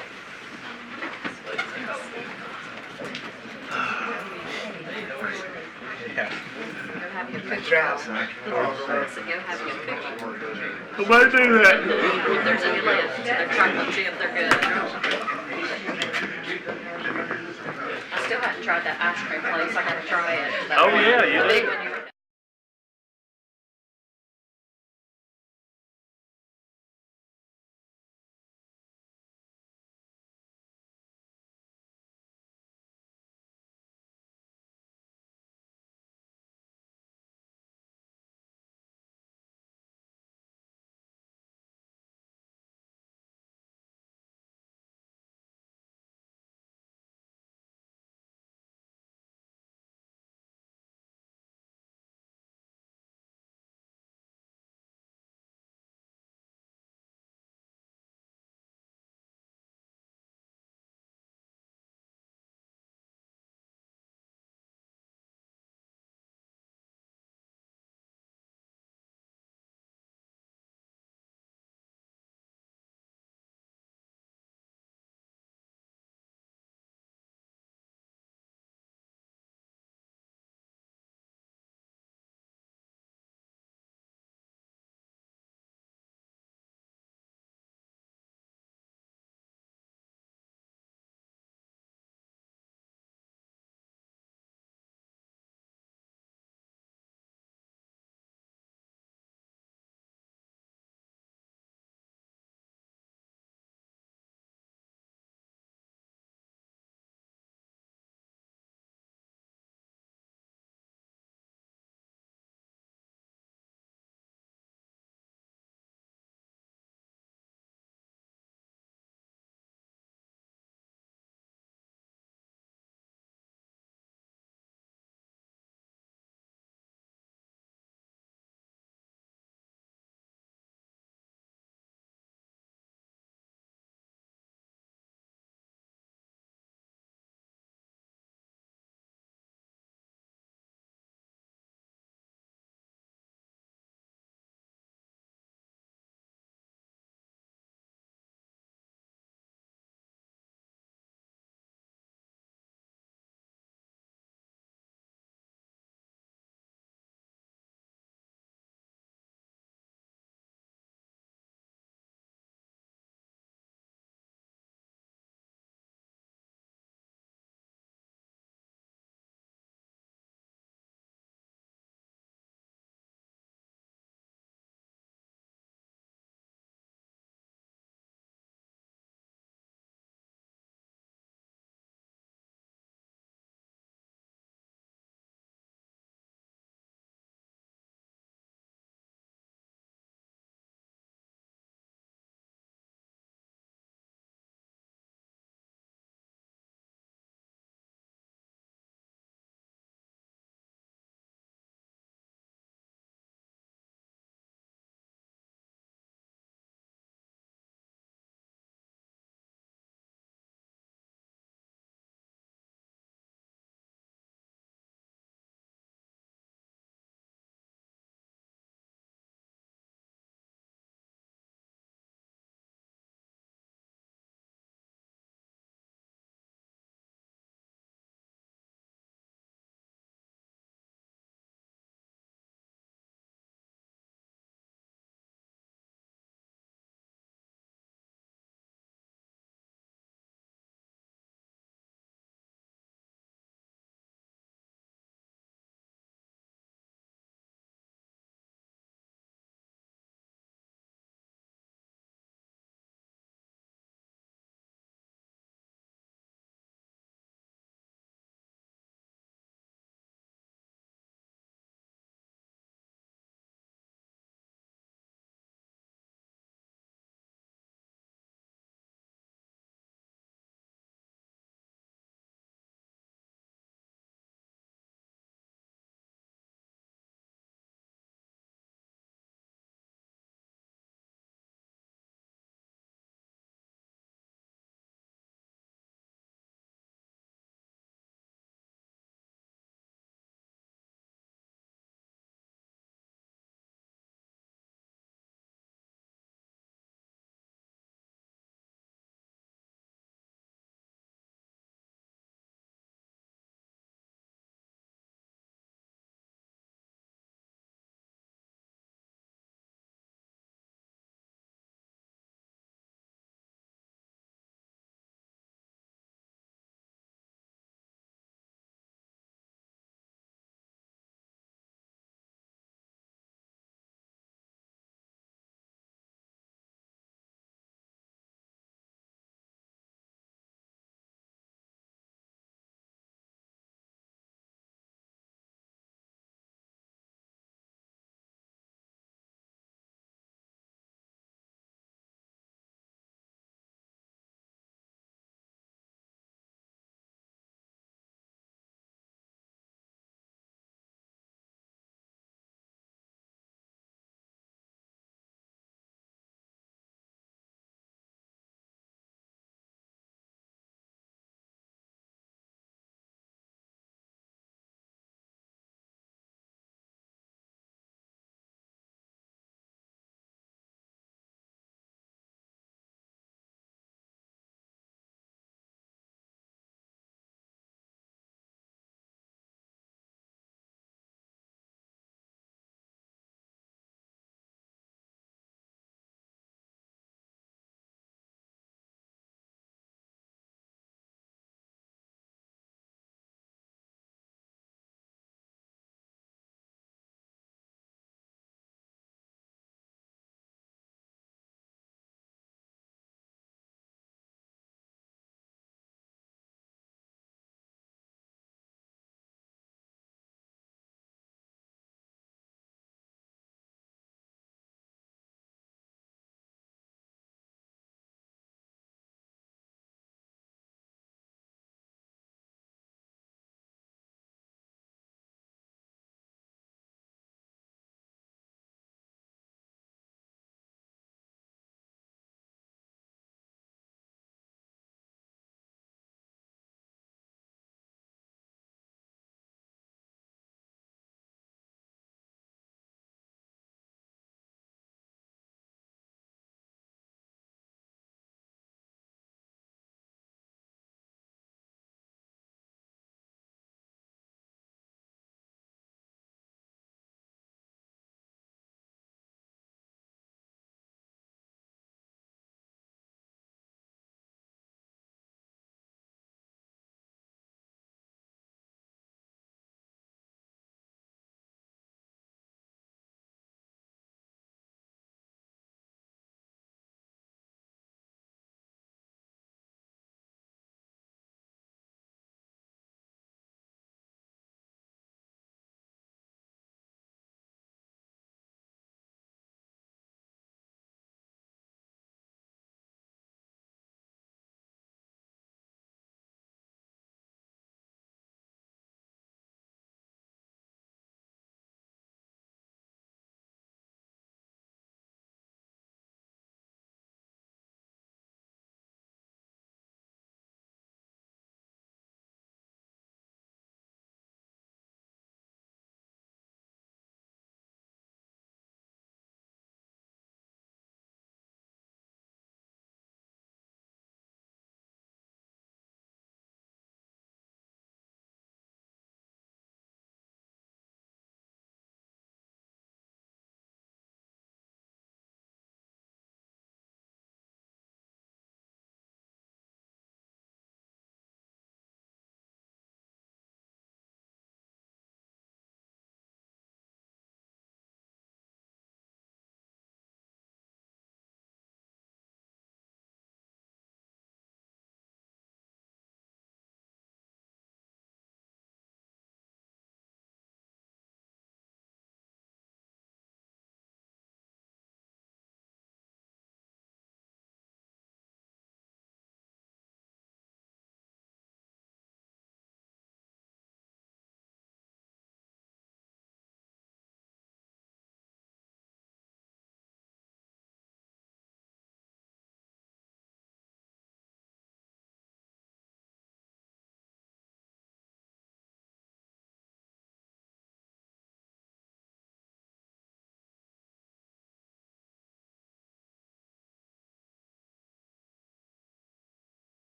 Yeah. Go have your picture. I said, go have your picture. Nobody do that. If there's any left, they're trying to see if they're good. I still haven't tried that ice cream place. I gotta try it. Oh, yeah, you The do. big one you were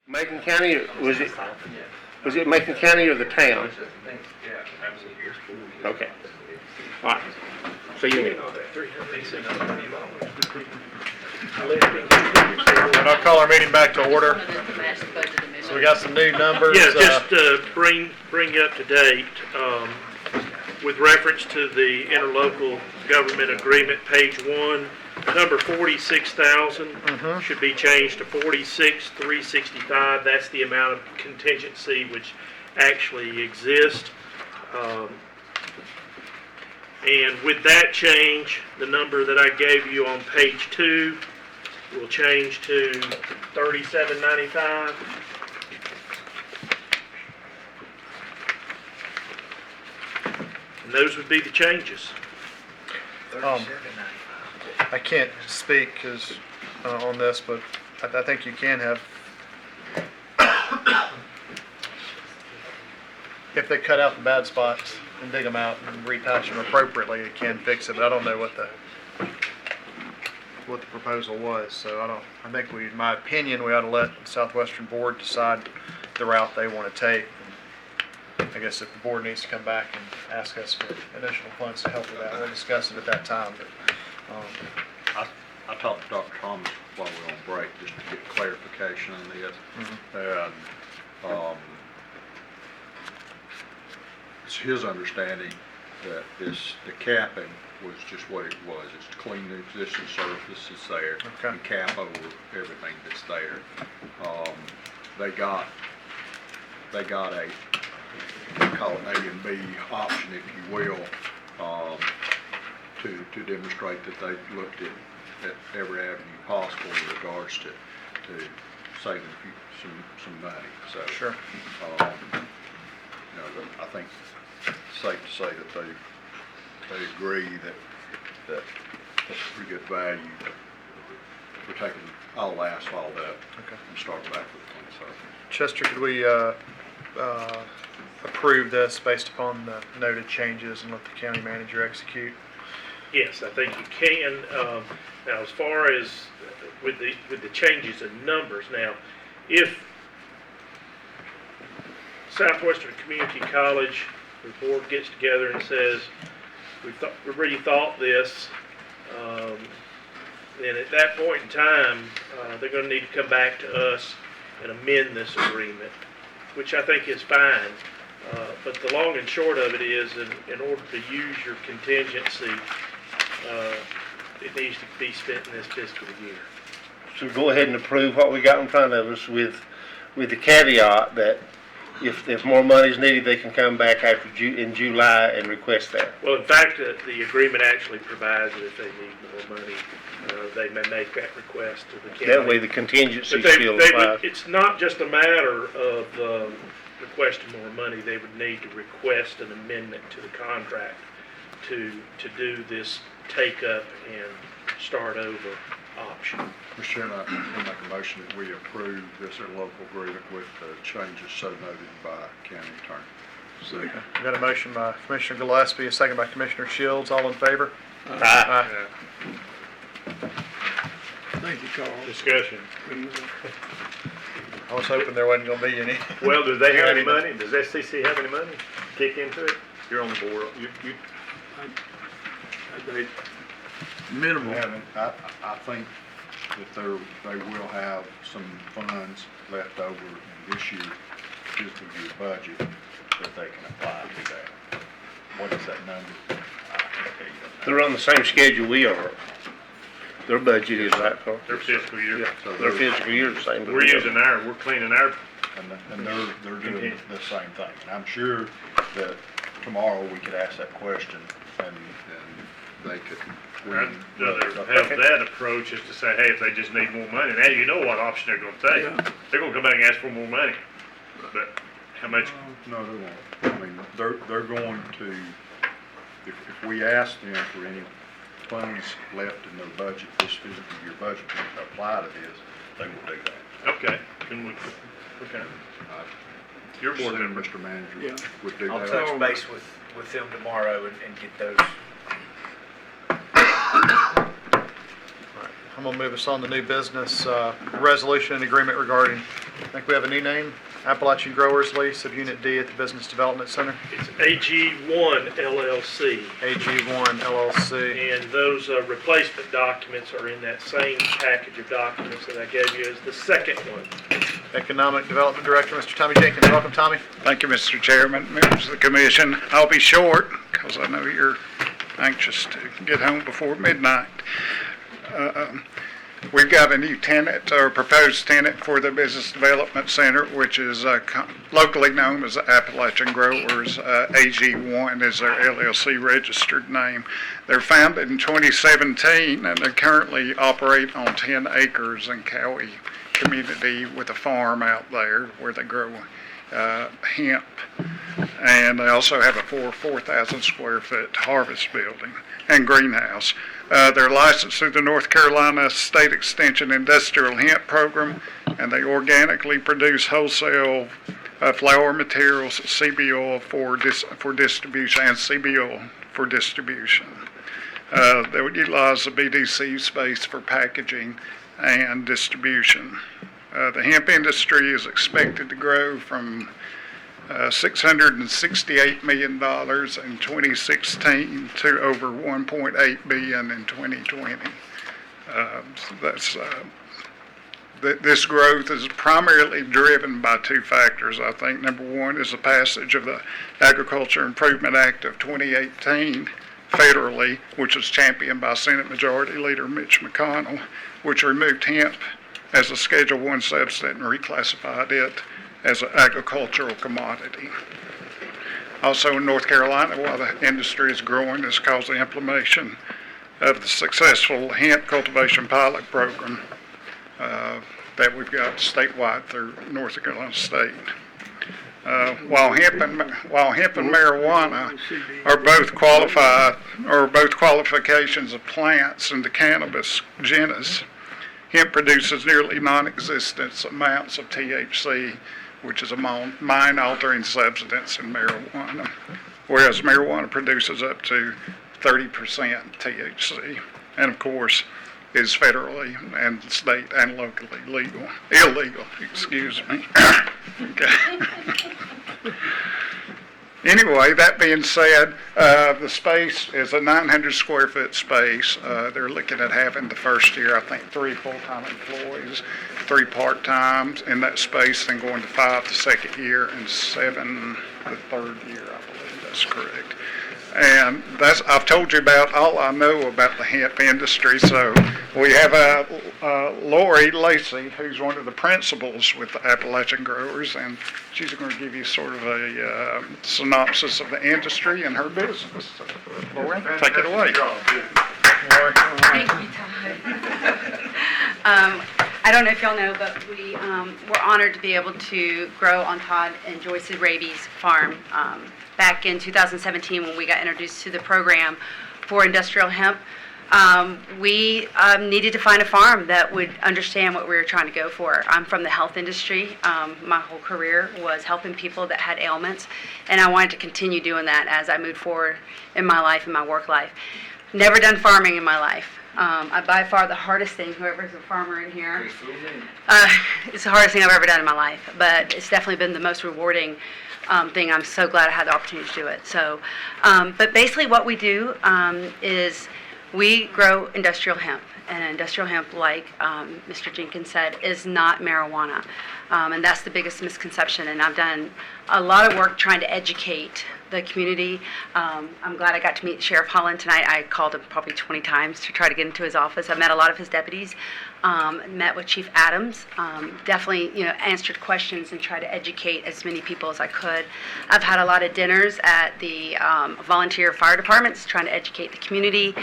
Macon County, was it Macon County or the town? Okay. All right. See you later. And I'll call our meeting back to order. So we got some new numbers. Yeah, just bring you up to date, with reference to the interlocal government agreement, page 1, number 46,000 should be changed to 46,365. That's the amount of contingency which actually exists. And with that change, the number that I gave you on page 2 will change to 3795. And those would be the changes. I can't speak on this, but I think you can have, if they cut out the bad spots and dig them out and retouch them appropriately, it can fix it, but I don't know what the proposal was, so I think in my opinion, we ought to let the Southwestern Board decide the route they want to take. I guess if the board needs to come back and ask us for additional funds to help with that, we'll discuss it at that time. But I talked to Dr. Thomas while we were on break, just to get clarification on this. And it's his understanding that the capping was just what it was. It's to clean the existing surface that's there and cap over everything that's there. They got a, call it A and B option, if you will, to demonstrate that they looked at every avenue possible in regards to saving some money. So, sure. I think it's safe to say that they agree that that's a pretty good value for taking all the asphalt up and starting back with the clean surface. Chester, could we approve this based upon the noted changes and let the county manager execute? Yes, I think you can. Now, as far as with the changes in numbers, now, if Southwestern Community College, the board gets together and says, we really thought this, then at that point in time, they're going to need to come back to us and amend this agreement, which I think is fine. But the long and short of it is, in order to use your contingency, it needs to be spent in this fiscal year. So go ahead and approve what we got in front of us with the caveat that if more money is needed, they can come back in July and request that. Well, in fact, the agreement actually provides that if they need more money, they may make that request to the county. That way the contingency still applies. It's not just a matter of requesting more money. They would need to request an amendment to the contract to do this take up and start over option. Mr. Chairman, I make a motion that we approve this interlocal agreement with the changes so noted by county attorney. Second. We got a motion by Commissioner Gillespie, a second by Commissioner Shields. All in favor? Aye. Thank you, Carl. Discussion. I was hoping there wasn't going to be any. Well, do they have any money? Does SCC have any money to kick into it? You're on the board. Minimal. I think that they will have some funds left over in this year's fiscal year budget that they can apply to that. What is that number? I can't tell you that. They're on the same schedule we are. Their budget is that far. Their fiscal year. Yeah, so their fiscal year is the same. We're cleaning our. And they're doing the same thing. And I'm sure that tomorrow we could ask that question and they could. I'd rather have that approach is to say, hey, if they just need more money, now you know what option they're gonna take. Yeah. They're gonna come back and ask for more money. But how much? No, they won't. I mean, they're going to, if we ask them for any funds left in their budget, this fiscal year budget, to apply to this, they will do that. Okay, then okay. You're more than Mr. Manager Yeah. would do I'll that. touch base with them tomorrow and get those. I'm going to move us on to new business, resolution and agreement regarding I think we have a new name, Appalachian Growers Lease of Unit D at the Business Development Center. It's AG1 LLC. AG1 LLC. And those replacement documents are in that same package of documents that I gave you as the second one. Economic Development Director, Mr. Tommy Jenkins. Welcome, Tommy. Thank you, Mr. Chairman, members of the commission. I'll be short because I know you're anxious to get home before midnight. We've got a new tenant or proposed tenant for the Business Development Center, which is locally known as Appalachian Growers. AG1 is their LLC registered name. They're founded in 2017 and they currently operate on 10 acres in Cowie community with a farm out there where they grow hemp. And they also have a 4,000 square foot harvest building and greenhouse. They're licensed through the North Carolina State Extension Industrial Hemp Program, and they organically produce wholesale flower materials, CB oil for distribution, and CB oil for distribution. They would utilize the BDC space for packaging and distribution. The hemp industry is expected to grow from $668 million in 2016 to over $1.8 billion in 2020. This growth is primarily driven by two factors. I think number one is the passage of the Agriculture Improvement Act of 2018 federally, which was championed by Senate Majority Leader Mitch McConnell, which removed hemp as a Schedule I substance and reclassified it as an agricultural commodity. Also in North Carolina, while the industry is growing, is caused the implementation of the successful hemp cultivation pilot program that we've got statewide through North Carolina State. While hemp and marijuana are both qualifications of plants in the cannabis genus, hemp produces nearly non-existent amounts of THC, which is a mind-altering substance in marijuana, whereas marijuana produces up to 30% THC, and of course is federally and state and locally illegal, excuse me. Okay. Anyway, that being said, the space is a 900 square foot space. They're looking at having the first year, I think, 3 full-time employees, 3 part-times in that space, then going to 5 the second year and 7 the third year, I believe that's correct. And I've told you about all I know about the hemp industry. So we have Lori Lacey, who's one of the principals with the Appalachian Growers, and she's going to give you sort of a synopsis of the industry and her business. So, Lori, take it away. Thank you, Todd. I don't know if y'all know, but we were honored to be able to grow on Todd and Joyce's rabies farm back in 2017 when we got introduced to the program for industrial hemp. We needed to find a farm that would understand what we were trying to go for. I'm from the health industry. My whole career was helping people that had ailments, and I wanted to continue doing that as I moved forward in my life and my work life. Never done farming in my life. By far the hardest thing, whoever's a farmer in here, it's the hardest thing I've ever done in my life, but it's definitely been the most rewarding thing. I'm so glad I had the opportunity to do it. So, but basically what we do is we grow industrial hemp, and industrial hemp, like Mr. Jenkins said, is not marijuana, and that's the biggest misconception, and I've done a lot of work trying to educate the community. I'm glad I got to meet Sheriff Holland tonight. I called him probably 20 times to try to get into his office. I met a lot of his deputies, met with Chief Adams, definitely answered questions and tried to educate as many people as I could. I've had a lot of dinners at the volunteer fire departments trying to educate the community.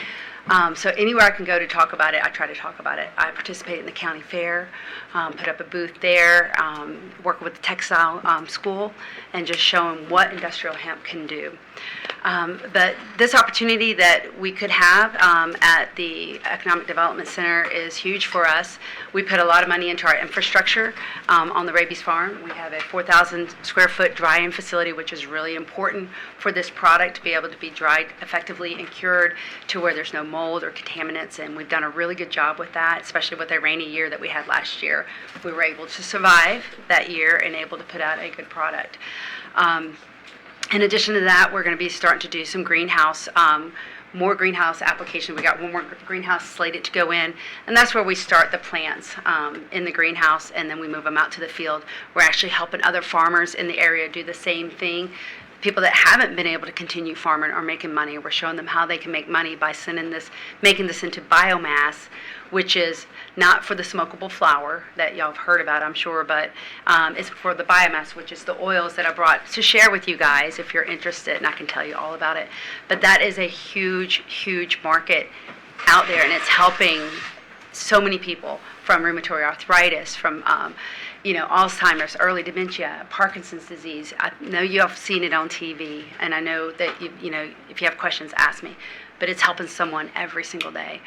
So anywhere I can go to talk about it, I try to talk about it. I participate in the county fair, put up a booth there, working with the textile school, and just showing what industrial hemp can do. But this opportunity that we could have at the Economic Development Center is huge for us. We put a lot of money into our infrastructure on the rabies farm. We have a 4,000 square foot drying facility, which is really important for this product to be able to be dried effectively and cured to where there's no mold or contaminants, and we've done a really good job with that, especially with the rainy year that we had last year. We were able to survive that year and able to put out a good product. In addition to that, we're going to be starting to do some greenhouse, more greenhouse application. We got one more greenhouse slated to go in, and that's where we start the plants in the greenhouse, and then we move them out to the field. We're actually helping other farmers in the area do the same thing. People that haven't been able to continue farming are making money. We're showing them how they can make money by making this into biomass, which is not for the smokable flour that y'all have heard about, I'm sure, but it's for the biomass, which is the oils that I brought to share with you guys if you're interested, and I can tell you all about it. But that is a huge, huge market out there, and it's helping so many people, from rheumatoid arthritis, from Alzheimer's, early dementia, Parkinson's disease. I know you have seen it on TV, and I know that if you have questions, ask me. But it's helping someone every single day.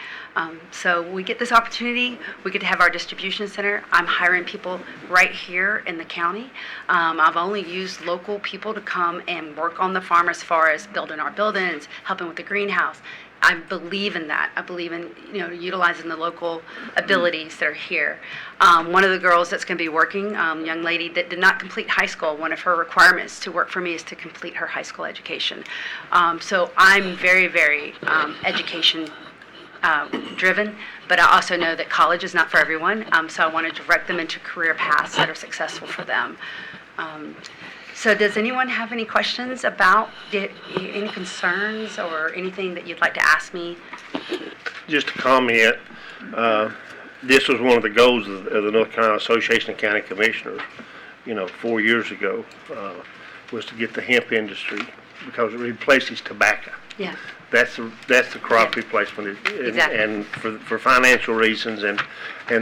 So we get this opportunity. We get to have our distribution center. I'm hiring people right here in the county. I've only used local people to come and work on the farm as far as building our buildings, helping with the greenhouse. I believe in that. I believe in utilizing the local abilities that are here. One of the girls that's going to be working, young lady that did not complete high school, one of her requirements to work for me is to complete her high school education. So I'm very, very education driven, but I also know that college is not for everyone. So I want to direct them into career paths that are successful for them. So does anyone have any questions about any concerns or anything that you'd like to ask me? Just a comment. This was one of the goals of the North Carolina Association of County Commissioners, 4 years ago, was to get the hemp industry, because it replaces tobacco. Yeah. That's the crop replacement, Exactly. and for financial reasons and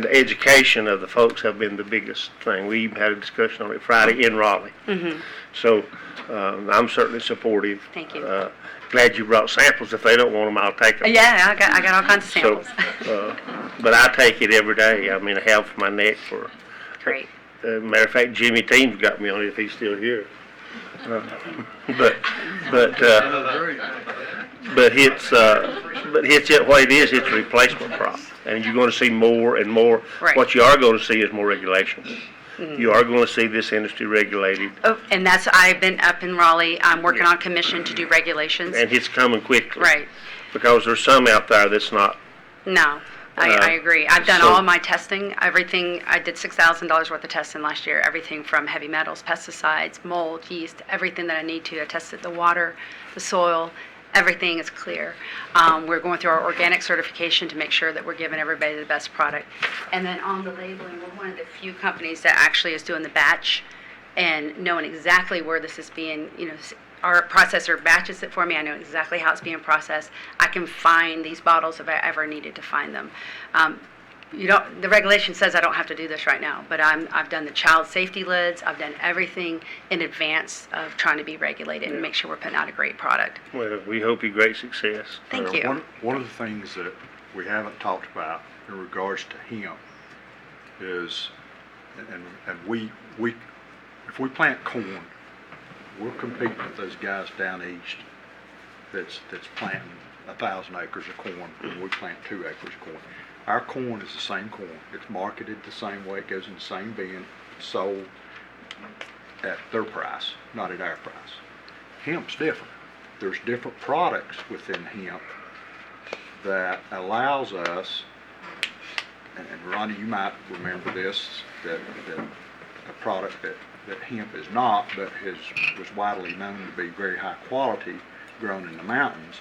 the education of the folks have been the biggest thing. We even had a discussion on it Friday in Raleigh. Mm-hmm. So I'm certainly supportive. Thank you. Glad you brought samples. If they don't want them, I'll take them. Yeah, I got all kinds of samples. So, but I take it every day. I mean, I have for my neck for. Great. Matter of fact, Jimmy Team's got me on it if he's still here. But it's what it is. It's a replacement crop, and you're going to see more and more. Right. What you are going to see is more regulations. Mm-hmm. You are going to see this industry regulated, Oh, and I've been up in Raleigh. I'm working on a commission to do regulations. and it's coming quickly. Right. Because there's some out there that's not. No, I agree. I've done so- all my testing, everything. I did $6,000 worth of testing last year, everything from heavy metals, pesticides, mold, yeast, everything that I need to. I tested the water, the soil, everything is clear. We're going through our organic certification to make sure that we're giving everybody the best product. And then on the labeling, we're one of the few companies that actually is doing the batch and knowing exactly where this is being, our processor batches it for me. I know exactly how it's being processed. I can find these bottles if I ever needed to find them. The regulation says I don't have to do this right now, but I've done the child safety lids. I've done everything in advance of trying to be regulated and make sure we're putting out a great product. Well, we hope you great success. Thank you. One of the things that we haven't talked about in regards to hemp is, and we if we plant corn, we're competing with those guys down east that's planting 1,000 acres of corn, and we plant 2 acres of corn. Our corn is the same corn. It's marketed the same way. It goes in the same bin, sold at their price, not at our price. Hemp's different. There's different products within hemp that allows us, and Ronnie, you might remember this, that a product that hemp is not, but was widely known to be very high quality, grown in the mountains.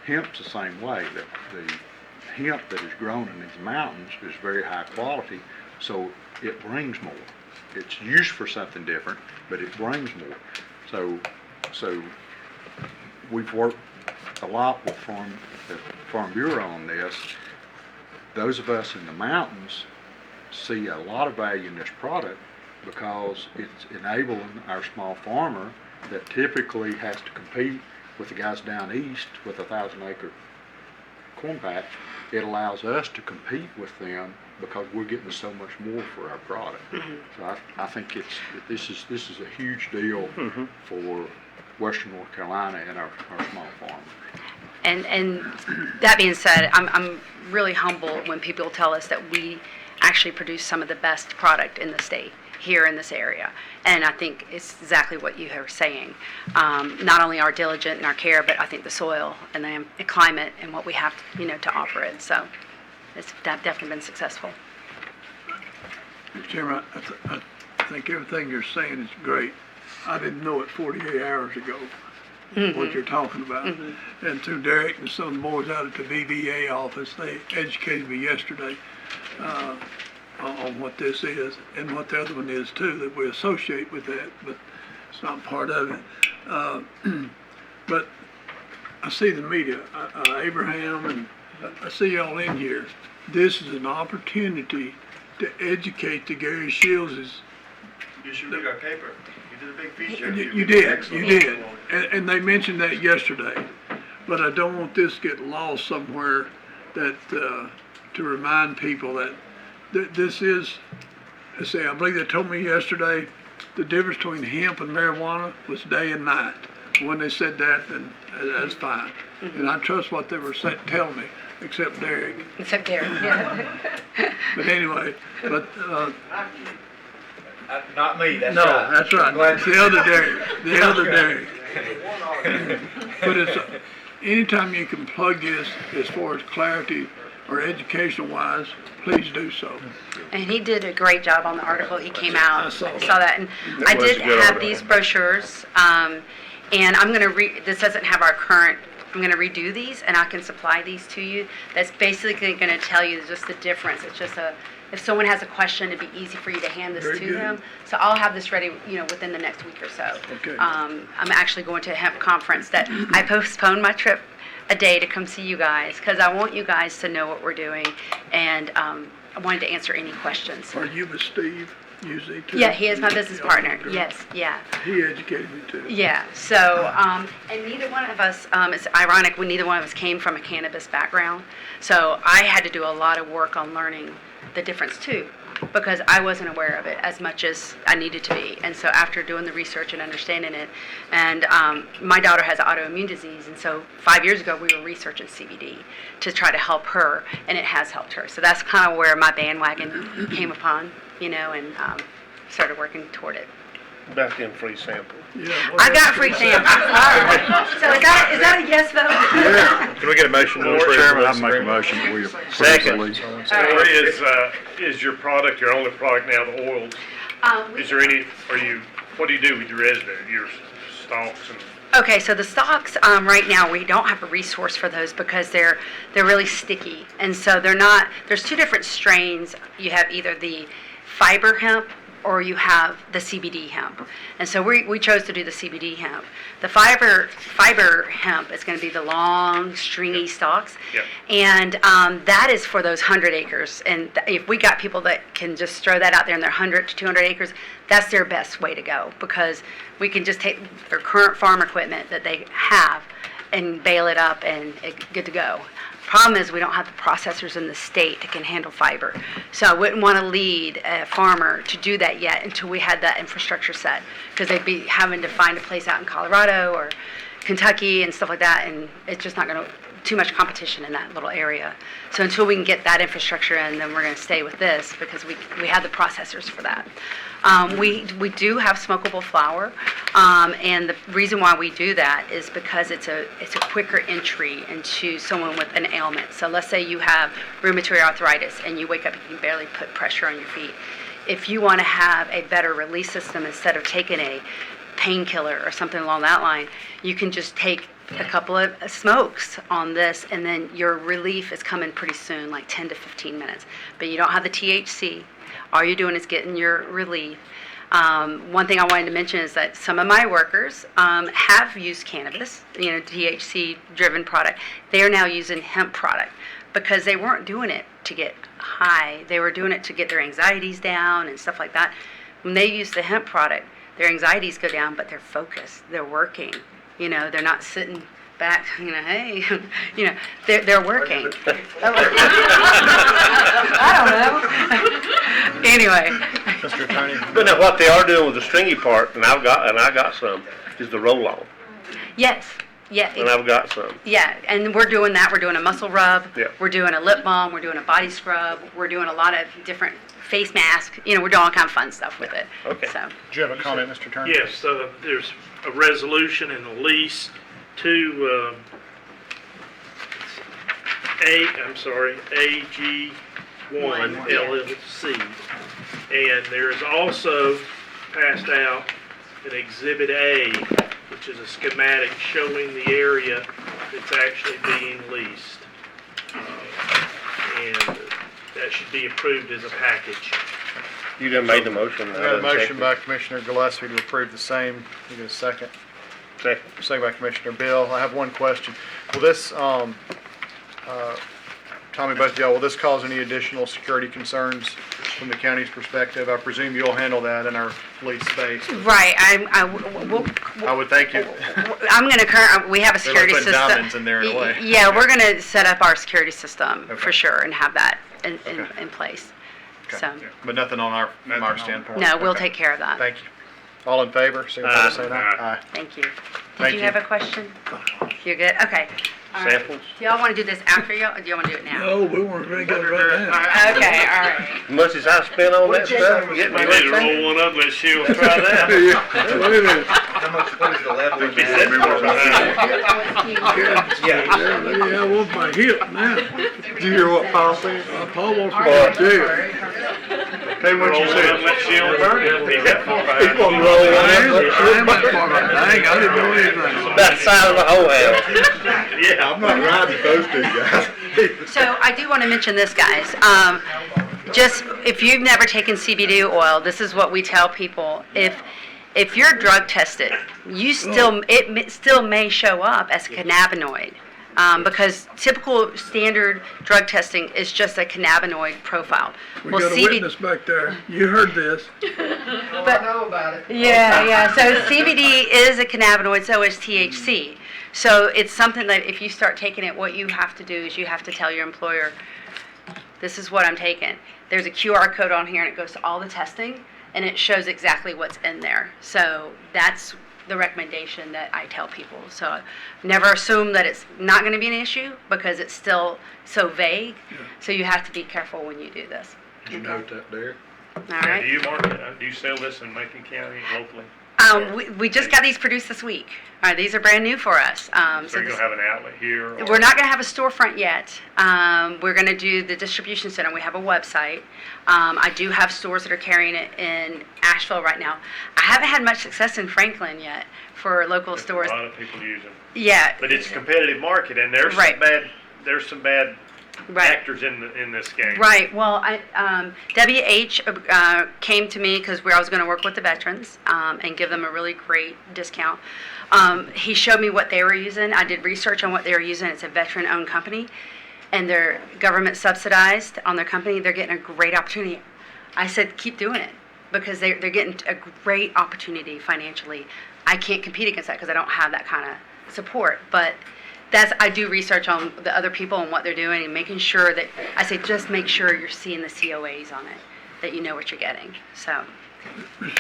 Hemp's the same way. The hemp that is grown in these mountains is very high quality, so it brings more. It's used for something different, but it brings more. So we've worked a lot with the Farm Bureau on this. Those of us in the mountains see a lot of value in this product because it's enabling our small farmer that typically has to compete with the guys down east with a 1,000-acre corn patch. It allows us to compete with them because we're getting so much more for our product. Mm-hmm. So I think this is a huge deal for Western North Carolina and our small farmers. And that being said, I'm really humble when people tell us that we actually produce some of the best product in the state here in this area. And I think it's exactly what you are saying. Not only our diligence and our care, but I think the soil and the climate and what we have, to offer it. So it's definitely been successful. Mr. Chairman, I think everything you're saying is great. I didn't know it 48 hours ago, what you're talking about. And through Derek and some boys out at the BVA office, they educated me yesterday on what this is and what the other one is too, that we associate with that, but it's not part of it. But I see the media, Abraham, and I see y'all in here. This is an opportunity to educate the Gary Shields'. You should read our paper. You did a big feature. You did. And they mentioned that yesterday. But I don't want this to get lost somewhere that, to remind people that this is, I believe they told me yesterday, the difference between hemp and marijuana was day and night. When they said that, then that's fine. And I trust what they were telling me, except Derek. Except Derek, yeah. But anyway, Not me, that's no, right. that's right. It's the other Derek. The other Derek. But it's anytime you can plug this as far as clarity or educational wise, please do so. And he did a great job on the article. He came out. I saw that. And I did have these brochures. And I'm going to this doesn't have our current. I'm going to redo these, and I can supply these to you. That's basically going to tell you just the difference. It's just if someone has a question, it'd be easy for you to hand this to them. So I'll have this ready, within the next week or so. Okay. I'm actually going to a hemp conference that I postponed my trip a day to come see you guys because I want you guys to know what we're doing, and I wanted to answer any questions. Are you with Steve usually too? Yeah, he is my business partner. Yes, yeah. He educated me too. Yeah, so, and neither one of us, it's ironic, neither one of us came from a cannabis background. So I had to do a lot of work on learning the difference too, because I wasn't aware of it as much as I needed to be. And so after doing the research and understanding it, and my daughter has autoimmune disease, and so 5 years ago we were researching CBD to try to help her, and it has helped her. So that's kind of where my bandwagon came upon, and started working toward it. About them free samples. Yeah, I got free samples. So is that a yes vote? Yeah. Can we get a motion to approve? Chairman, I this make a agreement? motion that we approve the Second. lease. So is your product, your only product now, the oils? Is there any, what do you do with your residue, your stalks and? Okay, so the stalks, right now, we don't have a resource for those because they're really sticky. And so there's two different strains. You have either the fiber hemp or you have the CBD hemp. And so we chose to do the CBD hemp. The fiber hemp is going to be the long, stringy stalks. Yep. And that is for those 100 acres. And if we got people that can just throw that out there in their 100 to 200 acres, that's their best way to go, because we can just take their current farm equipment that they have and bale it up and good to go. Problem is we don't have the processors in the state that can handle fiber. So I wouldn't want to lead a farmer to do that yet until we had that infrastructure set, because they'd be having to find a place out in Colorado or Kentucky and stuff like that, and it's just not going to, too much competition in that little area. So until we can get that infrastructure in, then we're going to stay with this because we have the processors for that. We do have smokable flour, and the reason why we do that is because it's a quicker entry into someone with an ailment. So let's say you have rheumatoid arthritis and you wake up and you can barely put pressure on your feet. If you want to have a better release system instead of taking a painkiller or something along that line, you can just take a couple of smokes on this, and then your relief is coming pretty soon, like 10 to 15 minutes. But you don't have the THC. All you're doing is getting your relief. One thing I wanted to mention is that some of my workers have used cannabis, THC-driven product. They are now using hemp product because they weren't doing it to get high. They were doing it to get their anxieties down and stuff like that. When they use the hemp product, their anxieties go down, but they're focused. They're working. They're not sitting back, hey, they're working. I don't know. Anyway. Mr. Attorney? But now what they are doing with the stringy part, and I got some, is the roll-on. Yes. Yeah. and I've got some. Yeah, and we're doing that. We're doing a muscle rub. Yeah. We're doing a lip balm. We're doing a body scrub. We're doing a lot of different face masks. You know, we're doing all kind of fun stuff with it. Okay. So. Do you have a comment, Mr. Turner? Yes, there's a resolution and a lease to, AG1 LLC. And there is also passed out an Exhibit A, which is a schematic showing the area that's actually being leased. And that should be approved as a package. You done made the motion. We got a motion by Commissioner Gillespie to approve the same. You get a second? Second. Second by Commissioner Bill. I have one question. Will this, Tommy, both of y'all, will this cause any additional security concerns from the county's perspective? I presume you'll handle that in our lease space. Right. I would think you. I'm going to we have a security They're like putting system. diamonds in there in a way. Yeah, we're going to set up our security system Okay. for sure and have that in Okay. place. Okay. So, But nothing on from our standpoint? no, we'll Okay. take care of that. Thank you. All in favor, signify by saying aye. Aye. Thank you. Did Thank you you. have a question? You're good? Okay. All right. Samples? Do y'all want to do this after y'all, or do y'all want to do it now? No, we weren't ready to go right now. Okay, all right. Much as I spent on that stuff, getting We my need to next roll one up, let Sheila try that. Yeah, wait a minute. How much, what is the level of Be sitting for behind. Yeah, let me have one by hip now. Did you hear what Paul said? Paul wants me to do it. Hey, what Roll you one up, said? let Sheila burn it. Be that far behind. He's gonna roll one I up. am that far right. Dang, I didn't know anything. About the size of a whole house. Yeah. I'm not riding those two guys. So I do want to mention this, guys. Just if you've never taken CBD oil, this is what we tell people. If you're drug tested, it still may show up as a cannabinoid. Because typical standard drug testing is just a cannabinoid profile. We got a witness back there. You heard this. But, I know about it. Yeah. So CBD is a cannabinoid, so is THC. So it's something that if you start taking it, what you have to do is you have to tell your employer, this is what I'm taking. There's a QR code on here and it goes to all the testing and it shows exactly what's in there. So that's the recommendation that I tell people. So never assume that it's not going to be an issue because it's still so vague. So you have to be careful when you do this. You note that there? All Now, right. do you market, do you sell this in Macon County locally? We just got these produced this week. All right, these are brand new for us. So you're gonna have an outlet here? Or? We're not going to have a storefront yet. We're going to do the distribution center. We have a website. I do have stores that are carrying it in Asheville right now. I haven't had much success in Franklin yet for local stores. A lot of people use them. Yeah. But it's a competitive market, and there's some bad actors in this game. Right. Well, WH came to me because I was going to work with the veterans and give them a really great discount. He showed me what they were using. I did research on what they were using. It's a veteran-owned company, and they're government subsidized on their company. They're getting a great opportunity. I said, keep doing it because they're getting a great opportunity financially. I can't compete against that because I don't have that kind of support, but I do research on the other people and what they're doing and making sure that, I say just make sure you're seeing the COAs on it, that you know what you're getting. So,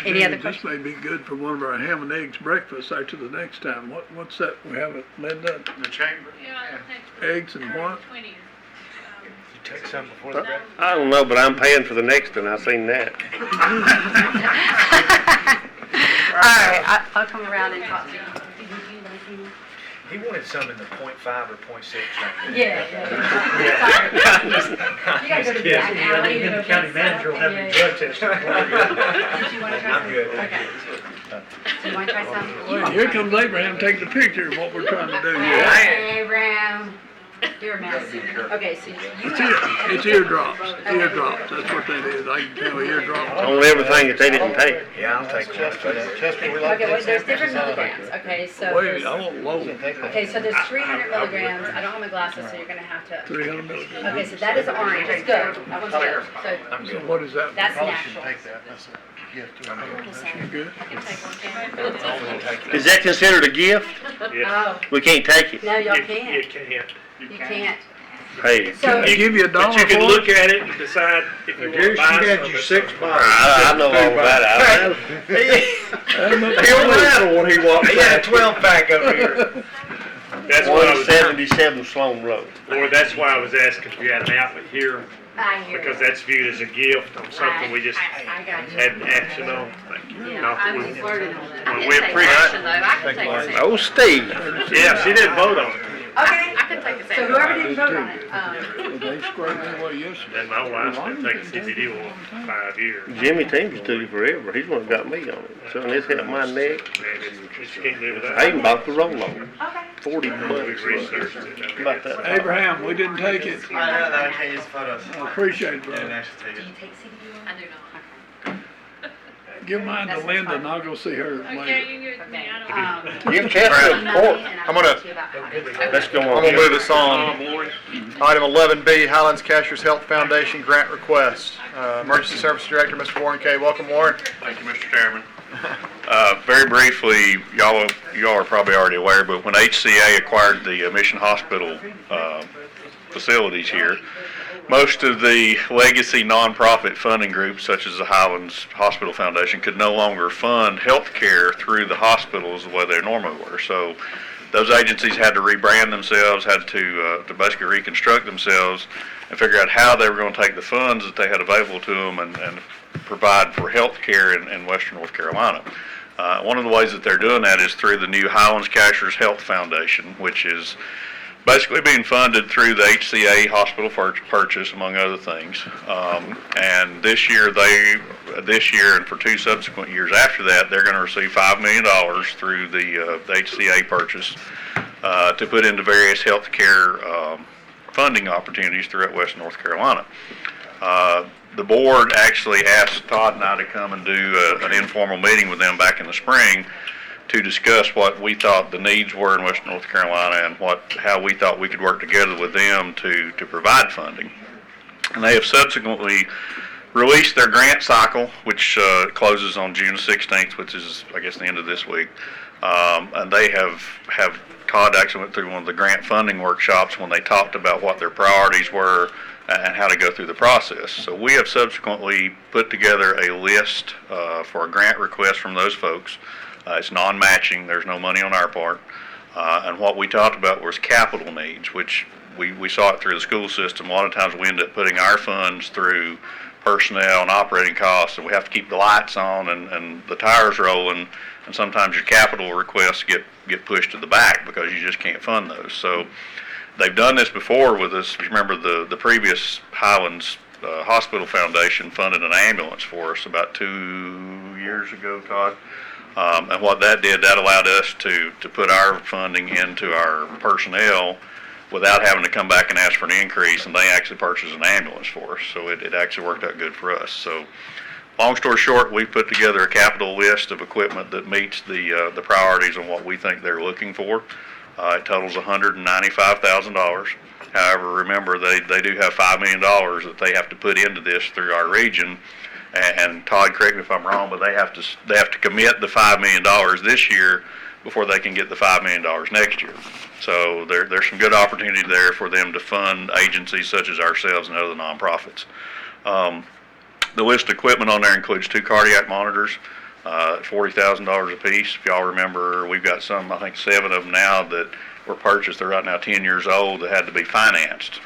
any other questions? This may be good for one of our ham and eggs breakfasts after the next time. What's that? We have it, Linda? The chamber. Eggs and what? You take some before the breakfast? I don't know, but I'm paying for the next one. I seen that. All right, I'll come around and talk to you. He wanted some in the 0.5 or 0.6 range. Yeah. You gotta go to the back alley. Even the county manager will have a drug test. Did you want to try I'm some? good. Okay. Do you want to try some? Well, here comes Abraham taking a picture of what we're trying to do here. Hey, Abraham. You're a mess. Okay, so you It's eardrops. Eardrops. That's what that is. I can tell eardrops. On everything that they didn't take. Yeah, I'll take one. Okay, well, there's different milligrams. Okay, so Wait, I want low. okay, so there's 300 milligrams. I don't have my glasses, so you're gonna have to. 300 milligrams. Okay, so that is orange. It's good. That one's good. So So what is that? that's Probably should natural. take that. That's a gift to him. Good. I can take one. Ken. Is that considered a gift? Yeah. Oh, We can't take it. no, y'all You can't. can't. You can't. Hey, So They give you $1 But you can for look it? at it and decide if you want to buy some. you 6 bucks. I know all about it. He'll rattle when he walks He had a back. 12 pack over here. That's why I was, 177 Sloan Road. Lord, that's why I was asking if you had an outlet here, I hear because you. that's viewed as a gift on something we just I got you. had action on. Thank you. Yeah, Not that I'm we- just learning on that. Well, I we can take appreciate action though, I can take a second. Oh, Steve. Yeah, she didn't vote on it. Okay. I can take a second. So whoever didn't vote on it, Well, they squared me away yesterday. And my wife's been taking CBD oil for 5 years. Jimmy Teams took it forever. He's the one that got me on it. So it's helped my neck. Man, it's can't live without I it. even bought the roll-on. okay. 40 We bucks. researched it. About that. Abraham, we didn't take it. I know that I can't use photos. I appreciate it, Yeah, brother. actually take it. Take CBD oil? I do not. Give mine to Linda and I'll go see her later. you can give me, I You can test the report. I'm gonna, Let's go I'm on. gonna move us on. Item 11B, Highlands Cashers Health Foundation Grant Request. Emergency Service Director, Mr. Warren K. Welcome, Warren. Thank you, Mr. Chairman. Very briefly, y'all are probably already aware, but when HCA acquired the Mission Hospital facilities here, most of the legacy nonprofit funding groups, such as the Highlands Hospital Foundation, could no longer fund health care through the hospitals the way they normally were. So those agencies had to rebrand themselves, had to basically reconstruct themselves and figure out how they were going to take the funds that they had available to them and provide for health care in Western North Carolina. One of the ways that they're doing that is through the new Highlands Cashers Health Foundation, which is basically being funded through the HCA hospital purchase, among other things. And this year and for 2 subsequent years after that, they're going to receive $5 million through the HCA purchase to put into various health care funding opportunities throughout Western North Carolina. The board actually asked Todd and I to come and do an informal meeting with them back in the spring to discuss what we thought the needs were in Western North Carolina and how we thought we could work together with them to provide funding. And they have subsequently released their grant cycle, which closes on June 16th, which is, I guess, the end of this week. And they have Todd actually went through one of the grant funding workshops when they talked about what their priorities were and how to go through the process. So we have subsequently put together a list for a grant request from those folks. It's non-matching, there's no money on our part. And what we talked about was capital needs, which we saw it through the school system. A lot of times we end up putting our funds through personnel and operating costs, and we have to keep the lights on and the tires rolling, and sometimes your capital requests get pushed to the back because you just can't fund those. So they've done this before with us. If you remember, the previous Highlands Hospital Foundation funded an ambulance for us about 2 years ago, Todd. And what that did, that allowed us to put our funding into our personnel without having to come back and ask for an increase, and they actually purchased an ambulance for us. So it actually worked out good for us. So long story short, we put together a capital list of equipment that meets the priorities on what we think they're looking for. It totals $195,000. However, remember, they do have $5 million that they have to put into this through our region. And Todd, correct me if I'm wrong, but they have to commit the $5 million this year before they can get the $5 million next year. So there's some good opportunity there for them to fund agencies such as ourselves and other nonprofits. The list of equipment on there includes 2 cardiac monitors, $40,000 a piece. If y'all remember, we've got some, I think 7 of them now that were purchased. They're right now 10 years old that had to be financed.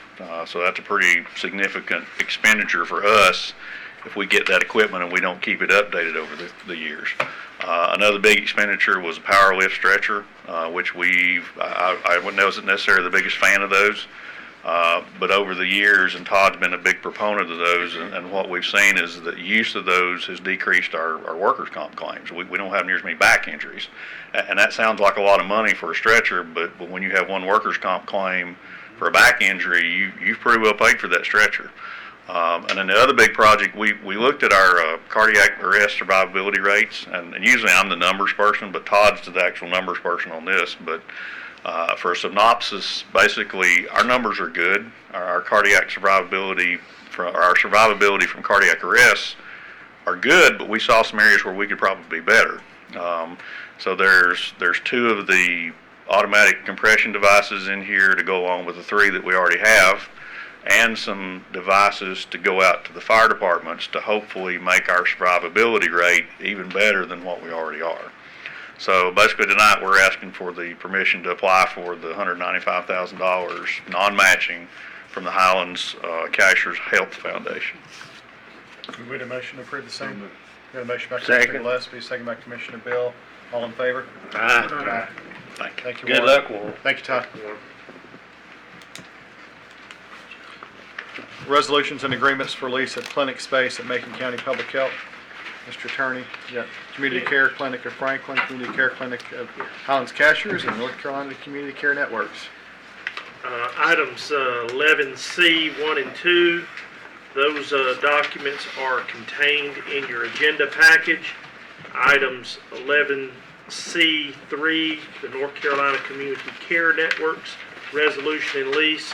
So that's a pretty significant expenditure for us if we get that equipment and we don't keep it updated over the years. Another big expenditure was a power lift stretcher, which I wasn't necessarily the biggest fan of those, but over the years, and Todd's been a big proponent of those, and what we've seen is that use of those has decreased our workers' comp claims. We don't have near as many back injuries, and that sounds like a lot of money for a stretcher, but when you have one workers' comp claim for a back injury, you've pretty well paid for that stretcher. And then the other big project, we looked at our cardiac arrest survivability rates, and usually I'm the numbers person, but Todd's the actual numbers person on this. But for a synopsis, basically our numbers are good. Our cardiac survivability, our survivability from cardiac arrests are good, but we saw some areas where we could probably be better. So there's 2 of the automatic compression devices in here to go along with the 3 that we already have, and some devices to go out to the fire departments to hopefully make our survivability rate even better than what we already are. So basically tonight, we're asking for the permission to apply for the $195,000 non-matching from the Highlands Cashers Health Foundation. We had a motion to approve the same. We had a motion by Second. Commissioner Gillespie, second by Commissioner Bill. All in favor? Aye. Thank you. Good Warren. luck, Warren. Thank you, Todd. Resolutions and agreements for lease of clinic space at Macon County Public Health. Mr. Attorney, you got Community Care Clinic of Franklin, Community Care Clinic of Highlands Cashers, and North Carolina Community Care Networks. Items 11C, 1 and 2, those documents are contained in your agenda package. Items 11C, 3, the North Carolina Community Care Networks resolution and lease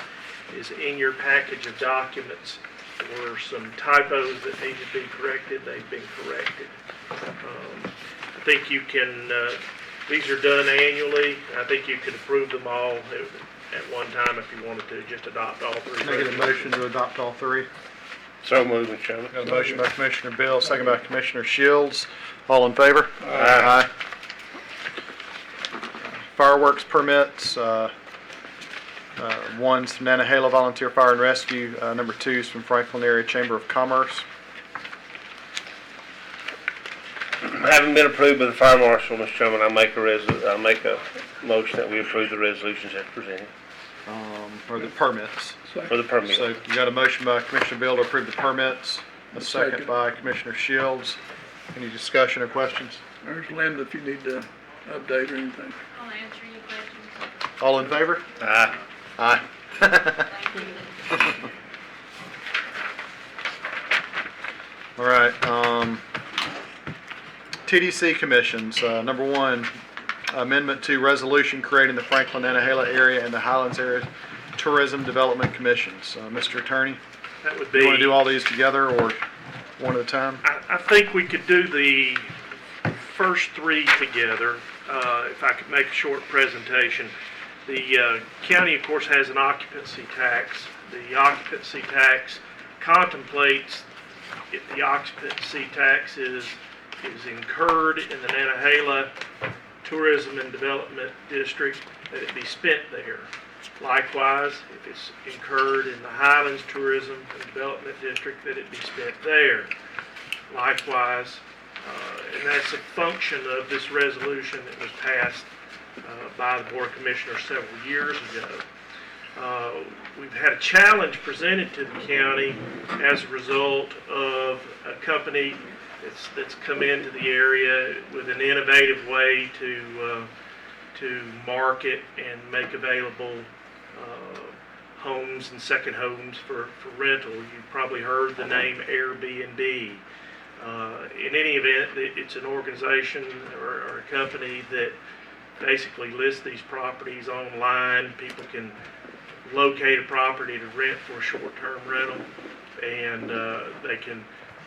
is in your package of documents. There were some typos that need to be corrected. They've been corrected. I think you can, these are done annually. I think you could approve them all at one time if you wanted to, just adopt all three. Can I get a motion to adopt all three? So moved, Mr. Chairman. Got a motion by Commissioner Bill, second by Commissioner Shields. All in favor? Aye. Fireworks permits, one's from Nantahala Volunteer Fire and Rescue, number two's from Franklin Area Chamber of Commerce. Having been approved by the fire marshal, Mr. Chairman, I make a motion that we approve the resolutions as presented. Or the permits. For the permit. So you got a motion by Commissioner Bill to approve the permits, a second Second. by Commissioner Shields. Any discussion or questions? There's Linda if you need to update or anything. I'll answer your questions. All in favor? Aye. Aye. All right, TDC commissions, number one, amendment to resolution creating the Franklin Nantahala area and the Highlands Area Tourism Development Commissions. Mr. Attorney, That would do you want to be, do all these together or one at a time? I think we could do the first three together, if I could make a short presentation. The county, of course, has an occupancy tax. The occupancy tax contemplates if the occupancy tax is incurred in the Nantahala Tourism and Development District, that it be spent there. Likewise, if it's incurred in the Highlands Tourism and Development District, that it be spent there. Likewise, and that's a function of this resolution that was passed by the Board of Commissioners several years ago. We've had a challenge presented to the county as a result of a company that's come into the area with an innovative way to market and make available homes and second homes for rental. You've probably heard the name Airbnb. In any event, it's an organization or a company that basically lists these properties online. People can locate a property to rent for a short-term rental, and they can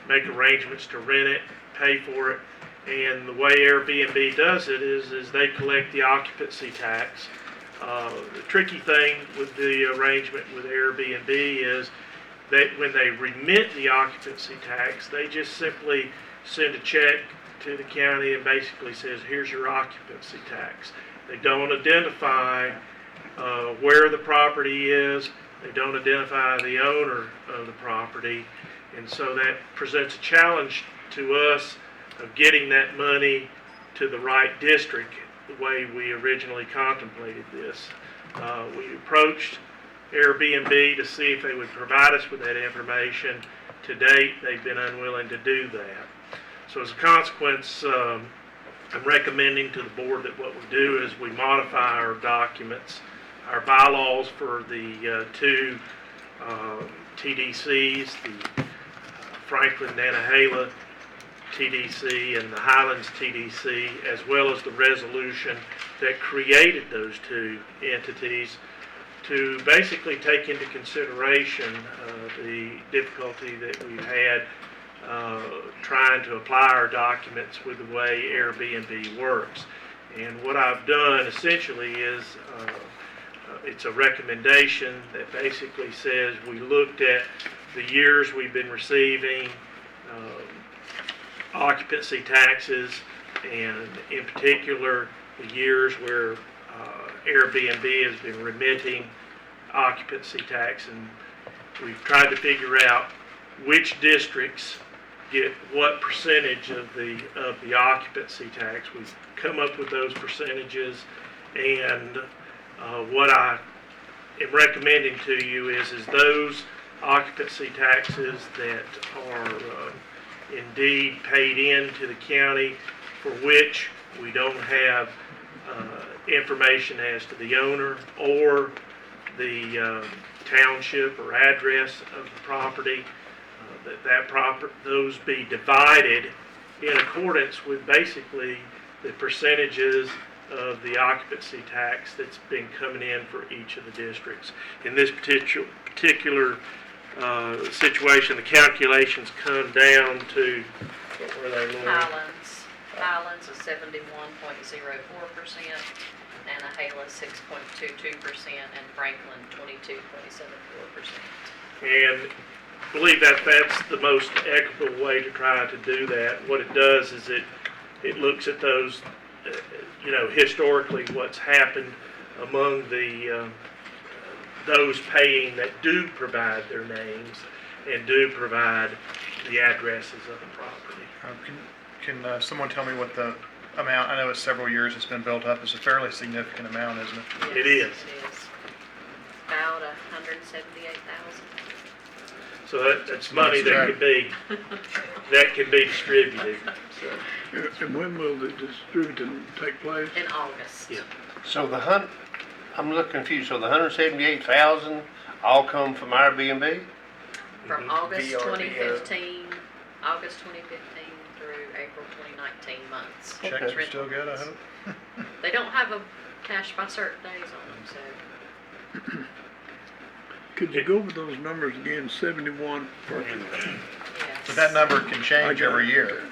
make arrangements to rent it, pay for it. And the way Airbnb does it is they collect the occupancy tax. The tricky thing with the arrangement with Airbnb is that when they remit the occupancy tax, they just simply send a check to the county and basically says, here's your occupancy tax. They don't identify where the property is. They don't identify the owner of the property. And so that presents a challenge to us of getting that money to the right district the way we originally contemplated this. We approached Airbnb to see if they would provide us with that information. To date, they've been unwilling to do that. So as a consequence, I'm recommending to the board that what we do is we modify our documents, our bylaws for the two TDCs, the Franklin Nantahala TDC and the Highlands TDC, as well as the resolution that created those two entities, to basically take into consideration the difficulty that we've had trying to apply our documents with the way Airbnb works. And what I've done essentially is it's a recommendation that basically says we looked at the years we've been receiving occupancy taxes and in particular, the years where Airbnb has been remitting occupancy tax, and we've tried to figure out which districts get what percentage of the occupancy tax. We've come up with those percentages, and what I am recommending to you is those occupancy taxes that are indeed paid into the county, for which we don't have information as to the owner or the township or address of the property, those be divided in accordance with basically the percentages of the occupancy tax that's been coming in for each of the districts. In this particular situation, the calculations come down to, what were they, Laura? Highlands is 71.04%, Nantahala 6.22%, and Franklin 22.74%. And I believe that that's the most equitable way to try to do that. What it does is it looks at those, historically what's happened among the those paying that do provide their names and do provide the addresses of the property. Can someone tell me what the amount, I know it's several years it's been built up, it's a fairly significant amount, isn't it? Yes, It is. It is. About 178,000. So that's money that can be distributed. And when will the distributing take place? In August. Yeah. So I'm a little confused, so the 178,000 all come from our B&B? From August VRBO. 2015 through April 2019 months. Okay. Checks are still good, I hope? They don't have a cash by certain days on them, so. Could you go over those numbers again, 71 per? But that number can change every year.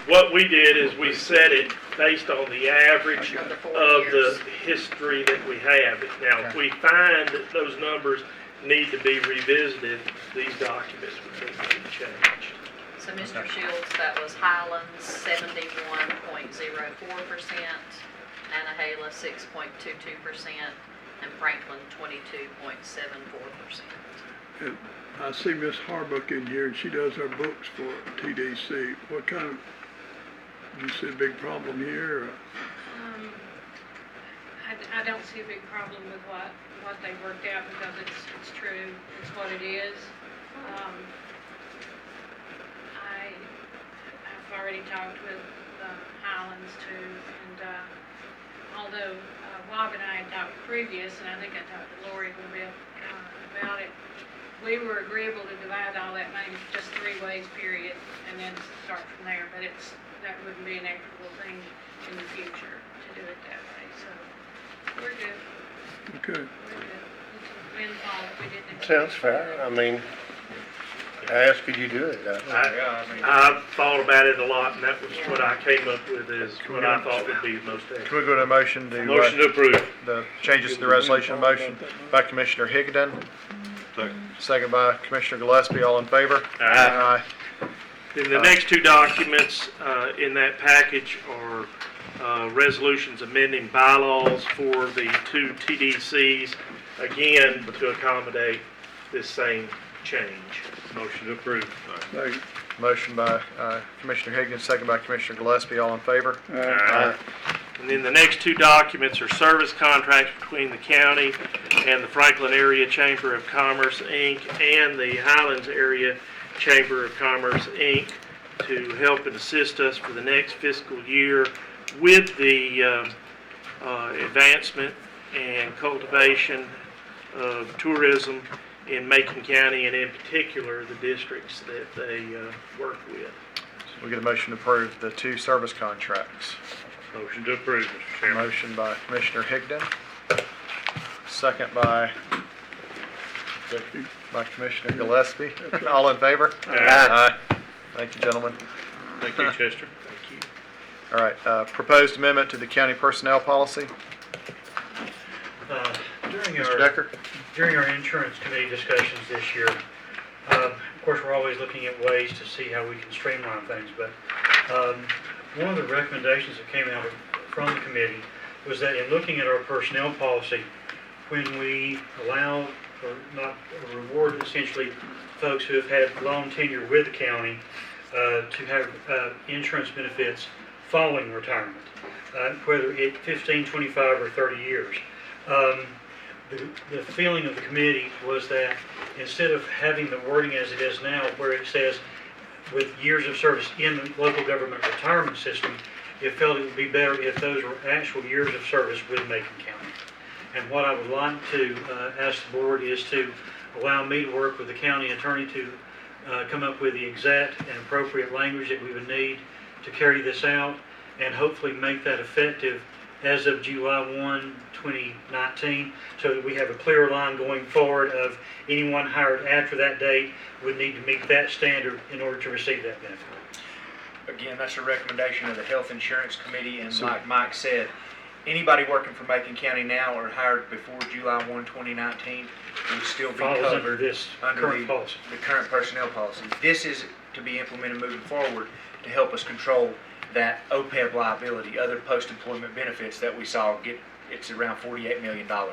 What we did is we set it based on the average of the history that we have. Now, if we find that those numbers need to be revisited, these documents would need to be changed. So Mr. Shields, that was Highlands 71.04%, Nantahala 6.22%, and Franklin 22.74%. I see Miss Harbuck in here, and she does our books for TDC. What kind of, you see a big problem here? Or? I don't see a big problem with what they worked out, because it's true, it's what it is. I've already talked with Highlands too, and although Bob and I had talked previous, and I think I talked to Lori a little bit about it, we were agreeable to divide all that money just 3 ways, period, and then start from there. But that wouldn't be an equitable thing in the future to do it that way. So we're good. Okay. We're good. It's a windfall if we didn't. Sounds fair. I mean, how else could you do it? I've thought about it a lot, and that was what I came up with, is what I thought would be the most Can we equitable. go to a motion to? Motion to approve. The changes to the resolution, motion by Commissioner Higdon. Second by Commissioner Gillespie, all in favor? Aye. Then the next 2 documents in that package are resolutions amending bylaws for the 2 TDCs, again, to accommodate this same change. Motion to approve. Motion by Commissioner Higgins, second by Commissioner Gillespie, all in favor? Aye. And then the next 2 documents are service contracts between the county and the Franklin Area Chamber of Commerce, Inc., and the Highlands Area Chamber of Commerce, Inc., to help and assist us for the next fiscal year with the advancement and cultivation of tourism in Macon County, and in particular the districts that they work with. We get a motion to approve the 2 service contracts. Motion to approve, Mr. Chairman. Motion by Commissioner Higdon, second by Commissioner Gillespie. All in favor? Aye. Thank you, gentlemen. Thank you, Chester. Thank you. All right, proposed amendment to the county personnel policy. During our insurance committee discussions this year, of course, we're always looking at ways to see how we can streamline things, but one of the recommendations that came out from the committee was that in looking at our personnel policy, when we allow or not reward essentially folks who have had long tenure with the county to have insurance benefits following retirement, whether it 15, 25, or 30 years. The feeling of the committee was that instead of having the wording as it is now, where it says with years of service in the local government retirement system, it felt it would be better if those were actual years of service with Macon County. And what I would like to ask the board is to allow me to work with the county attorney to come up with the exact and appropriate language that we would need to carry this out and hopefully make that effective as of July 1, 2019, so that we have a clear line going forward of anyone hired after that date would need to meet that standard in order to receive that benefit. Again, that's a recommendation of the Health Insurance Committee, and like Mike said, anybody working for Macon County now or hired before July 1, 2019 would still be Falls covered under this current policy. the current personnel policy. This is to be implemented moving forward to help us control that OPEB liability, other post-employment benefits that we saw it's around $48 million now.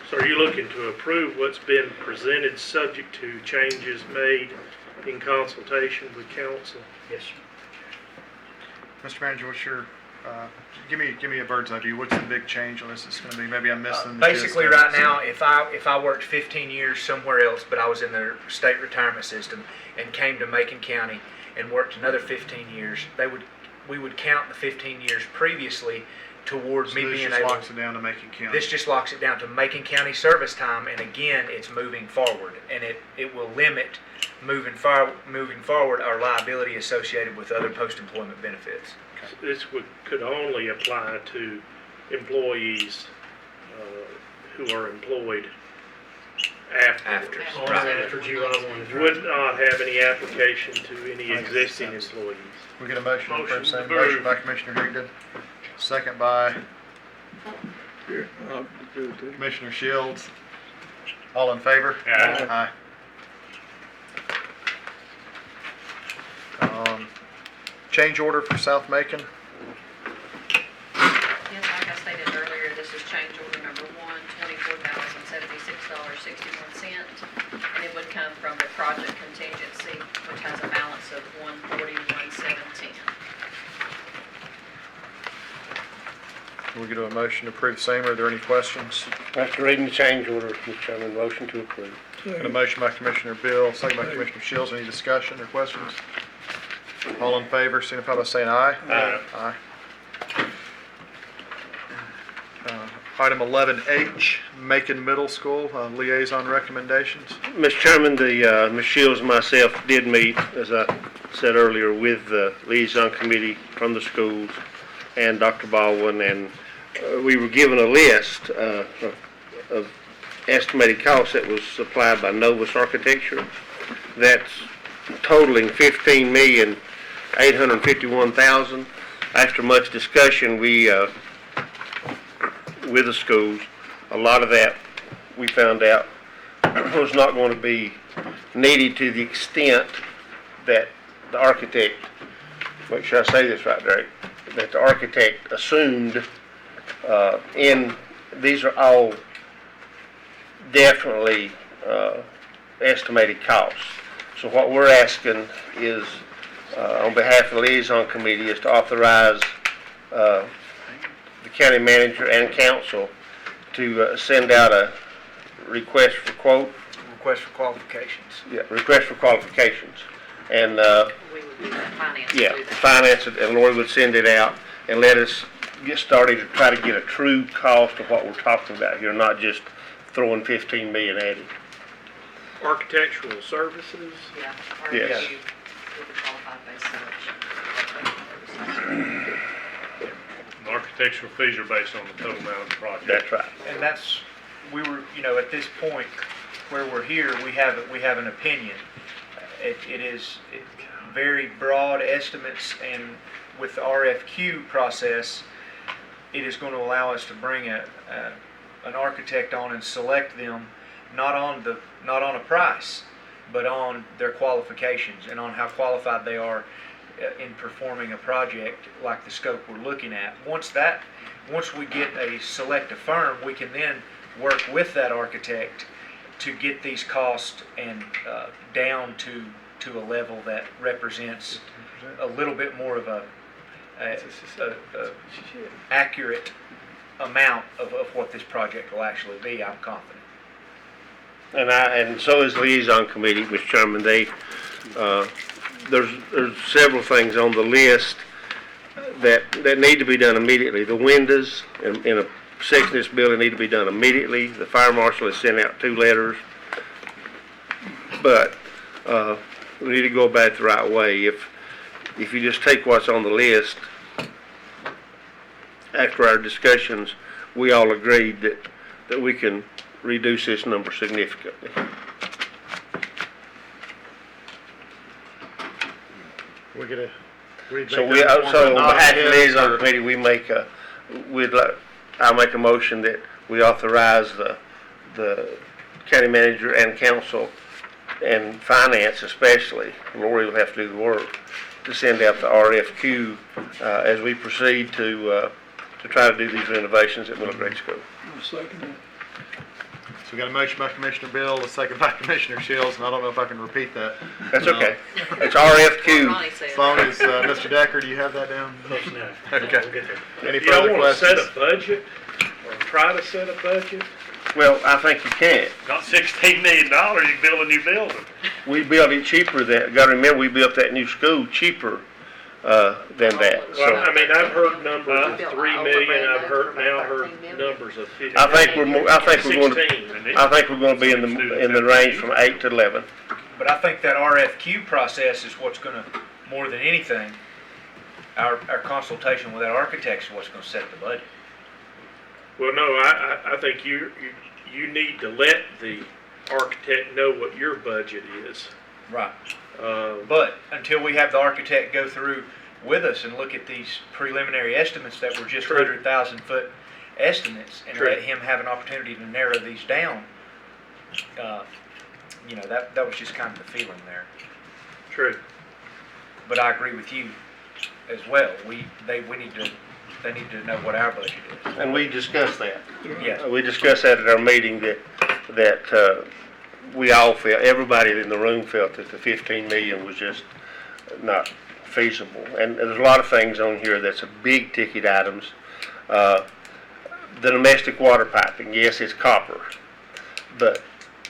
So are you looking to approve what's been presented subject to changes made in consultation with council? Yes, sir. Mr. Manager, what's your, give me a bird's eye view. What's the big change on this? It's going to be, maybe I'm missing the gist Basically, of it. right now, if I worked 15 years somewhere else, but I was in the state retirement system and came to Macon County and worked another 15 years, we would count the 15 years previously towards me being able. This just locks it down to Macon County. This just locks it down to Macon County service time, and again, it's moving forward, and it will limit moving forward our liability associated with other post-employment benefits. This could only apply to employees who are employed after. After July 1. Would not have any application to any existing employees. We get a motion for Motion the same approved. motion by Commissioner Higdon, second by Here, I'll do it too. Commissioner Shields. All in favor? Aye. Change order for South Macon. Yes, like I stated earlier, this is change order number one, $24,076.61. And it would come from the project contingency, which has a balance of $141,710. Can we get a motion to approve the same? Are there any questions? After reading the change order, Mr. Chairman, motion to approve. Got a motion by Commissioner Bill, second by Commissioner Shields. Any discussion or questions? All in favor, signify by saying aye. Aye. Aye. Item 11H, Macon Middle School, liaison recommendations. Mr. Chairman, Ms. Shields and myself did meet, as I said earlier, with the liaison committee from the schools and Dr. Baldwin, and we were given a list of estimated costs that was supplied by Novus Architecture. That's totaling $15,851,000. After much discussion, with the schools, a lot of that we found out was not going to be needed to the extent that the architect, make sure I say this right, Derek, that the architect assumed these are all definitely estimated costs. So what we're asking is, on behalf of the liaison committee, is to authorize the county manager and council to send out a request for quote. Request for qualifications. Yeah, request for qualifications. And We would do that finance. yeah, finance it, and Lori would send it out and let us get started to try to get a true cost of what we're talking about here, not just throwing 15 million at it. Architectural services? Yeah. Or Yes. you would be qualified based selection. Architectural fees are based on the total amount of the project. That's right. And we were, at this point where we're here, we have an opinion. It is very broad estimates, and with the RFQ process, it is going to allow us to bring an architect on and select them not on a price, but on their qualifications and on how qualified they are in performing a project like the scope we're looking at. Once we get a selective firm, we can then work with that architect to get these costs and down to a level that represents a little bit more of a accurate amount of what this project will actually be. I'm confident. And so is the liaison committee, Mr. Chairman. There's several things on the list that need to be done immediately. The windows in a section of this building need to be done immediately. The fire marshal has sent out 2 letters. But we need to go about it the right way. If you just take what's on the list, after our discussions, we all agreed that we can reduce this number significantly. We're gonna. So on behalf of the liaison committee, I'll make a motion that we authorize the county manager and council and finance especially, Lori will have to do the work, to send out the RFQ as we proceed to try to do these renovations at middle grade school. I'll second that. So we got a motion by Commissioner Bill, a second by Commissioner Shields, and I don't know if I can repeat that. That's okay. It's RFQ. As long as, Mr. Decker, do you have that down? Close enough. Okay. We'll get there. Any You don't further wanna set questions? a budget, or try to set a budget? Well, I think you can. Got $16 million, you can build a new building. We built it cheaper gotta remember, we built that new school cheaper than that. Well, So I mean, I've heard numbers of 3 million, I've heard numbers of 50. I think we're going to 16. be in the range from 8 to 11. But I think that RFQ process is what's going to, more than anything, our consultation with that architect is what's going to set the budget. Well, no, I think you need to let the architect know what your budget is. Right. But until we have the architect go through with us and look at these preliminary estimates that were just 100,000-foot estimates, and let him have an opportunity to narrow these down, that was just kind of the feeling there. True. But I agree with you as well. They need to know what our budget is. And we discussed that. Yes. We discussed that at our meeting that we all felt, everybody in the room felt that the 15 million was just not feasible. And there's a lot of things on here that's a big ticket items. The domestic water piping, yes, it's copper,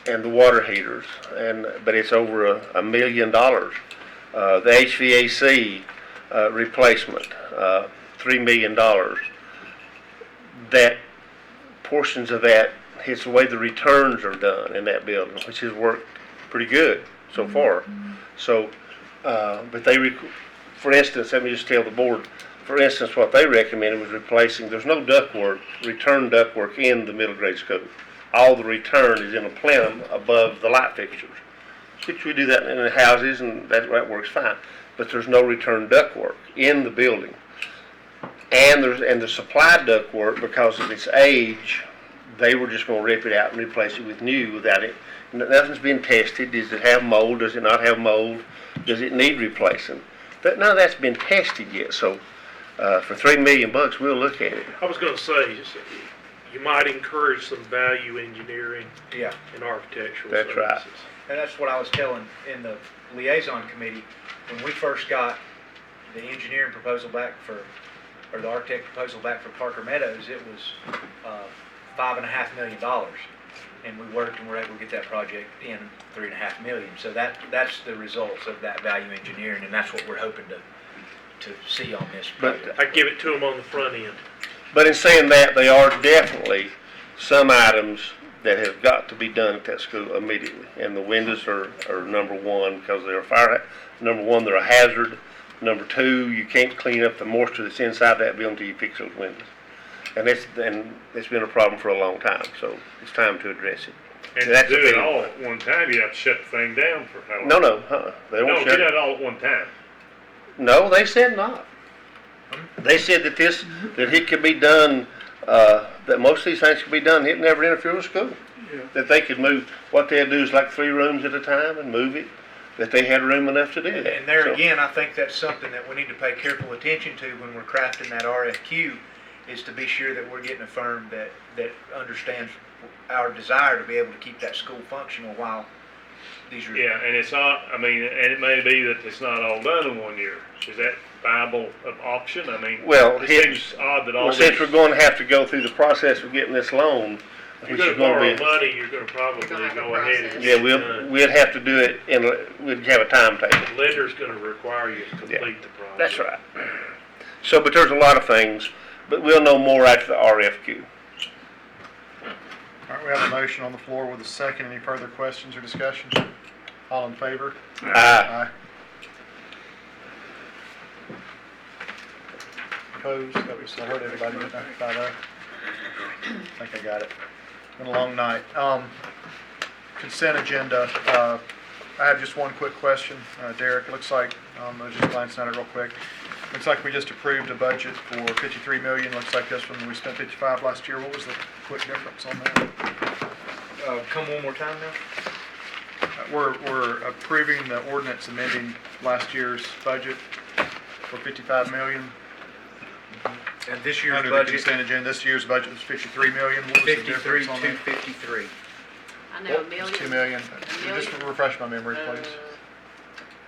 and the water heaters, but it's over $1 million. The HVAC replacement, $3 million. That portions of that, it's the way the returns are done in that building, which has worked pretty good so far. So, but for instance, let me just tell the board, for instance, what they recommended was replacing, there's no ductwork, return ductwork in the middle grade school. All the return is in a plenum above the light fixtures, which we do that in the houses, and that works fine. But there's no return ductwork in the building. And the supplied ductwork, because of its age, they were just going to rip it out and replace it with new without it. Nothing's been tested. Does it have mold? Does it not have mold? Does it need replacing? But none of that's been tested yet. So for $3 million, we'll look at it. I was going to say, you might encourage some value engineering in architectural That's services. right. And that's what I was telling in the liaison committee. When we first got the engineering proposal back or the architect proposal back for Parker Meadows, it was $5.5 million. And we worked and were able to get that project in $3.5 million. So that's the results of that value engineering, and that's what we're hoping to see on this project. I give it to them on the front end. But in saying that, they are definitely some items that have got to be done at that school immediately. And the windows are number one, because they're a fire. Number one, they're a hazard. Number two, you can't clean up the moisture that's inside that building until you fix those windows. And it's been a problem for a long time, so it's time to address it. And to do it all at one time, you have to shut the thing down for how long? No, they won't shut get it. it all at one time. No, they said not. They said that it could be done, that most of these things could be done, it never interfere with school. That they could move, what they'll do is like 3 rooms at a time and move it. that they had room enough to do that. And there So- again, I think that's something that we need to pay careful attention to when we're crafting that RFQ, is to be sure that we're getting a firm that understands our desire to be able to keep that school functional while these are. Yeah, and it's not, I mean, and it may be that it's not all done in 1 year. Is that viable of option? I mean, Well, it seems odd that all well, these. since we're going to have to go through the process of getting this loan, You're which gonna is going borrow to be, money, you're gonna probably Gonna have a go ahead and. process. yeah, get it done. we'd have to do it we'd have a timetable. The lender's gonna require you to complete the project. That's right. So, but there's a lot of things, but we'll know more after the RFQ. All right, we have a motion on the floor with a second. Any further questions or discussion? All in favor? Aye. Opposed? That we still heard everybody get that 5-0. I think I got it. Been a long night. Consent agenda. I have just one quick question. Derek, it looks like, I was just glancing at it real quick. Looks like we just approved a budget for $53 million. Looks like this one, we spent 55 last year. What was the quick difference on that? Come one more time now? We're approving the ordinance amending last year's budget for $55 million. And this year's Under the budget, consent agenda, this year's budget was $53 million. What was the 53, difference on that? 253. I know a It million. was $2 million. Just refresh my memory, please.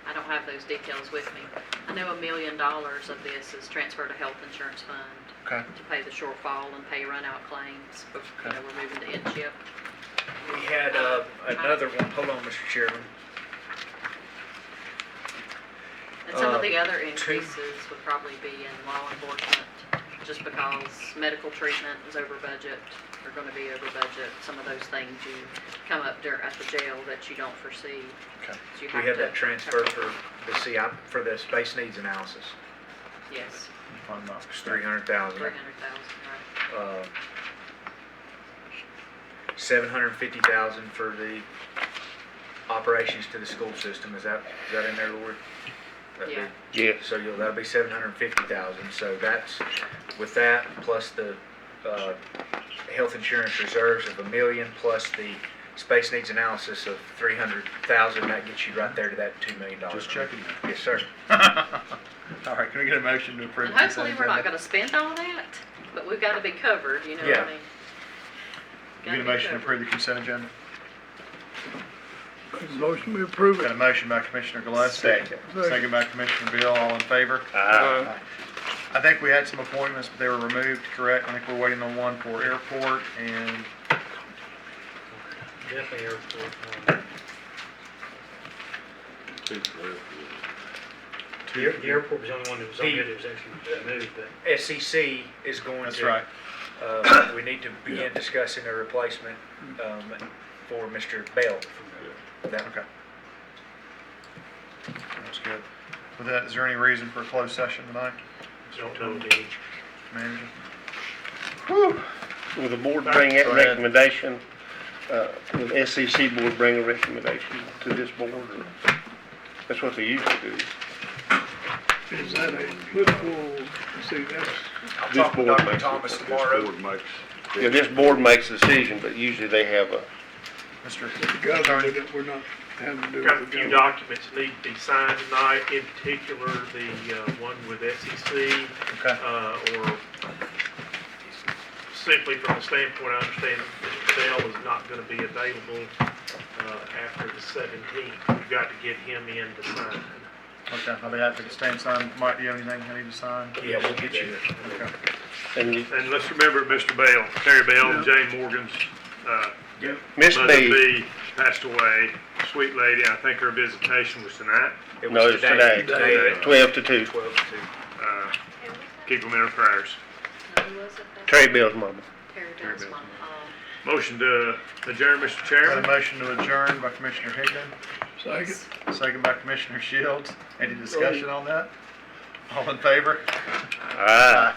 I don't have those details with me. I know $1 million of this is transferred to health insurance fund Okay. to pay the shortfall and pay runout claims. You know, we're moving to in-chip. We had another one, hold on, Mr. Chairman. And some of the other increases would probably be in law enforcement, just because medical treatment is over budget, or gonna be over budget. Some of those things you come up at the jail that you don't foresee. Okay. So you We have had to that transfer cover. for the CI, for the space needs analysis. Yes, It's 300,000. 300,000, right. 750,000 for the operations to the school system. Is that in there, Lord? That'd be- Yeah. Yes. So that'll be 750,000. So that's, with that, plus the health insurance reserves of $1 million, plus the space needs analysis of 300,000, that gets you right there to that $2 million. Just checking. Yes, sir. All right, can we get a motion to approve And the consent hopefully, we're not agenda? gonna spend all that, but we've gotta be covered, you know what Yeah. I mean? Can we get a motion to approve the consent agenda? Make a motion, we approve Got a it. motion by Commissioner Gillespie. Second. Second by Commissioner Bill, all in favor? Aye. I think we had some appointments, but they were removed, correct? I think we're waiting on one for airport and, Definitely airport. The airport was the only one that was on it, it was actually removed, but. SEC is going to. that's right. We need to begin discussing a replacement for Mr. Bell. That- Okay. That's good. With that, is there any reason for a closed session tonight, Don't tell me. manager? Will the board bring Go that ahead. recommendation, will the SEC board bring a recommendation to this board? Or that's what they usually do. Is that a political, see, that's, I'll This talk with board Dr. makes Thomas it. tomorrow. Board makes. Yeah, this board makes a decision, but usually they have a, Mr. the government, that we're not having to do with Got a the few government. documents need to be signed tonight, in particular, the one with SEC, Okay. or simply from the standpoint, I understand Mr. Bell is not gonna be available, after the 17th. We've got to get him in to sign. Okay, I'll be happy to stay and sign. Mike, do you have anything I need to sign? Yeah, we'll get you. Okay. and And let's remember Mr. Bell, Terry Bell, and Jane Morgan's, Miss Mother B, B passed away, sweet lady. I think her visitation was tonight. It no, was it's today, Today. 12 to 2. 12 to 2. Keep them in our prayers. Who was it? Terry Bill's mama. Terry Bell's Bell's mom. Motion to adjourn, Mr. Got a Chairman. motion to adjourn by Commissioner Hickman, Second. second by Commissioner Shields. Any discussion on that? All in favor? Aye.